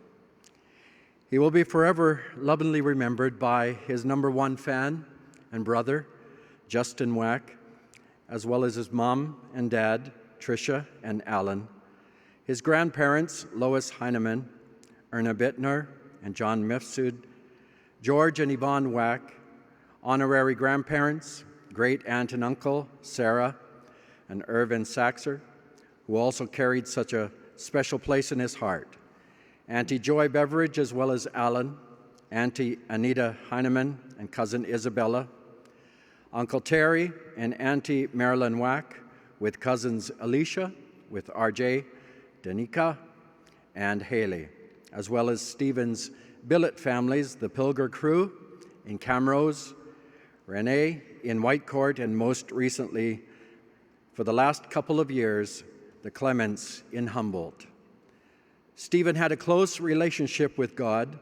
He will be forever lovingly remembered by his #1 fan and brother, Justin Wack, as well as his mom and dad, Tricia and Alan, his grandparents, Lois Heinemann, Erna Bittner, and John Mifsud, George and Yvonne Wack, honorary grandparents, great aunt and uncle, Sarah and Irvin Saxer, who also carried such a special place in his heart, Auntie Joy Beveridge, as well as Alan, Auntie Anita Heinemann and cousin Isabella, Uncle Terry and Auntie Marilyn Wack, with cousins Alicia, with RJ, Danica, and Haley, as well as Stephen's billet families, the Pilger crew in Camrose, Renee in Whitecourt, and most recently, for the last couple of years, the Clements in Humboldt. Stephen had a close relationship with God,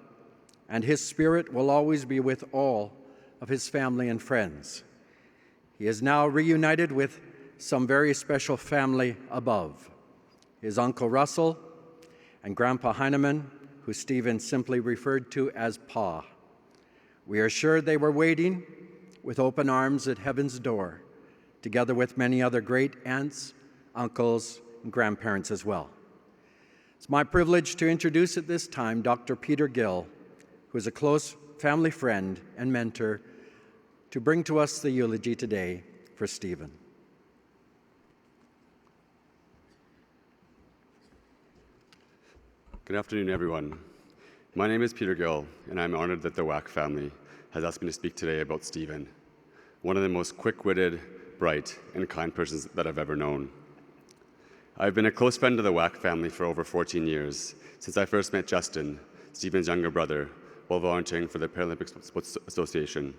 and his spirit will always be with all of his family and friends. He is now reunited with some very special family above, his Uncle Russell and Grandpa Heineman, who Stephen simply referred to as Pa. We are sure they were waiting with open arms at heaven's door, together with many other great aunts, uncles, and grandparents as well. It's my privilege to introduce at this time Dr. Peter Gill, who is a close family friend and mentor, to bring to us the eulogy today for Stephen. Good afternoon, everyone. My name is Peter Gill, and I'm honored that the Wack family has asked me to speak today about Stephen, one of the most quick-witted, bright, and kind persons that I've ever known. I've been a close friend of the Wack family for over 14 years, since I first met Justin, Stephen's younger brother, while volunteering for the Paralympic Sports Association.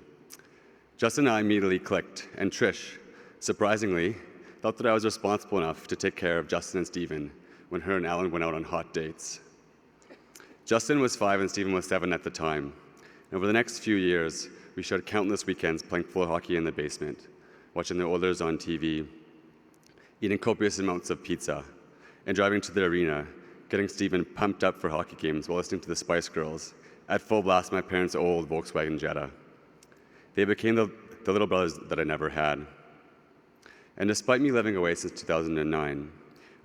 Justin and I immediately clicked, and Trish, surprisingly, thought that I was responsible enough to take care of Justin and Stephen when her and Alan went out on hot dates. Justin was 5 and Stephen was 7 at the time. And over the next few years, we shared countless weekends playing floor hockey in the basement, watching the Oilers on TV, eating copious amounts of pizza, and driving to the arena, getting Stephen pumped up for hockey games while listening to the Spice Girls at full blast my parents' old Volkswagen Jetta. They became the little brothers that I never had. And despite me living away since 2009,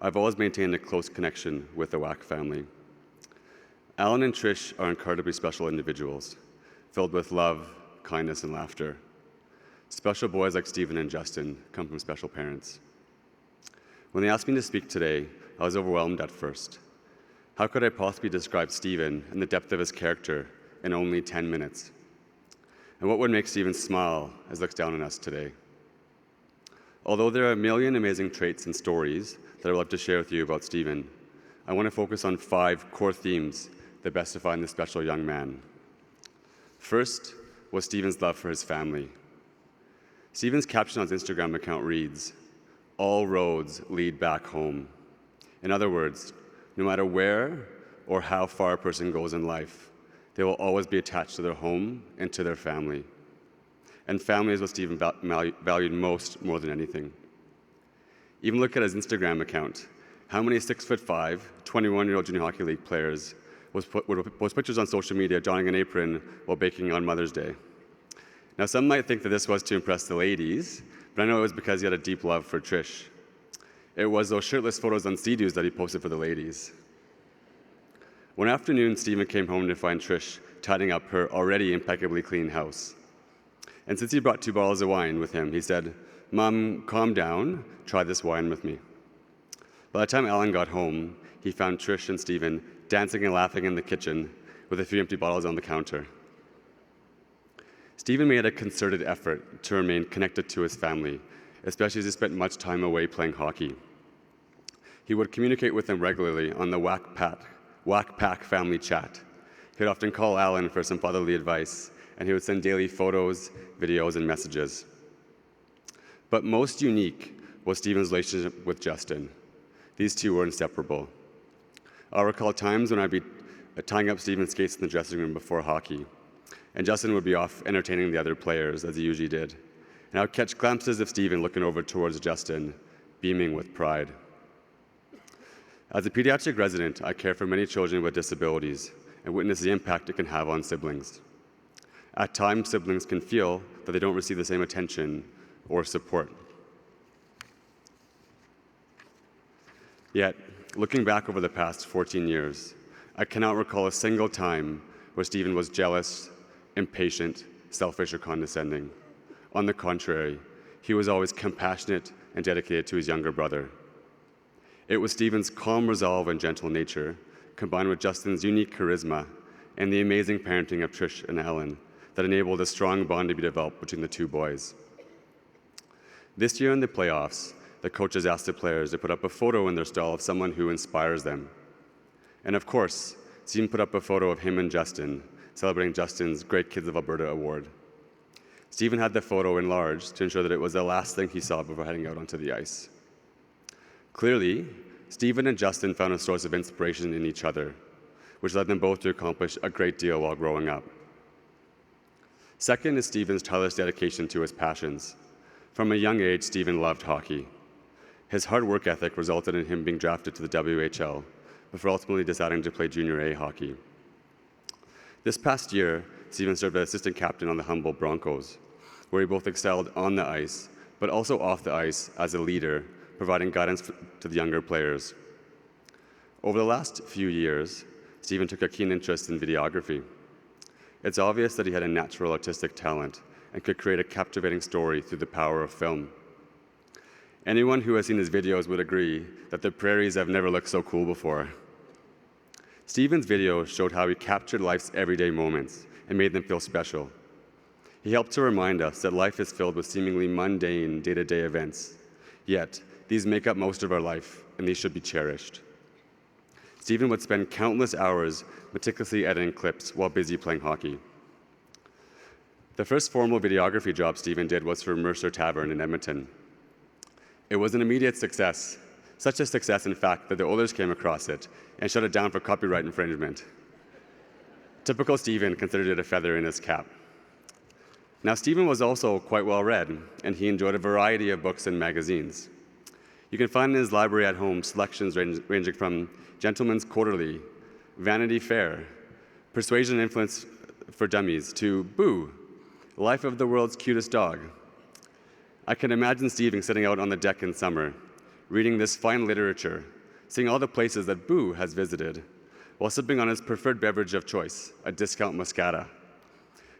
I've always maintained a close connection with the Wack family. Alan and Trish are incredibly special individuals, filled with love, kindness, and laughter. Special boys like Stephen and Justin come from special parents. When they asked me to speak today, I was overwhelmed at first. How could I possibly describe Stephen and the depth of his character in only 10 minutes? And what would make Stephen smile as he looks down on us today? Although there are a million amazing traits and stories that I would love to share with you about Stephen, I want to focus on 5 core themes that best define this special young man. First was Stephen's love for his family. Stephen's caption on his Instagram account reads, "All roads lead back home." In other words, no matter where or how far a person goes in life, they will always be attached to their home and to their family. And family is what Stephen valued most, more than anything. Even look at his Instagram account. How many 6'5", 21-year-old junior hockey league players would post pictures on social media donning an apron while baking on Mother's Day? Now, some might think that this was to impress the ladies, but I know it was because he had a deep love for Trish. It was those shirtless photos on Sea-Doos that he posted for the ladies. One afternoon, Stephen came home to find Trish tidying up her already impeccably clean house. And since he brought 2 bottles of wine with him, he said, "Mom, calm down, try this wine with me." By the time Alan got home, he found Trish and Stephen dancing and laughing in the kitchen with a few empty bottles on the counter. Stephen made a concerted effort to remain connected to his family, especially as he spent much time away playing hockey. He would communicate with them regularly on the Wack Pack family chat. He would often call Alan for some fatherly advice, and he would send daily photos, videos, and messages. But most unique was Stephen's relationship with Justin. These two were inseparable. I'll recall times when I'd be tying up Stephen's skates in the dressing room before hockey, and Justin would be off entertaining the other players, as he usually did. And I would catch glimpses of Stephen looking over towards Justin, beaming with pride. As a pediatric resident, I care for many children with disabilities and witness the impact it can have on siblings. At times, siblings can feel that they don't receive the same attention or support. Yet, looking back over the past 14 years, I cannot recall a single time where Stephen was jealous, impatient, selfish, or condescending. On the contrary, he was always compassionate and dedicated to his younger brother. It was Stephen's calm resolve and gentle nature, combined with Justin's unique charisma and the amazing parenting of Trish and Alan, that enabled a strong bond to be developed between the two boys. This year in the playoffs, the coaches asked the players to put up a photo in their stall of someone who inspires them. And of course, Stephen put up a photo of him and Justin, celebrating Justin's Great Kids of Alberta award. Stephen had the photo enlarged to ensure that it was the last thing he saw before heading out onto the ice. Clearly, Stephen and Justin found a source of inspiration in each other, which led them both to accomplish a great deal while growing up. Second is Stephen's tireless dedication to his passions. From a young age, Stephen loved hockey. His hard work ethic resulted in him being drafted to the WHL, before ultimately deciding to play Junior A hockey. This past year, Stephen served as assistant captain on the Humboldt Broncos, where he both excelled on the ice, but also off the ice as a leader, providing guidance to the younger players. Over the last few years, Stephen took a keen interest in videography. It's obvious that he had a natural artistic talent and could create a captivating story through the power of film. Anyone who has seen his videos would agree that the prairies have never looked so cool before. Stephen's videos showed how he captured life's everyday moments and made them feel special. He helped to remind us that life is filled with seemingly mundane day-to-day events, yet these make up most of our life, and these should be cherished. Stephen would spend countless hours meticulously editing clips while busy playing hockey. The first formal videography job Stephen did was for Mercer Tavern in Edmonton. It was an immediate success, such a success, in fact, that the Oilers came across it and shut it down for copyright infringement. Typical Stephen considered it a feather in his cap. Now, Stephen was also quite well read, and he enjoyed a variety of books and magazines. You can find in his library at home selections ranging from Gentleman's Quarterly, Vanity Fair, Persuasion and Influence for Dummies, to Boo, Life of the World's Cutest Dog. I can imagine Stephen sitting out on the deck in summer, reading this fine literature, seeing all the places that Boo has visited, while sipping on his preferred beverage of choice, a discount Moscata.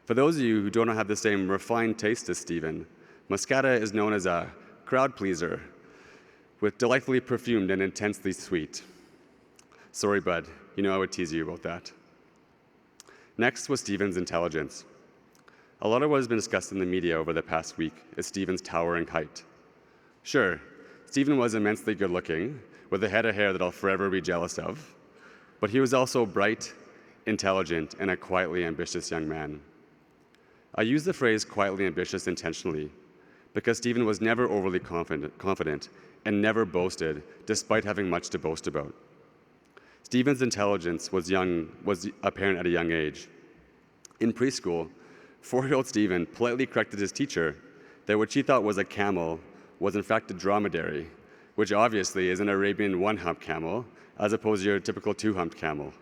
For those of you who do not have the same refined taste as Stephen, Moscata is known as a crowd pleaser, with delightfully perfumed and intensely sweet. Sorry, bud, you know I would tease you about that. Next was Stephen's intelligence. A lot of what has been discussed in the media over the past week is Stephen's towering height. Sure, Stephen was immensely good-looking, with a head of hair that I'll forever be jealous of, but he was also bright, intelligent, and a quietly ambitious young man. I use the phrase quietly ambitious intentionally because Stephen was never overly confident and never boasted, despite having much to boast about. Stephen's intelligence was apparent at a young age. In preschool, 4-year-old Stephen politely corrected his teacher that what she thought was a camel was in fact a dromedary, which obviously is an Arabian one-hump camel, as opposed to your typical two-humped camel.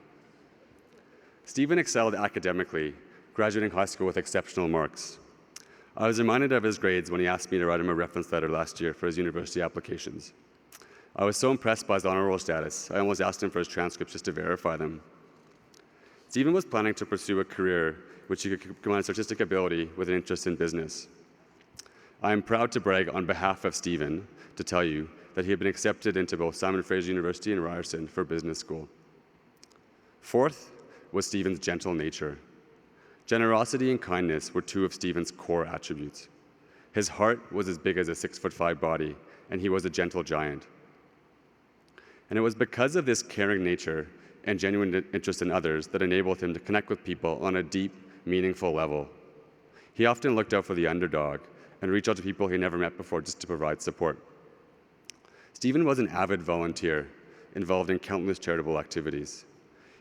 Stephen excelled academically, graduating high school with exceptional marks. I was reminded of his grades when he asked me to write him a reference letter last year for his university applications. I was so impressed by his honor roll status, I almost asked him for his transcripts just to verify them. Stephen was planning to pursue a career which he could combine artistic ability with an interest in business. I am proud to brag on behalf of Stephen to tell you that he had been accepted into both Simon Fraser University and Ryerson for business school. Fourth was Stephen's gentle nature. Generosity and kindness were two of Stephen's core attributes. His heart was as big as a 6'5" body, and he was a gentle giant. And it was because of this caring nature and genuine interest in others that enabled him to connect with people on a deep, meaningful level. He often looked out for the underdog and reached out to people he never met before just to provide support. Stephen was an avid volunteer, involved in countless charitable activities.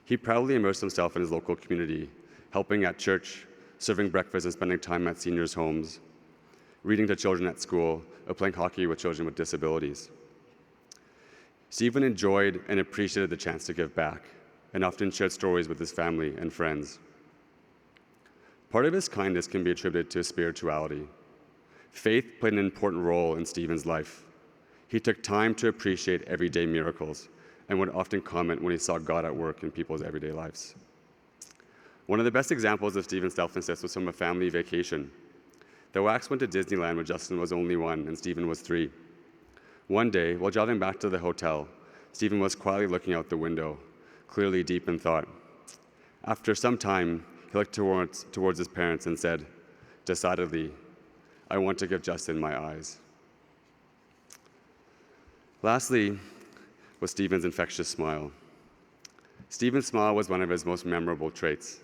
He proudly immersed himself in his local community, helping at church, serving breakfast and spending time at seniors' homes, reading to children at school, or playing hockey with children with disabilities. Stephen enjoyed and appreciated the chance to give back, and often shared stories with his family and friends. Part of his kindness can be attributed to his spirituality. Faith played an important role in Stephen's life. He took time to appreciate everyday miracles and would often comment when he saw God at work in people's everyday lives. One of the best examples of Stephen's selflessness was from a family vacation. The Wacks went to Disneyland when Justin was only 1 and Stephen was 3. One day, while driving back to the hotel, Stephen was quietly looking out the window, clearly deep in thought. After some time, he looked towards his parents and said, "Decidedly, I want to give Justin my eyes." Lastly was Stephen's infectious smile. Stephen's smile was one of his most memorable traits.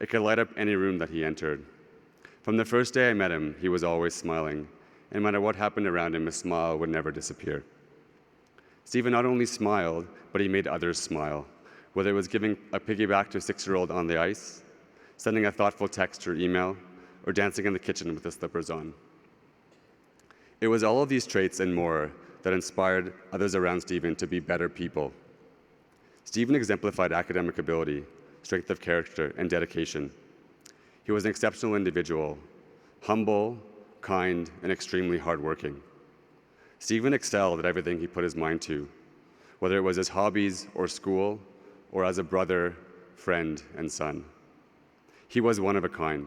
It could light up any room that he entered. From the first day I met him, he was always smiling, and no matter what happened around him, his smile would never disappear. Stephen not only smiled, but he made others smile, whether it was giving a piggyback to a 6-year-old on the ice, sending a thoughtful text or email, or dancing in the kitchen with his slippers on. It was all of these traits and more that inspired others around Stephen to be better people. Stephen exemplified academic ability, strength of character, and dedication. He was an exceptional individual, humble, kind, and extremely hardworking. Stephen excelled at everything he put his mind to, whether it was his hobbies or school, or as a brother, friend, and son. He was one of a kind.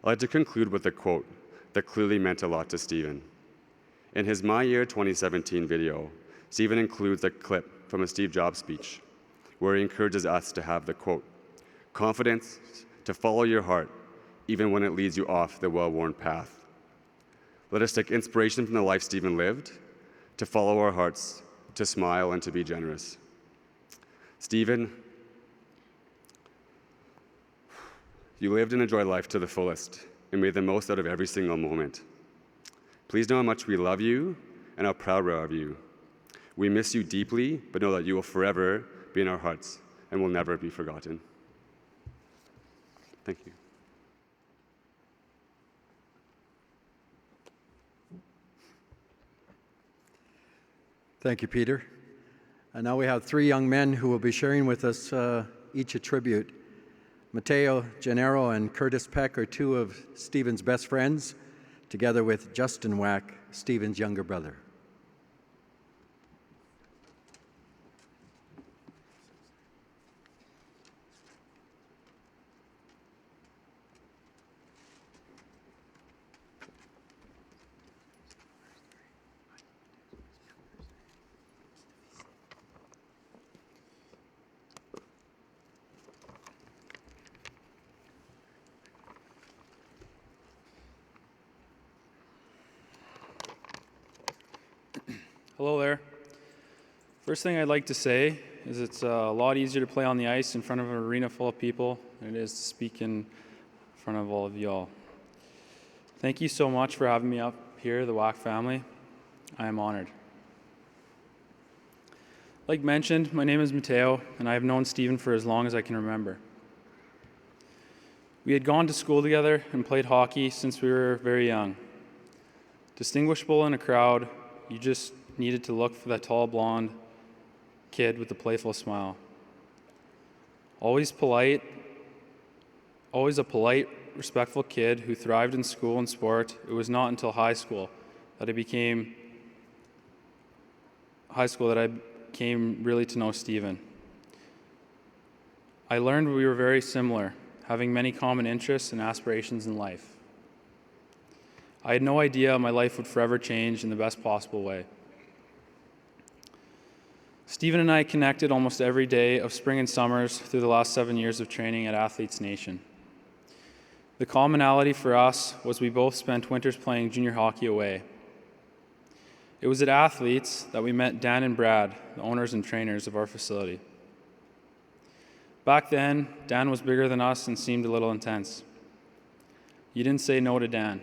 I'd like to conclude with a quote that clearly meant a lot to Stephen. In his My Year 2017 video, Stephen includes a clip from a Steve Jobs speech where he encourages us to have the quote, confidence to follow your heart even when it leads you off the well-worn path. Let us take inspiration from the life Stephen lived, to follow our hearts, to smile, and to be generous. Stephen, you lived and enjoyed life to the fullest and made the most out of every single moment. Please know how much we love you and how proud we are of you. We miss you deeply, but know that you will forever be in our hearts and will never be forgotten. Thank you. Thank you, Peter. And now we have three young men who will be sharing with us each a tribute. Mateo Gennaro and Curtis Peck are two of Stephen's best friends, together with Justin Wack, Stephen's younger brother. Hello there. First thing I'd like to say is it's a lot easier to play on the ice in front of an arena full of people than it is to speak in front of all of y'all. Thank you so much for having me up here, the Wack family. I am honored. Like mentioned, my name is Mateo, and I have known Stephen for as long as I can remember. We had gone to school together and played hockey since we were very young. Distinguishable in a crowd, you just needed to look for that tall blonde kid with the playful smile. Always polite, always a polite, respectful kid who thrived in school and sport. It was not until high school that I came really to know Stephen. I learned we were very similar, having many common interests and aspirations in life. I had no idea my life would forever change in the best possible way. Stephen and I connected almost every day of spring and summers through the last 7 years of training at Athletes Nation. The commonality for us was we both spent winters playing junior hockey away. It was at Athletes that we met Dan and Brad, the owners and trainers of our facility. Back then, Dan was bigger than us and seemed a little intense. You didn't say no to Dan.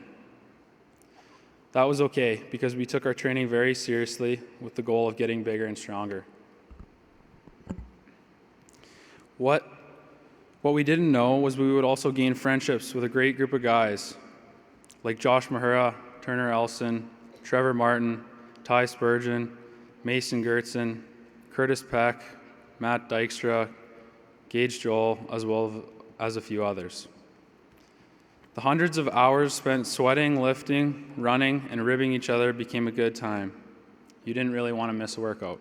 That was okay, because we took our training very seriously with the goal of getting bigger and stronger. What we didn't know was we would also gain friendships with a great group of guys, like Josh Mahura, Turner Elson, Trevor Martin, Ty Spurgeon, Mason Gertzen, Curtis Peck, Matt Dykstra, Gage Joel, as well as a few others. The hundreds of hours spent sweating, lifting, running, and ribbing each other became a good time. You didn't really want to miss a workout.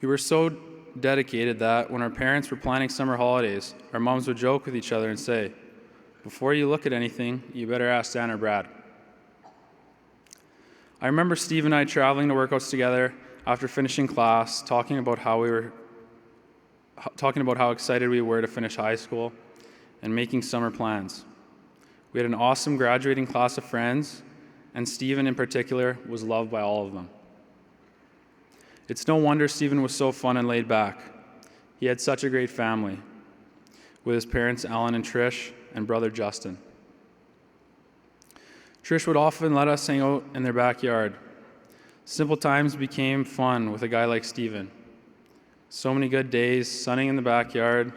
We were so dedicated that when our parents were planning summer holidays, our moms would joke with each other and say, "Before you look at anything, you better ask Dan or Brad." I remember Steve and I traveling to workouts together after finishing class, talking about how excited we were to finish high school and making summer plans. We had an awesome graduating class of friends, and Stephen in particular was loved by all of them. It's no wonder Stephen was so fun and laid back. He had such a great family, with his parents Alan and Trish and brother Justin. Trish would often let us hang out in their backyard. Simple times became fun with a guy like Stephen. So many good days, sunning in the backyard,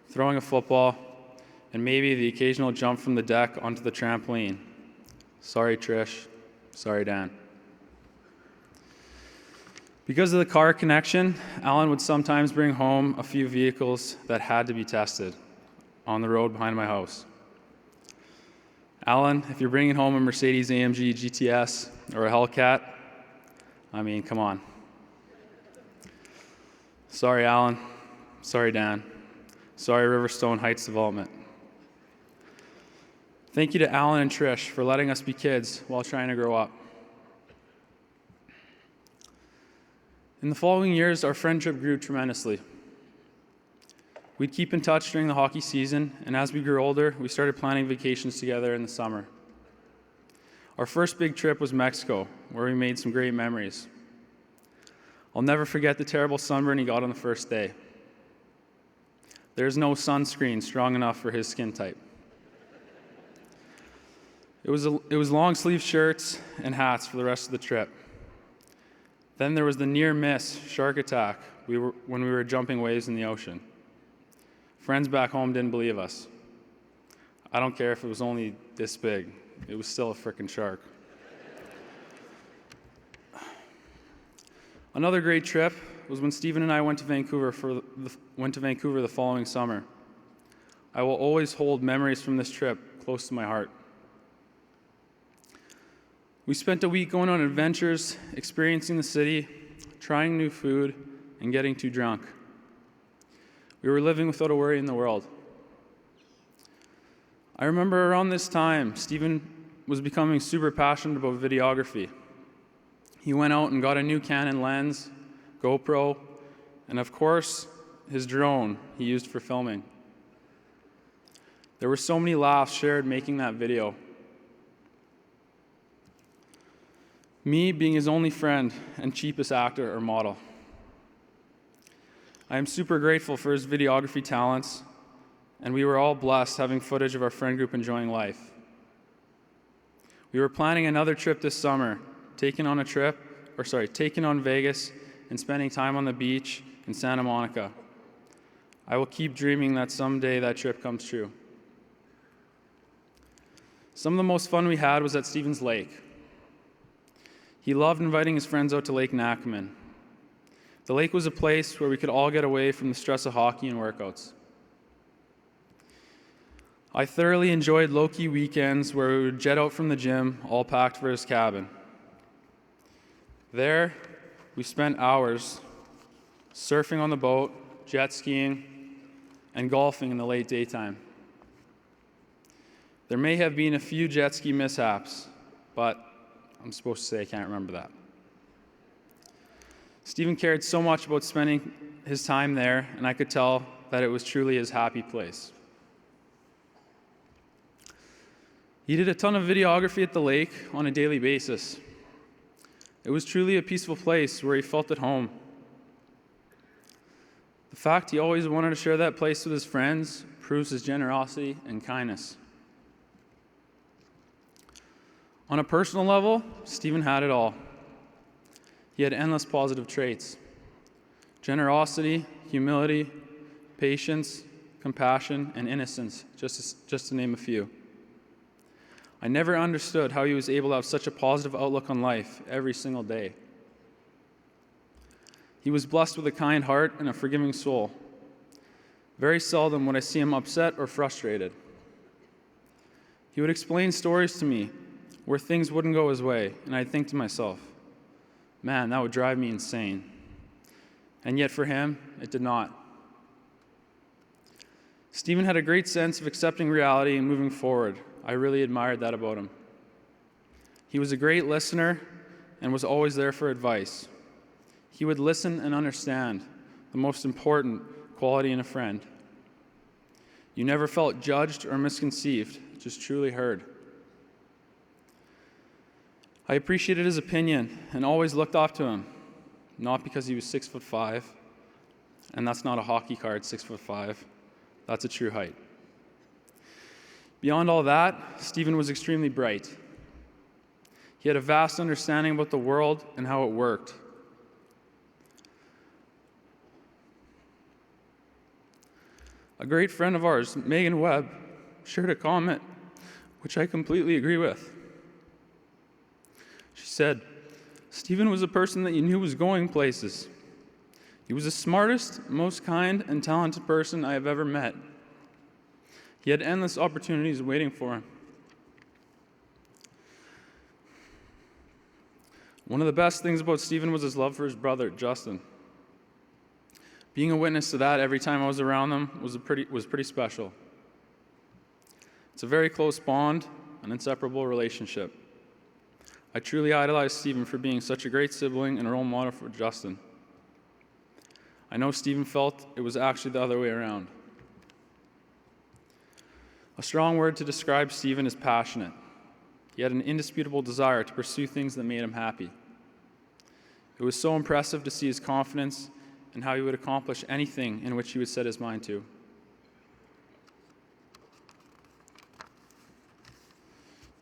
throwing a football, and maybe the occasional jump from the deck onto the trampoline. Sorry, Trish, Sorry, Dan. Because of the car connection, Alan would sometimes bring home a few vehicles that had to be tested on the road behind my house. Alan, if you're bringing home a Mercedes AMG GTS or a Hellcat, I mean, come on. Sorry, Alan. Sorry, Dan. Sorry, Riverstone Heights Development. Thank you to Alan and Trish for letting us be kids while trying to grow up. In the following years, our friendship grew tremendously. We'd keep in touch during the hockey season, and as we grew older, we started planning vacations together in the summer. Our first big trip was Mexico, where we made some great memories. I'll never forget the terrible sunburn he got on the first day. There's no sunscreen strong enough for his skin type. It was long-sleeve shirts and hats for the rest of the trip. Then there was the near-miss shark attack when we were jumping waves in the ocean. Friends back home didn't believe us. I don't care if it was only this big. It was still a frickin' shark. Another great trip was when Stephen and I went to Vancouver the following summer. I will always hold memories from this trip close to my heart. We spent a week going on adventures, experiencing the city, trying new food, and getting too drunk. We were living without a worry in the world. I remember around this time, Stephen was becoming super passionate about videography. He went out and got a new Canon lens, GoPro, and of course, his drone he used for filming. There were so many laughs shared making that video. Me being his only friend and cheapest actor or model. I am super grateful for his videography talents, and we were all blessed having footage of our friend group enjoying life. We were planning another trip this summer, taking on Vegas and spending time on the beach in Santa Monica. I will keep dreaming that someday that trip comes true. Some of the most fun we had was at Stevens Lake. He loved inviting his friends out to Lake Nackaman. The lake was a place where we could all get away from the stress of hockey and workouts. I thoroughly enjoyed low-key weekends where we would jet out from the gym, all packed for his cabin. There, we spent hours surfing on the boat, jet skiing, and golfing in the late daytime. There may have been a few jet ski mishaps, but I'm supposed to say I can't remember that. Stephen cared so much about spending his time there, and I could tell that it was truly his happy place. He did a ton of videography at the lake on a daily basis. It was truly a peaceful place where he felt at home. The fact he always wanted to share that place with his friends proves his generosity and kindness. On a personal level, Stephen had it all. He had endless positive traits: generosity, humility, patience, compassion, and innocence, just to name a few. I never understood how he was able to have such a positive outlook on life every single day. He was blessed with a kind heart and a forgiving soul. Very seldom would I see him upset or frustrated. He would explain stories to me where things wouldn't go his way, and I'd think to myself, man, that would drive me insane. And yet for him, it did not. Stephen had a great sense of accepting reality and moving forward. I really admired that about him. He was a great listener and was always there for advice. He would listen and understand, the most important quality in a friend. You never felt judged or misconceived, just truly heard. I appreciated his opinion and always looked up to him, not because he was 6'5", and that's not a hockey card, 6'5". That's a true height. Beyond all that, Stephen was extremely bright. He had a vast understanding about the world and how it worked. A great friend of ours, Megan Webb, shared a comment which I completely agree with. said, Stephen was a person that you knew was going places. He was the smartest, most kind, and talented person I have ever met. He had endless opportunities waiting for him. One of the best things about Stephen was his love for his brother, Justin. Being a witness to that every time I was around them was pretty special. It's a very close bond, an inseparable relationship. I truly idolize Stephen for being such a great sibling and a role model for Justin. I know Stephen felt it was actually the other way around. A strong word to describe Stephen is passionate. He had an indisputable desire to pursue things that made him happy. It was so impressive to see his confidence and how he would accomplish anything in which he would set his mind to.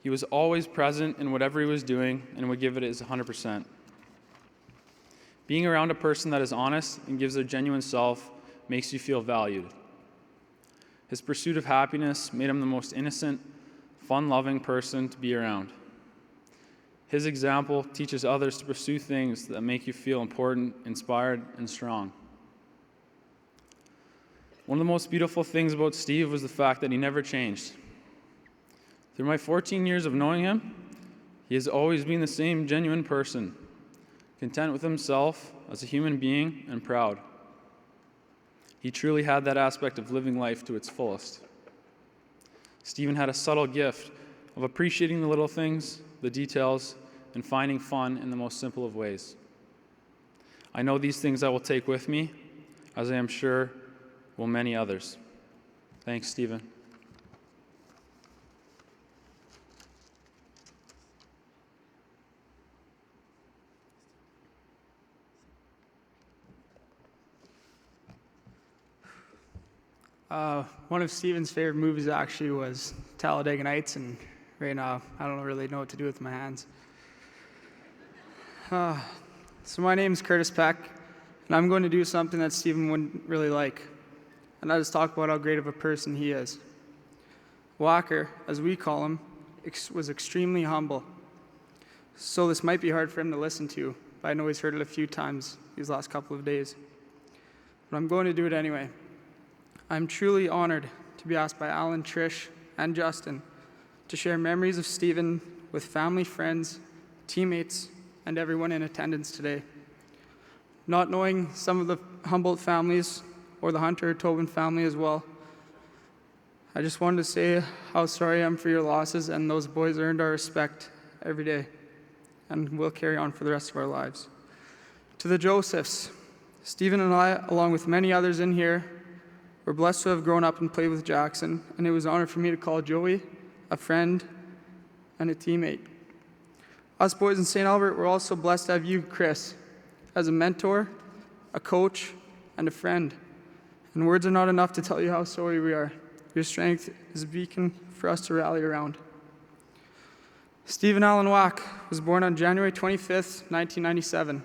He was always present in whatever he was doing and would give it his 100%. Being around a person that is honest and gives their genuine self makes you feel valued. His pursuit of happiness made him the most innocent, fun-loving person to be around. His example teaches others to pursue things that make you feel important, inspired, and strong. One of the most beautiful things about Steve was the fact that he never changed. Through my 14 years of knowing him, he has always been the same genuine person, content with himself as a human being and proud. He truly had that aspect of living life to its fullest. Stephen had a subtle gift of appreciating the little things, the details, and finding fun in the most simple of ways. I know these things I will take with me, as I am sure will many others. Thanks, Stephen. One of Stephen's favorite movies actually was Talladega Nights, and right now I don't really know what to do with my hands. So my name is Curtis Peck, and I'm going to do something that Stephen wouldn't really like, and that is talk about how great of a person he is. Wacker, as we call him, was extremely humble. So this might be hard for him to listen to, but I know he's heard it a few times these last couple of days. But I'm going to do it anyway. I'm truly honored to be asked by Alan, Trish, and Justin to share memories of Stephen with family, friends, teammates, and everyone in attendance today. Not knowing some of the Humboldt families or the Hunter or Tobin family as well, I just wanted to say how sorry I am for your losses, and those boys earned our respect every day and will carry on for the rest of our lives. To the Josephs, Stephen and I, along with many others in here, we're blessed to have grown up and played with Jaxon, and it was an honor for me to call Joey a friend and a teammate. Us boys in St. Albert, we're also blessed to have you, Chris, as a mentor, a coach, and a friend. And words are not enough to tell you how sorry we are. Your strength is a beacon for us to rally around. Stephen Allen Wack was born on January 25th, 1997.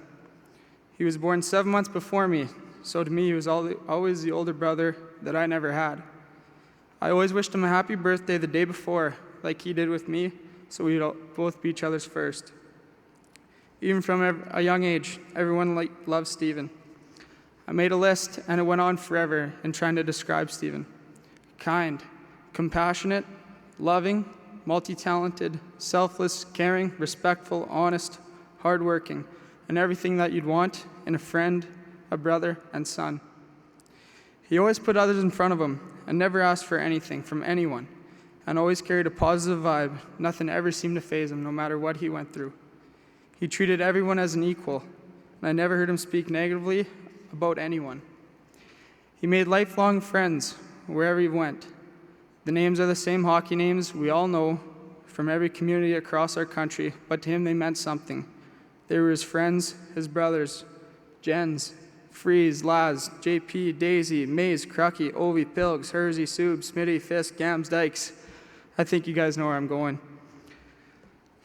He was born 7 months before me, so to me he was always the older brother that I never had. I always wished him a happy birthday the day before, like he did with me, so we'd both be each other's first. Even from a young age, everyone loved Stephen. I made a list, and it went on forever in trying to describe Stephen. Kind, compassionate, loving, multi-talented, selfless, caring, respectful, honest, hardworking, and everything that you'd want in a friend, a brother, and son. He always put others in front of him and never asked for anything from anyone, and always carried a positive vibe. Nothing ever seemed to faze him, no matter what he went through. He treated everyone as an equal, and I never heard him speak negatively about anyone. He made lifelong friends wherever he went. The names are the same hockey names we all know from every community across our country, but to him they meant something. They were his friends, his brothers, Jens, Freeze, Laz, JP, Daisy, Maze, Crucky, Ovi, Pilgs, Hersey, Soob, Smitty, Fisk, Gams, Dykes. I think you guys know where I'm going.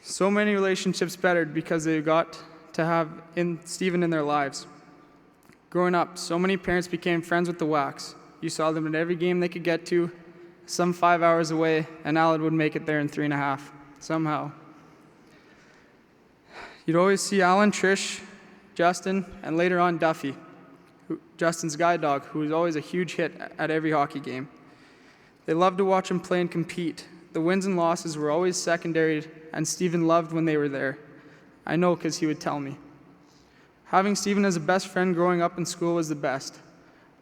So many relationships bettered because they got to have Stephen in their lives. Growing up, so many parents became friends with the Wacks. You saw them at every game they could get to, some 5 hours away, and Alan would make it there in 3.5, somehow. You'd always see Alan, Trish, Justin, and later on Duffy, Justin's guide dog, who was always a huge hit at every hockey game. They loved to watch him play and compete. The wins and losses were always secondary, and Stephen loved when they were there. I know because he would tell me. Having Stephen as a best friend growing up in school was the best.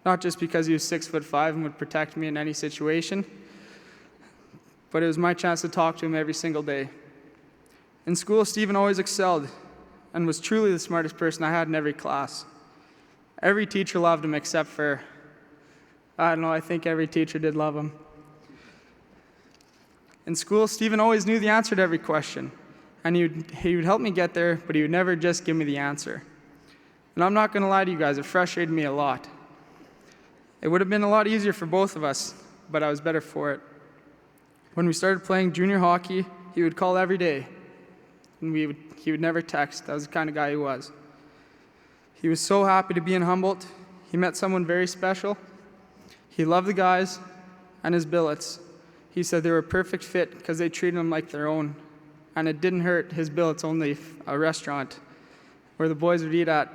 Not just because he was 6'5" and would protect me in any situation, but it was my chance to talk to him every single day. In school, Stephen always excelled and was truly the smartest person I had in every class. Every teacher loved him except for, I don't know, I think every teacher did love him. In school, Stephen always knew the answer to every question, and he would help me get there, but he would never just give me the answer. And I'm not going to lie to you guys, it frustrated me a lot. It would have been a lot easier for both of us, but I was better for it. When we started playing junior hockey, he would call every day, and he would never text. That was the kind of guy he was. He was so happy to be in Humboldt. He met someone very special. He loved the guys and his billets. He said they were a perfect fit because they treated him like their own. And it didn't hurt. His billet's only a restaurant where the boys would eat at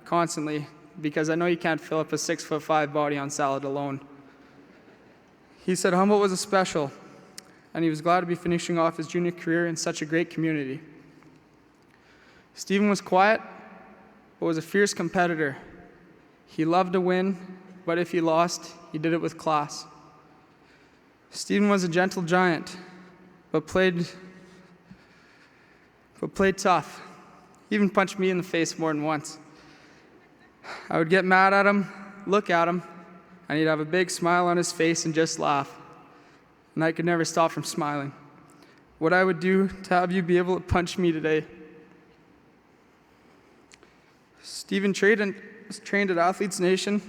constantly, because I know you can't fill up a 6'5" body on salad alone. He said Humboldt was a special, and he was glad to be finishing off his junior career in such a great community. Stephen was quiet, but was a fierce competitor. He loved to win, but if he lost, he did it with class. Stephen was a gentle giant, but played tough. He even punched me in the face more than once. I would get mad at him, look at him, and he'd have a big smile on his face and just laugh. And I could never stop from smiling. What I would do to have you be able to punch me today. Stephen was trained at Athletes Nation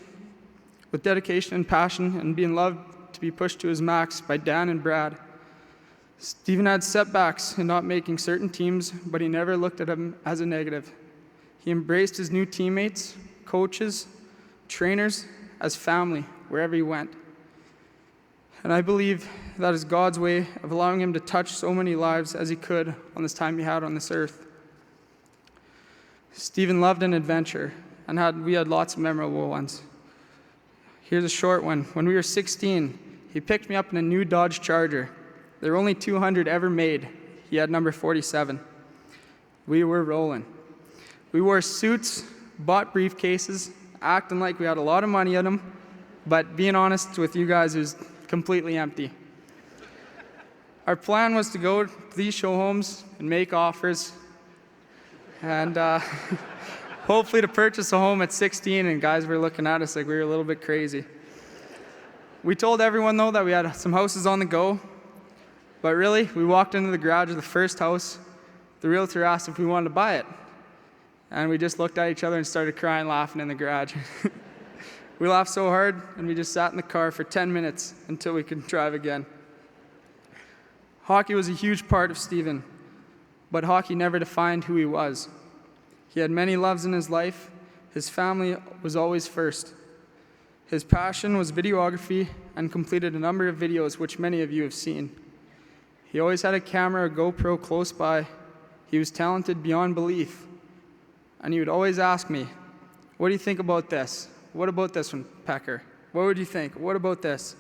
with dedication and passion, and being loved to be pushed to his max by Dan and Brad. Stephen had setbacks in not making certain teams, but he never looked at them as a negative. He embraced his new teammates, coaches, trainers as family wherever he went. And I believe that is God's way of allowing him to touch so many lives as he could on this time he had on this earth. Stephen loved an adventure, and we had lots of memorable ones. Here's a short one. When we were 16, he picked me up in a new Dodge Charger. There were only 200 ever made. He had number 47. We were rolling. We wore suits, bought briefcases, acting like we had a lot of money in them, but being honest with you guys, it was completely empty. Our plan was to go to these show homes and make offers, and hopefully to purchase a home at 16, and guys were looking at us like we were a little bit crazy. We told everyone, though, that we had some houses on the go, but really, we walked into the garage of the first house. The realtor asked if we wanted to buy it, and we just looked at each other and started crying, laughing in the garage. We laughed so hard, and we just sat in the car for 10 minutes until we could drive again. Hockey was a huge part of Stephen, but hockey never defined who he was. He had many loves in his life. His family was always first. His passion was videography, and completed a number of videos which many of you have seen. He always had a camera or GoPro close by. He was talented beyond belief. And he would always ask me, "What do you think about this? What about this one, Pecker? What would you think? What about this?"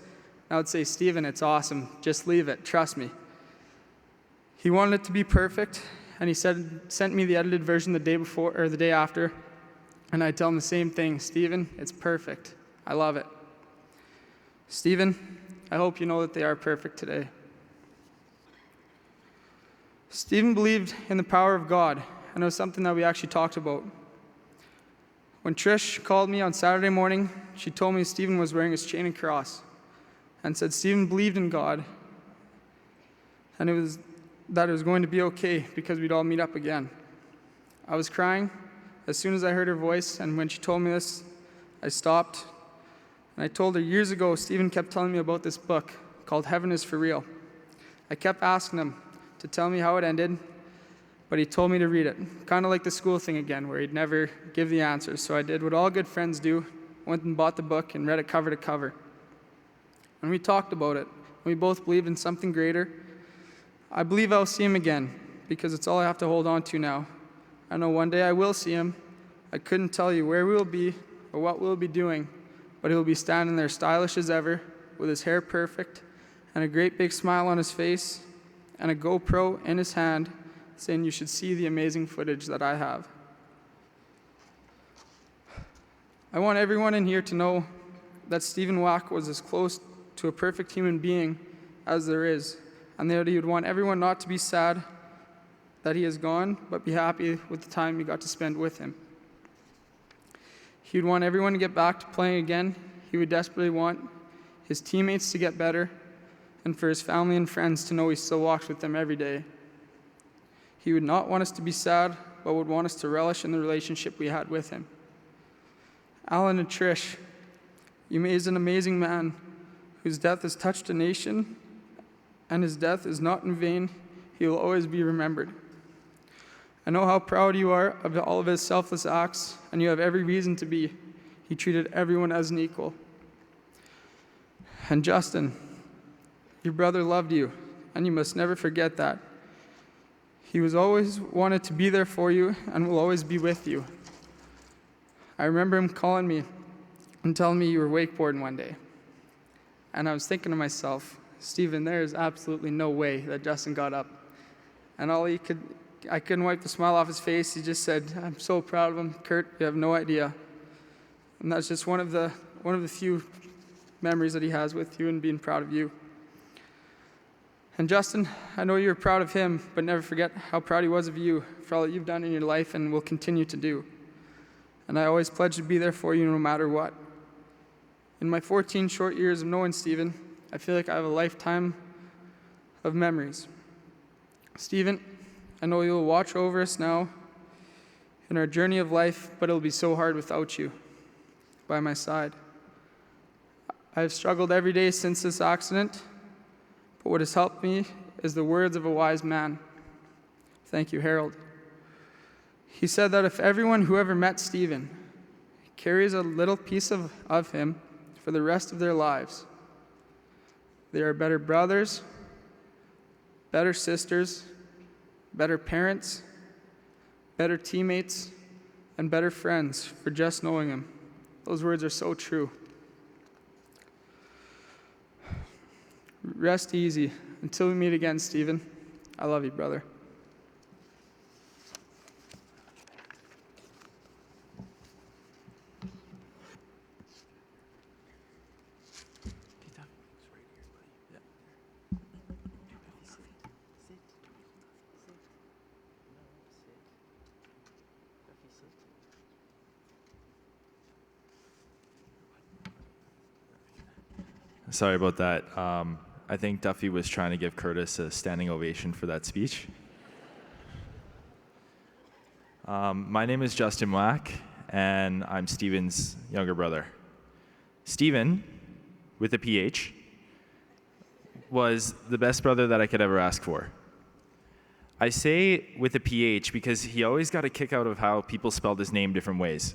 And I would say, "Stephen, it's awesome. Just leave it. Trust me." He wanted it to be perfect, and he sent me the edited version the day before or the day after, and I'd tell him the same thing. "Stephen, it's perfect. I love it." Stephen, I hope you know that they are perfect today. Stephen believed in the power of God, and it was something that we actually talked about. When Trish called me on Saturday morning, she told me Stephen was wearing his chain and cross, and said Stephen believed in God, and it was going to be okay because we'd all meet up again. I was crying as soon as I heard her voice, and when she told me this, I stopped, and I told her years ago Stephen kept telling me about this book called Heaven is for Real. I kept asking him to tell me how it ended, but he told me to read it, kind of like the school thing again, where he'd never give the answers. So I did what all good friends do, went and bought the book and read it cover to cover. And we talked about it. We both believed in something greater. I believe I'll see him again, because it's all I have to hold on to now. I know one day I will see him. I couldn't tell you where we will be or what we'll be doing, but he'll be standing there stylish as ever, with his hair perfect, and a great big smile on his face, and a GoPro in his hand, saying you should see the amazing footage that I have. I want everyone in here to know that Stephen Wack was as close to a perfect human being as there is, and that he would want everyone not to be sad that he is gone, but be happy with the time you got to spend with him. He would want everyone to get back to playing again. He would desperately want his teammates to get better, and for his family and friends to know he still walks with them every day. He would not want us to be sad, but would want us to relish in the relationship we had with him. Alan and Trish, you made an amazing man whose death has touched a nation, and his death is not in vain. He will always be remembered. I know how proud you are of all of his selfless acts, and you have every reason to be. He treated everyone as an equal. And Justin, your brother loved you, and you must never forget that. He was always wanted to be there for you and will always be with you. I remember him calling me and telling me you were wakeboarding one day. And I was thinking to myself, Stephen, there is absolutely no way that Justin got up. And I couldn't wipe the smile off his face. He just said, I'm so proud of him, Kurt, you have no idea. And that's just one of the few memories that he has with you and being proud of you. And Justin, I know you're proud of him, but never forget how proud he was of you for all that you've done in your life and will continue to do. And I always pledge to be there for you no matter what. In my 14 short years of knowing Stephen, I feel like I have a lifetime of memories. Stephen, I know you'll watch over us now in our journey of life, but it'll be so hard without you by my side. I have struggled every day since this accident, but what has helped me is the words of a wise man. Thank you, Harold. He said that if everyone who ever met Stephen carries a little piece of him for the rest of their lives, they are better brothers, better sisters, better parents, better teammates, and better friends for just knowing him. Those words are so true. Rest easy. Until we meet again, Stephen. I love you, brother. Sorry about that. I think Duffy was trying to give Curtis a standing ovation for that speech. My name is Justin Wack, and I'm Stephen's younger brother. Stephen, with a PH, was the best brother that I could ever ask for. I say with a PH because he always got a kick out of how people spelled his name different ways.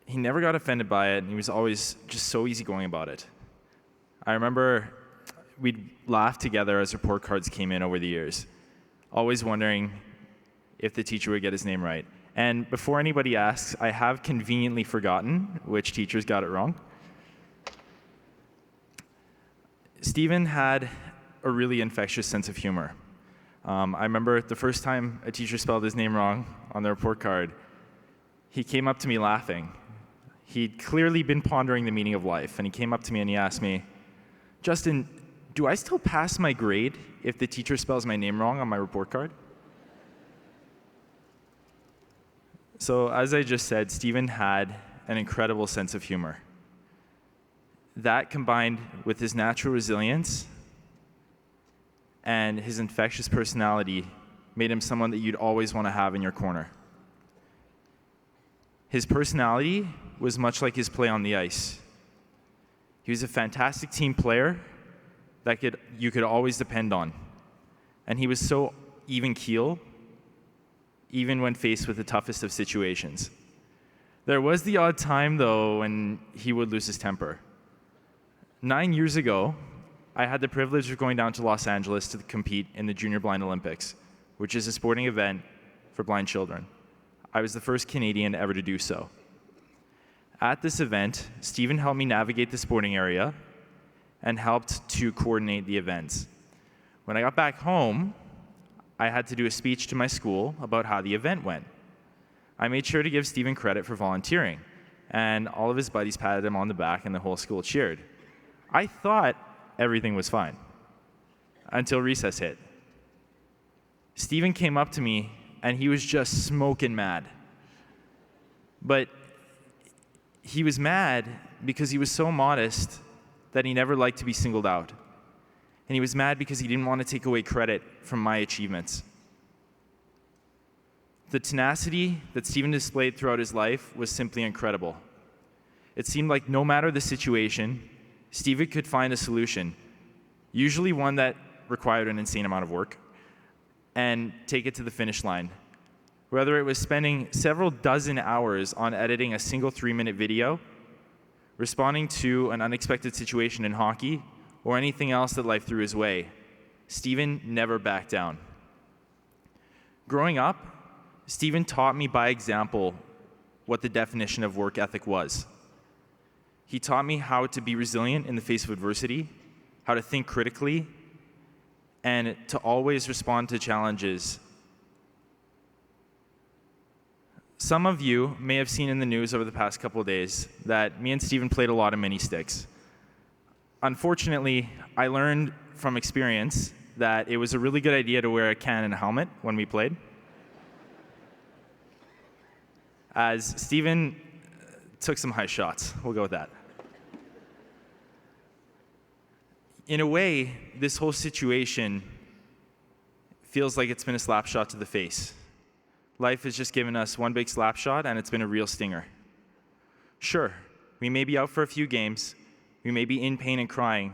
He never got offended by it, and he was always just so easygoing about it. I remember we'd laugh together as report cards came in over the years, always wondering if the teacher would get his name right. And before anybody asks, I have conveniently forgotten which teachers got it wrong. Stephen had a really infectious sense of humor. I remember the first time a teacher spelled his name wrong on the report card, he came up to me laughing. He'd clearly been pondering the meaning of life, and he came up to me and he asked me, Justin, do I still pass my grade if the teacher spells my name wrong on my report card? So as I just said, Stephen had an incredible sense of humor. That combined with his natural resilience and his infectious personality made him someone that you'd always want to have in your corner. His personality was much like his play on the ice. He was a fantastic team player that you could always depend on. And he was so even keel, even when faced with the toughest of situations. There was the odd time, though, when he would lose his temper. 9 years ago, I had the privilege of going down to Los Angeles to compete in the Junior Blind Olympics, which is a sporting event for for blind children. I was the first Canadian ever to do so. At this event, Stephen helped me navigate the sporting area and helped to coordinate the events. When I got back home, I had to do a speech to my school about how the event went. I made sure to give Stephen credit for volunteering, and all of his buddies patted him on the back and the whole school cheered. I thought everything was fine until recess hit. Stephen came up to me and he was just smoking mad. But he was mad because he was so modest that he never liked to be singled out. And he was mad because he didn't want to take away credit from my achievements. The tenacity that Stephen displayed throughout his life was simply incredible. It seemed like no matter the situation, Stephen could find a solution, usually one that required an insane amount of work, and take it to the finish line. Whether it was spending several dozen hours on editing a single 3-minute video, responding to an unexpected situation in hockey, or anything else that life threw his way, Stephen never backed down. Growing up, Stephen taught me by example what the definition of work ethic was. He taught me how to be resilient in the face of adversity, how to think critically, and to always respond to challenges. Some of you may have seen in the news over the past couple of days that me and Stephen played a lot of mini sticks. Unfortunately, I learned from experience that it was a really good idea to wear a can and a helmet when we played, as Stephen took some high shots. We'll go with that. In a way, this whole situation feels like it's been a slap shot to the face. Life has just given us one big slap shot, and it's been a real stinger. Sure, we may be out for a few games, we may be in pain and crying,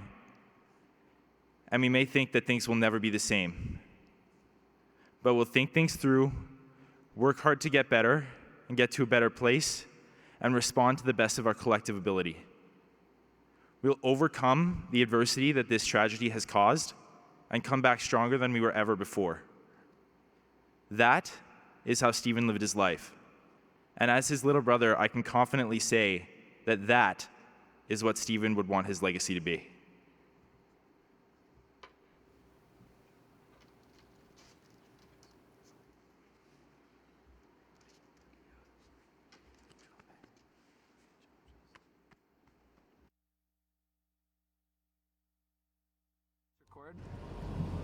and we may think that things will never be the same. But we'll think things through, work hard to get better, and get to a better place, and respond to the best of our collective ability. We'll overcome the adversity that this tragedy has caused and come back stronger than we were ever before. That is how Stephen lived his life. And as his little brother, I can confidently say that that is what Stephen would want his legacy to be.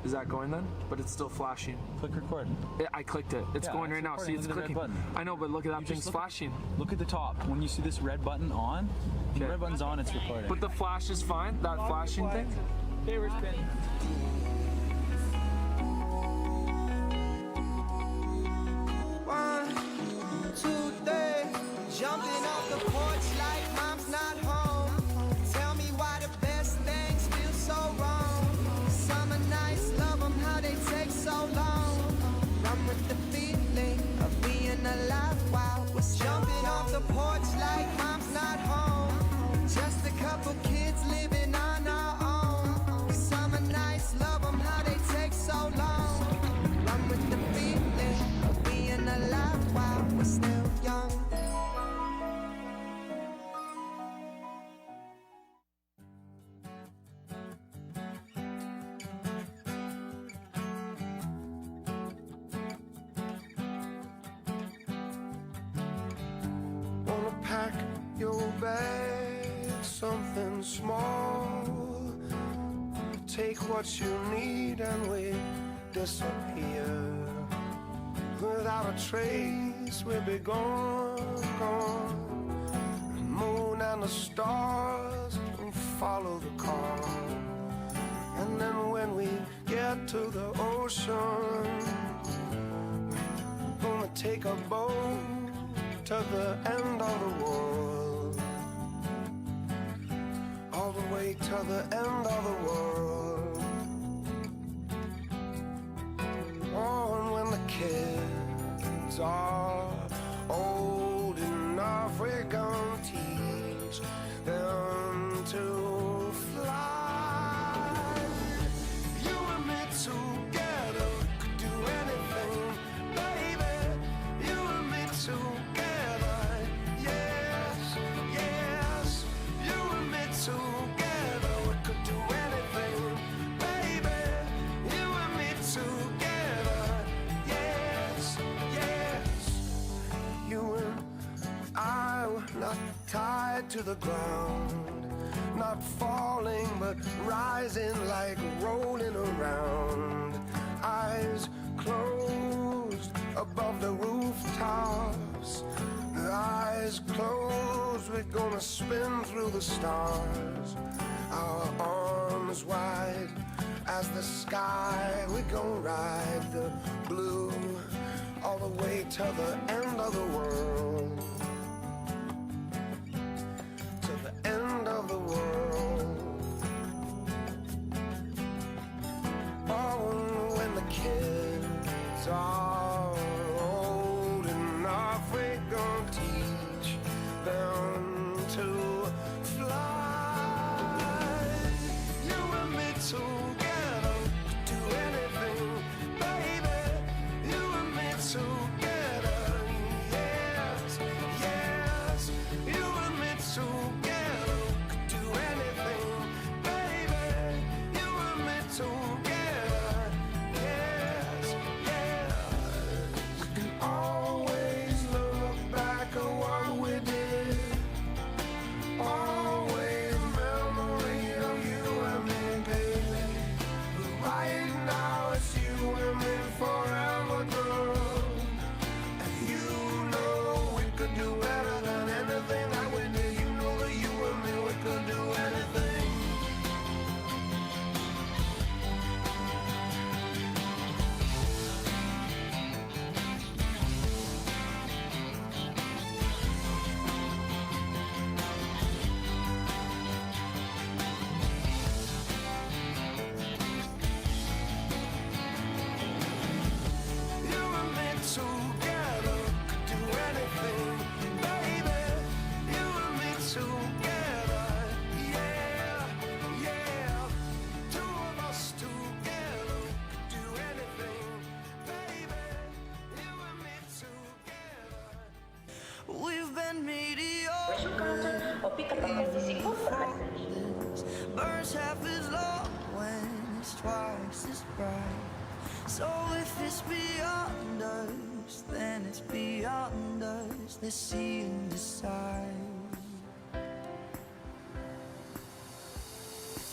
Is that going then? But it's still flashing. Click record. I clicked it. It's going right now. See, it's clicking. I know, but look at that thing's flashing. Look at the top. When you see this red button on, when the red button's on, it's recording. But the flash is fine? That flashing thing? Favorite spin. One, 2, 3, jumping off the porch like mom's not home. Tell me why the best things feel so wrong. Summer nights, love them how they take so long. Run with the feeling of being alive while we're jumping off the porch like mom's not home. Just a couple kids living on our own. Summer nights, love them how they take so long. Run with the feeling of being alive while we're still young. Wanna pack your bag, something small. Take what you need and we disappear. Without a trace, we'll be gone, gone. The moon and the stars will follow the car. And then when we get to the ocean, we're gonna take a boat to the end of the world, all the way to the end of the world. Oh, and when the kids are old enough, we're gonna teach them to fly. You and me together could do anything, baby. to the ground, not falling but rising like rolling around. Eyes closed above the rooftops, eyes closed, we're gonna spin through the stars. Our arms wide as the sky, we're gonna ride the blue all the way to the end of the world, to the end of the world. Oh, when the kids are old enough, we're gonna teach them to fly. You and me together could do anything, baby. You and me together, yes, yes. You and me together could do anything, baby. You and me together, yes, yes. I can always look back at what we did. Always memory of you and me, baby. But right now it's you and me forever, girl. And you know we could do better than anything that we did. You know that you and me, we could do anything. You and me together could do anything, baby. You and me together, yeah, yeah. Two of us together could do anything, baby. You and me together. We've been mediocre. Burns half as long when it's twice as bright. So if it's beyond us, then it's beyond us. Let's see and decide.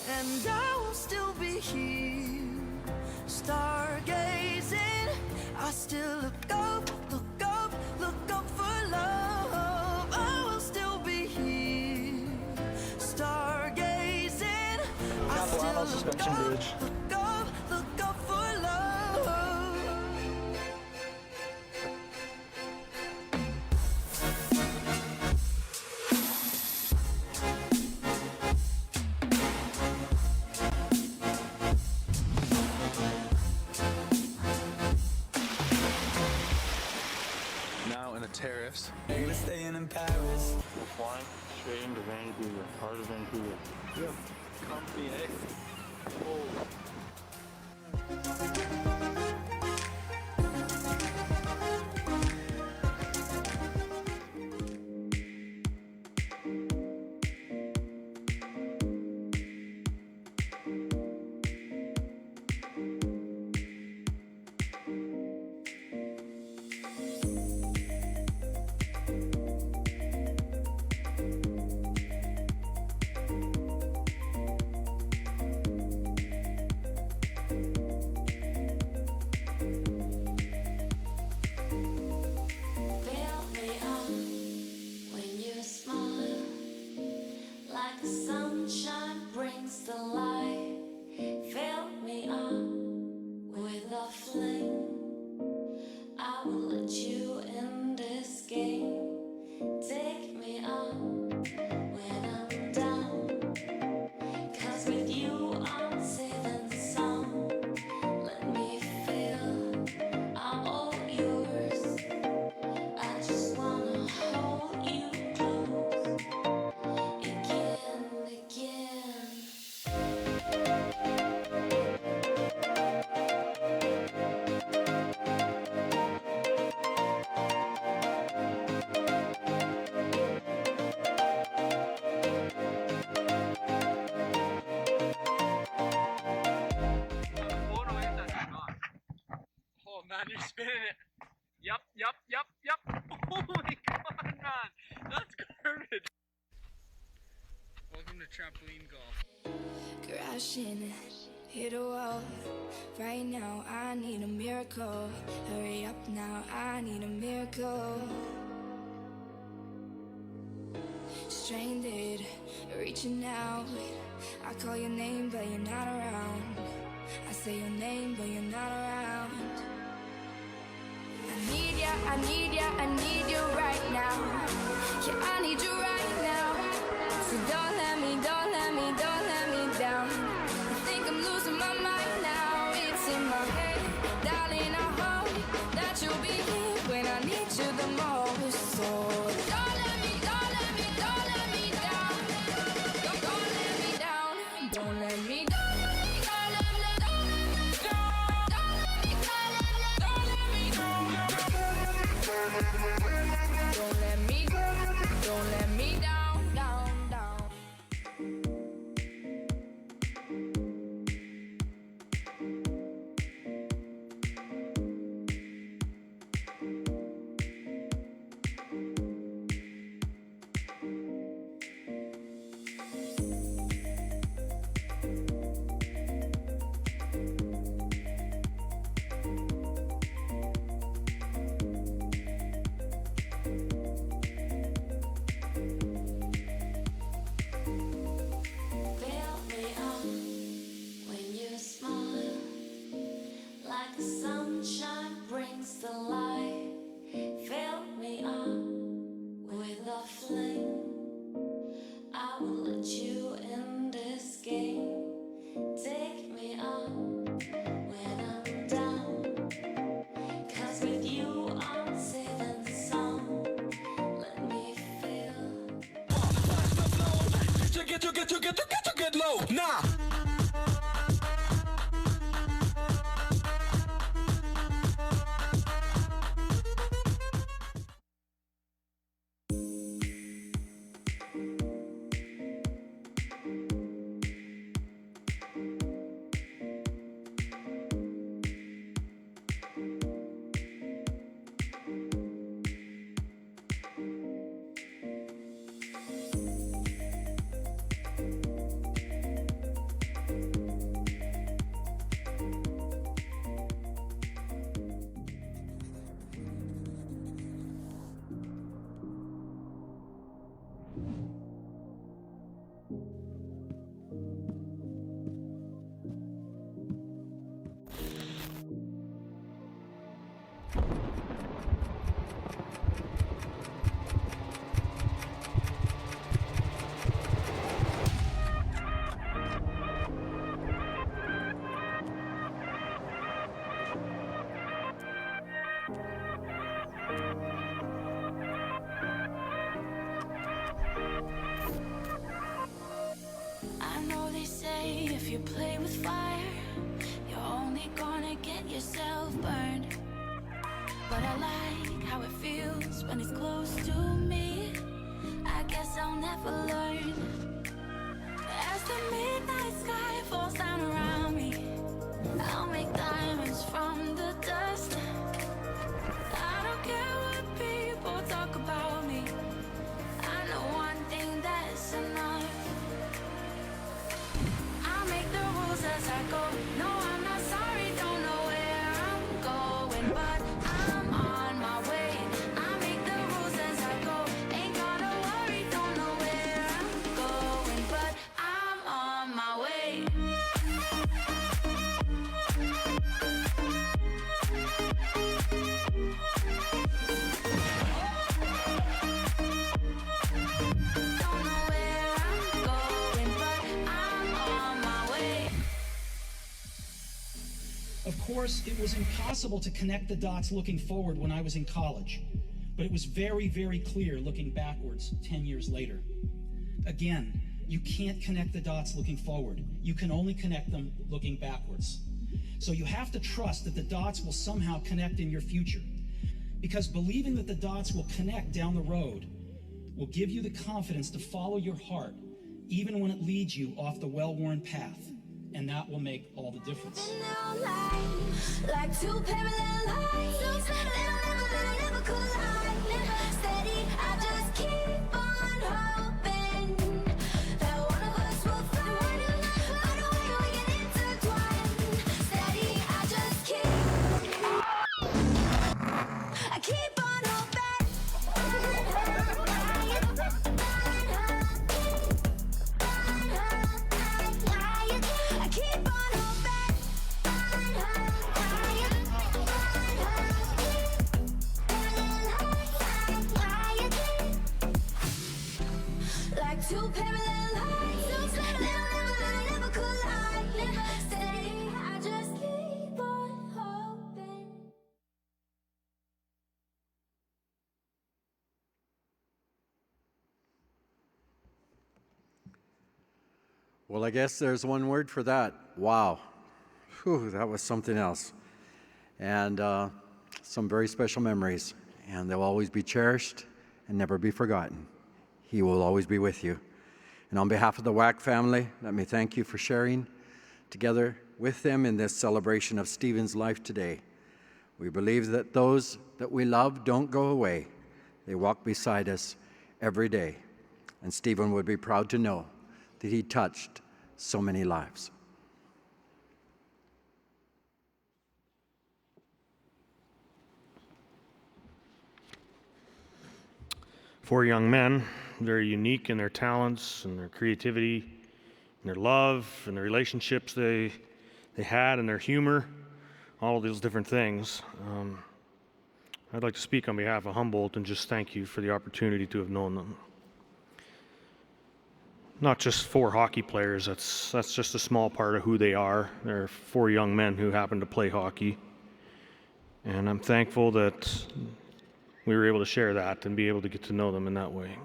And I will still be here, stargazing. I still look up, look up, look up for love. I will still be here, stargazing. I still look up, look up, look up for love. Now in a terrace. We're staying in Paris. We're flying straight into Vancouver, heart of Vancouver. Yeah. Comfy, eh? Oh. Fill me up when you smile, like the sunshine brings the light. Fill me up with a fling. I will let you in this game. Take me up when I'm down, 'cause with you I'm saving some. Let me feel I'm all yours. I just wanna hold you close again, again. Oh man, you're spinning it. Yup. Oh my god, man. That's garbage. to trampoline golf. Crashing, hit a wall. Right now, I need a miracle. Hurry up now, I need a miracle. Stranded, reaching out. I call your name, but you're not around. I say your name, but you're not around. I need ya, I need ya, I need you right now. Yeah, I need you right now. So don't let me, don't let me, don't let me down. I think I'm losing my mind now. It's in my head, darling, I hope that you'll be here when I need you the most. So don't let me, don't let me, don't let me down. Don't let me down. Don't let me down. Don't let me down, down, down. Get low, nah. If you play with fire, you're only gonna get yourself burned. But I like how it feels when it's close to me. I guess I'll never learn. As the midnight sky falls down around me, I'll make diamonds from the dust. I don't care what people talk about me. I know one thing that's enough. As I go, no, I'm not sorry, don't know where I'm going, but I'm on my way. I make the rules as I go, ain't gotta worry, don't know where I'm going, but I'm on my way. Don't know where I'm going, but I'm on my way. Of course, it was impossible to connect the dots looking forward when I was in college, but it was very, very clear looking backwards 10 years later. Again, you can't connect the dots looking forward. You can only connect them looking backwards. So you have to trust that the dots will somehow connect in your future, because believing that the dots will connect down the road will give you the confidence to follow your heart, even when it leads you off the well-worn path. And that will make all the difference. Like two parallel lines, never collide. Steady, I just keep on hoping that one of parallel lines. So parallel, never collide. Stay, I just keep on hoping. Well, I guess there's one word for that. Wow. Whew, that was something else. And some very special memories. And they'll always be cherished and never be forgotten. He will always be with you. And on behalf of the Wack family, let me thank you for sharing together with them in this celebration of Stephen's life today. We believe that those that we love don't go away. They walk beside us every day. And Stephen would be proud to know that he touched so many lives. Four young men, very unique in their talents and their creativity and their love and the relationships they had and their humor, all of those different things. I'd like to speak on behalf of Humboldt and just thank you for the opportunity to have known them. Not just four hockey players, that's just a small part of who they are. They're four young men who happen to play hockey. And I'm thankful that we were able to share that and be able to get to know them in that way.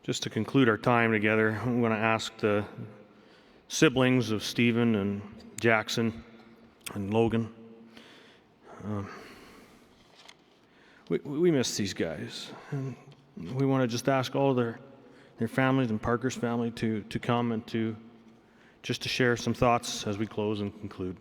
Just to conclude our time together, I'm going to ask the siblings of Stephen and Jaxon and Logan. We miss these guys. And we want to just ask all their families and Parker's family to come and to share some thoughts as we close and conclude.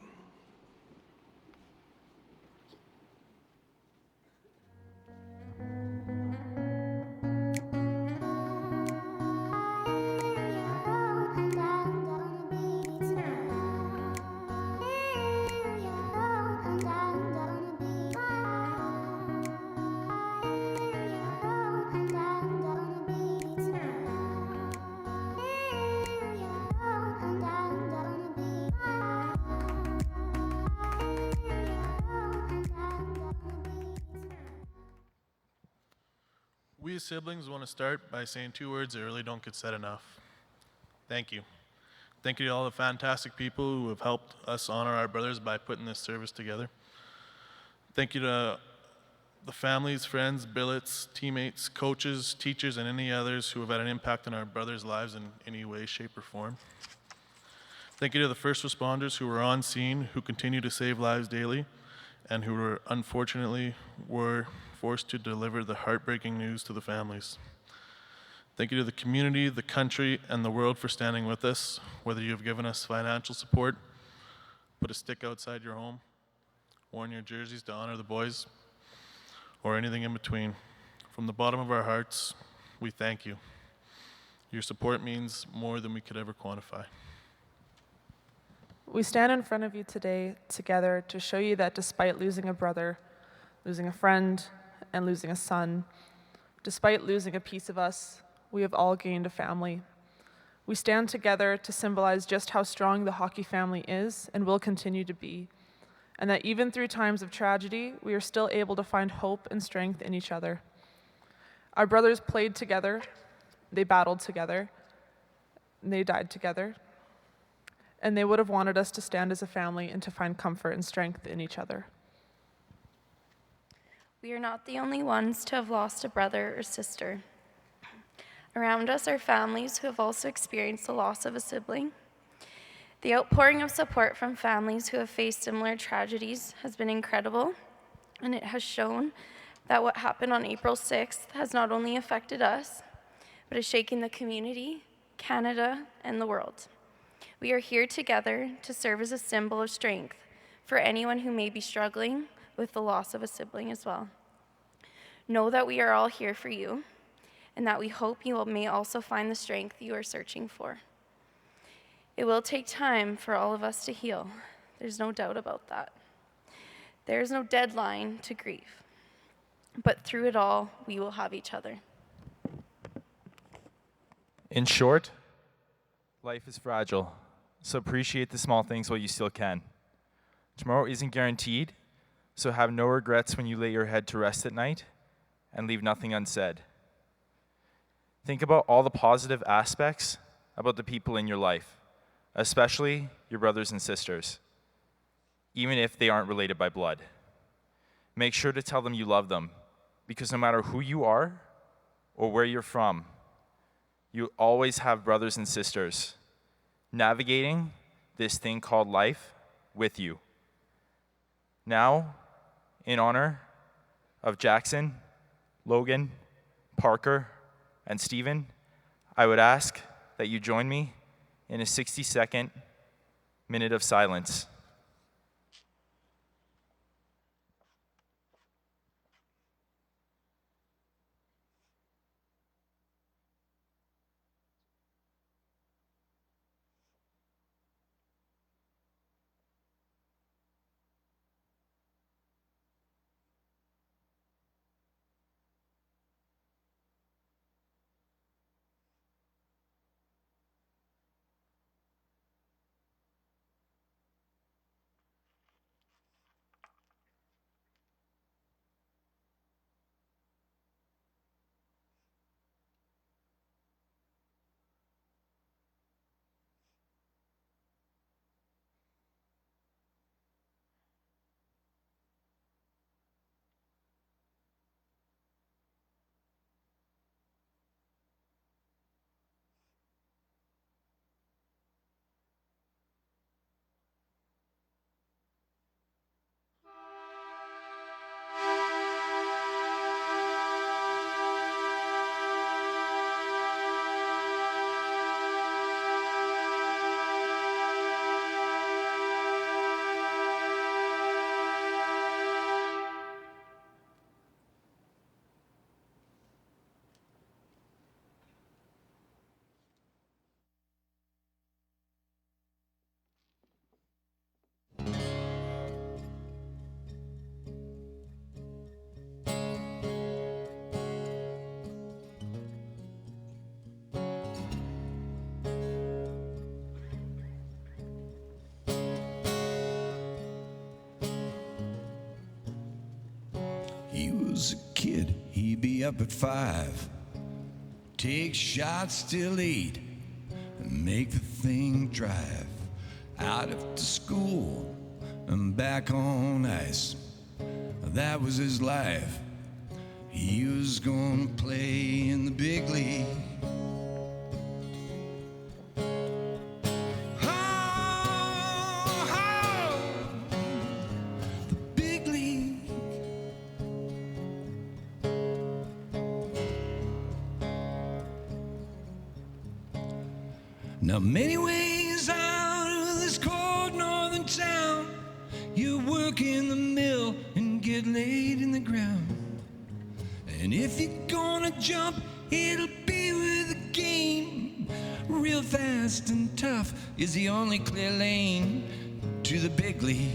We as siblings want to start by saying two words that really don't get said enough. Thank you. Thank you to all the fantastic people who have helped us honor our brothers by putting this service together. Thank you to the families, friends, billets, teammates, coaches, teachers, and any others who have had an impact on our brothers' lives in any way, shape, or form. Thank you to the first responders who were on scene, who continue to save lives daily, and who were unfortunately forced to deliver the heartbreaking news to the families. Thank you to the community, the country, and the world for standing with us, whether you have given us financial support, put a stick outside your home, worn your jerseys to honor the boys, or anything in between. From the bottom of our hearts, we thank you. Your support means more than we could ever quantify. We stand in front of you today together to show you that despite losing a brother, losing a friend, and losing a son, despite losing a piece of us, we have all gained a family. We stand together to symbolize just how strong the hockey family is and will continue to be, and that even through times of tragedy, we are still able to find hope and strength in each other. Our brothers played together, they battled together, and they died together, and they would have wanted us to stand as a family and to find comfort and strength in each other. We are not the only ones to have lost a brother or sister. Around us are families who have also experienced the loss of a sibling. The outpouring of support from families who have faced similar tragedies has been incredible, and it has shown that what happened on April 6th has not only affected us, but is shaking the community, Canada, and the world. We are here together to serve as a symbol of strength for anyone who may be struggling with the loss of a sibling as well. Know that we are all here for you, and that we hope you may also find the strength you are searching for. It will take time for all of us to heal. There's no doubt about that. There is no deadline to grief, but through it all, we will have each other. In short, life is fragile, so appreciate the small things while you still can. Tomorrow isn't guaranteed, so have no regrets when you lay your head to rest at night, and leave nothing unsaid. Think about all the positive aspects about the people in your life, especially your brothers and sisters, even if they aren't related by blood. Make sure to tell them you love them, because no matter who you are or where you're from, you always have brothers and sisters navigating this thing called life with you. Now, in honor of Jaxon, Logan, Parker, and Stephen, I would ask that you join me in a 60-second minute of silence. He was a kid, he'd be up at 5, take shots till 8, and make the thing drive out to school and back on ice. That was his life. He was gonna play in the big league. Now many ways out of this cold northern town, you work in the mill and get laid in the ground. And if you're gonna jump, it'll be with a game. Real fast and tough is the only clear lane to the big league.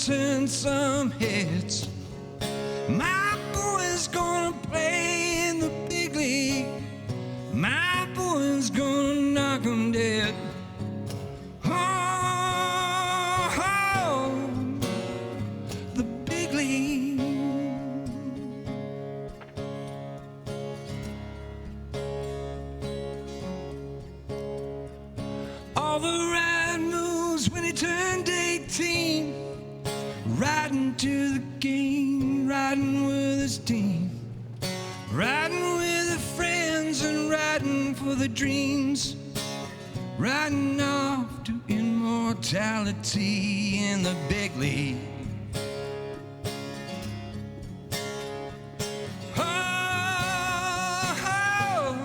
Turn some heads. My boy's gonna play in the big league. My boy's gonna knock 'em dead. Oh, the big league. All the right moves when he turned 18. Riding to the game, riding with his team, riding with the friends and riding for the dreams, riding off to immortality in the big league. Oh,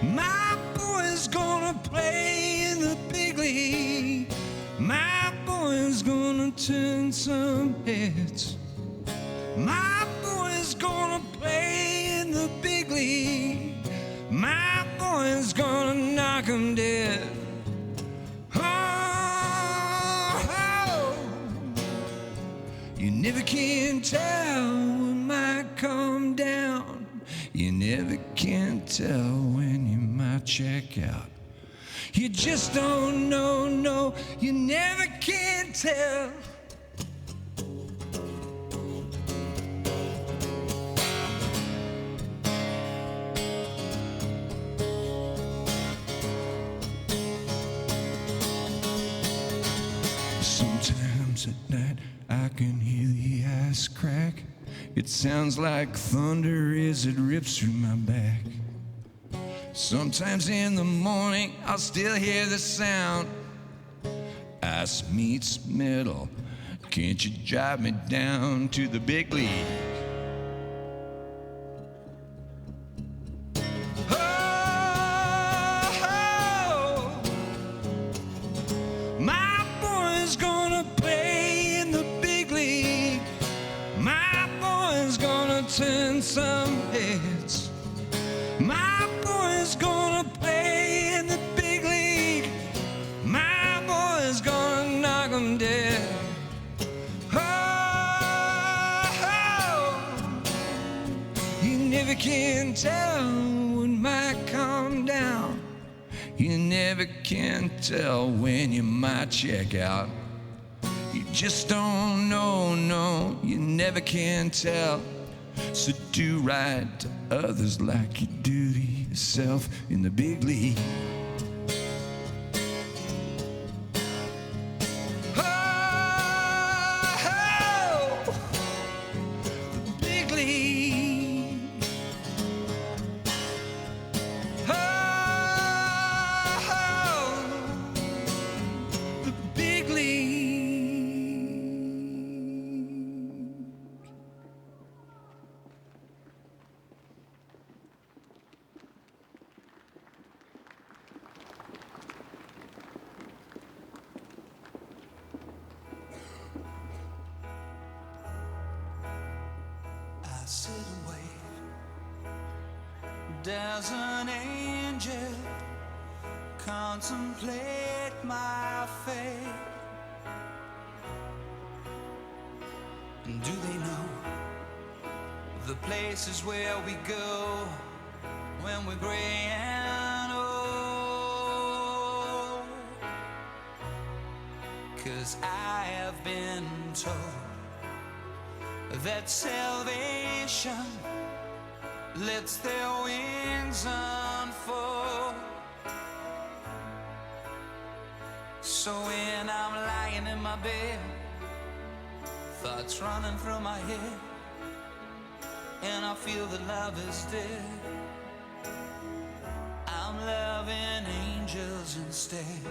my boy's gonna play in the big league. My boy's gonna turn some heads. My boy's gonna play in the big league. My boy's gonna knock 'em dead. Oh, you never can tell what might come down. You never can tell when you might check out. You just don't know, no, you never can tell. Sometimes at night I can hear the ice crack. It sounds like thunder as it rips through my back. Sometimes in the morning I'll still hear the sound. Ice meets metal, can't you drive me down to the big league? Oh, my boy's gonna play in the big league. My boy's gonna turn some heads. My boy's gonna play in the big league. My boy's gonna knock 'em dead. Oh, you never can tell what might come down. You never can tell when you might check out. You just don't know, no, you never can tell. So do right to others like you do to yourself in the big league. Oh, the big league. Oh, the big league. I sit and wait. Does an angel contemplate my fate? And do they know the places where we go when we're gray and old? 'Cause I have been told that salvation lets their wings unfold. So when I'm lying in my bed, thoughts running through my head, and I feel that love is dead, I'm loving angels instead.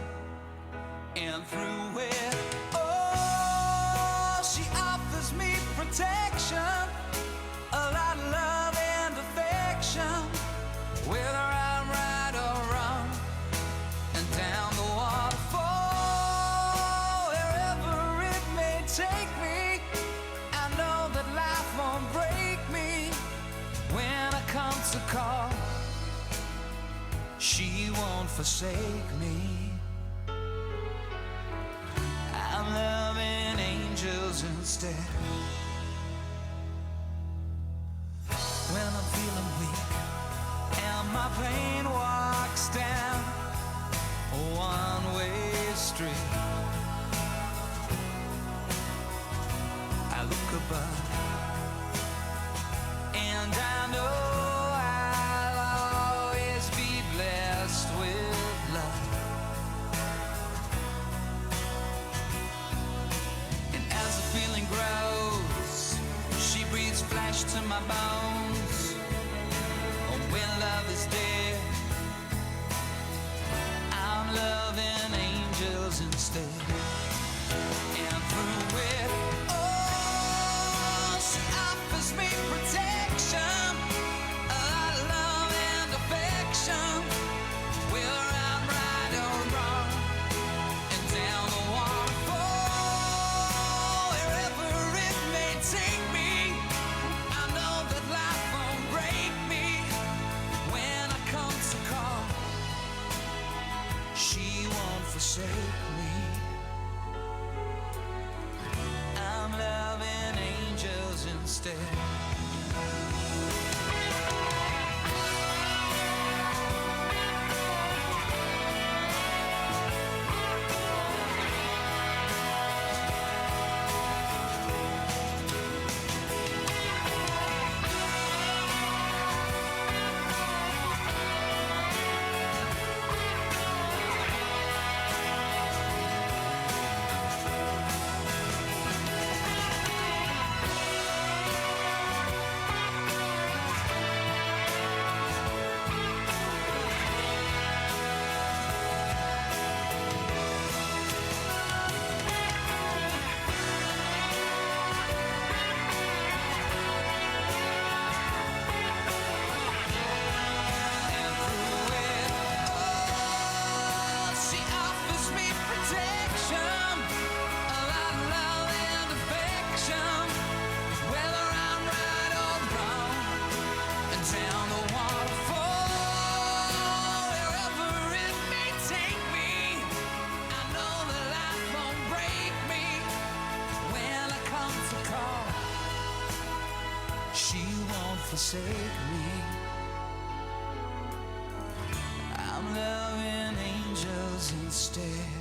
And through it, oh, she offers me protection, a lot of love and affection, whether I'm right or wrong, and down the waterfall, wherever it may take me, I know that life won't break me. When I come to call, she won't forsake me. I'm loving angels instead. When I'm feeling weak and my pain walks down a one-way street, I look above and I know I'll always be blessed with love. And as the feeling grows, she breathes flesh to my bones. And when love is dead, I'm loving angels instead. And through it, oh, she offers me protection, a lot of love and affection, whether I'm right or wrong, and down the waterfall, wherever it may take me, I know that life won't break me. When I come to call, she won't forsake me. I'm loving angels instead. forsake me. I'm loving angels instead.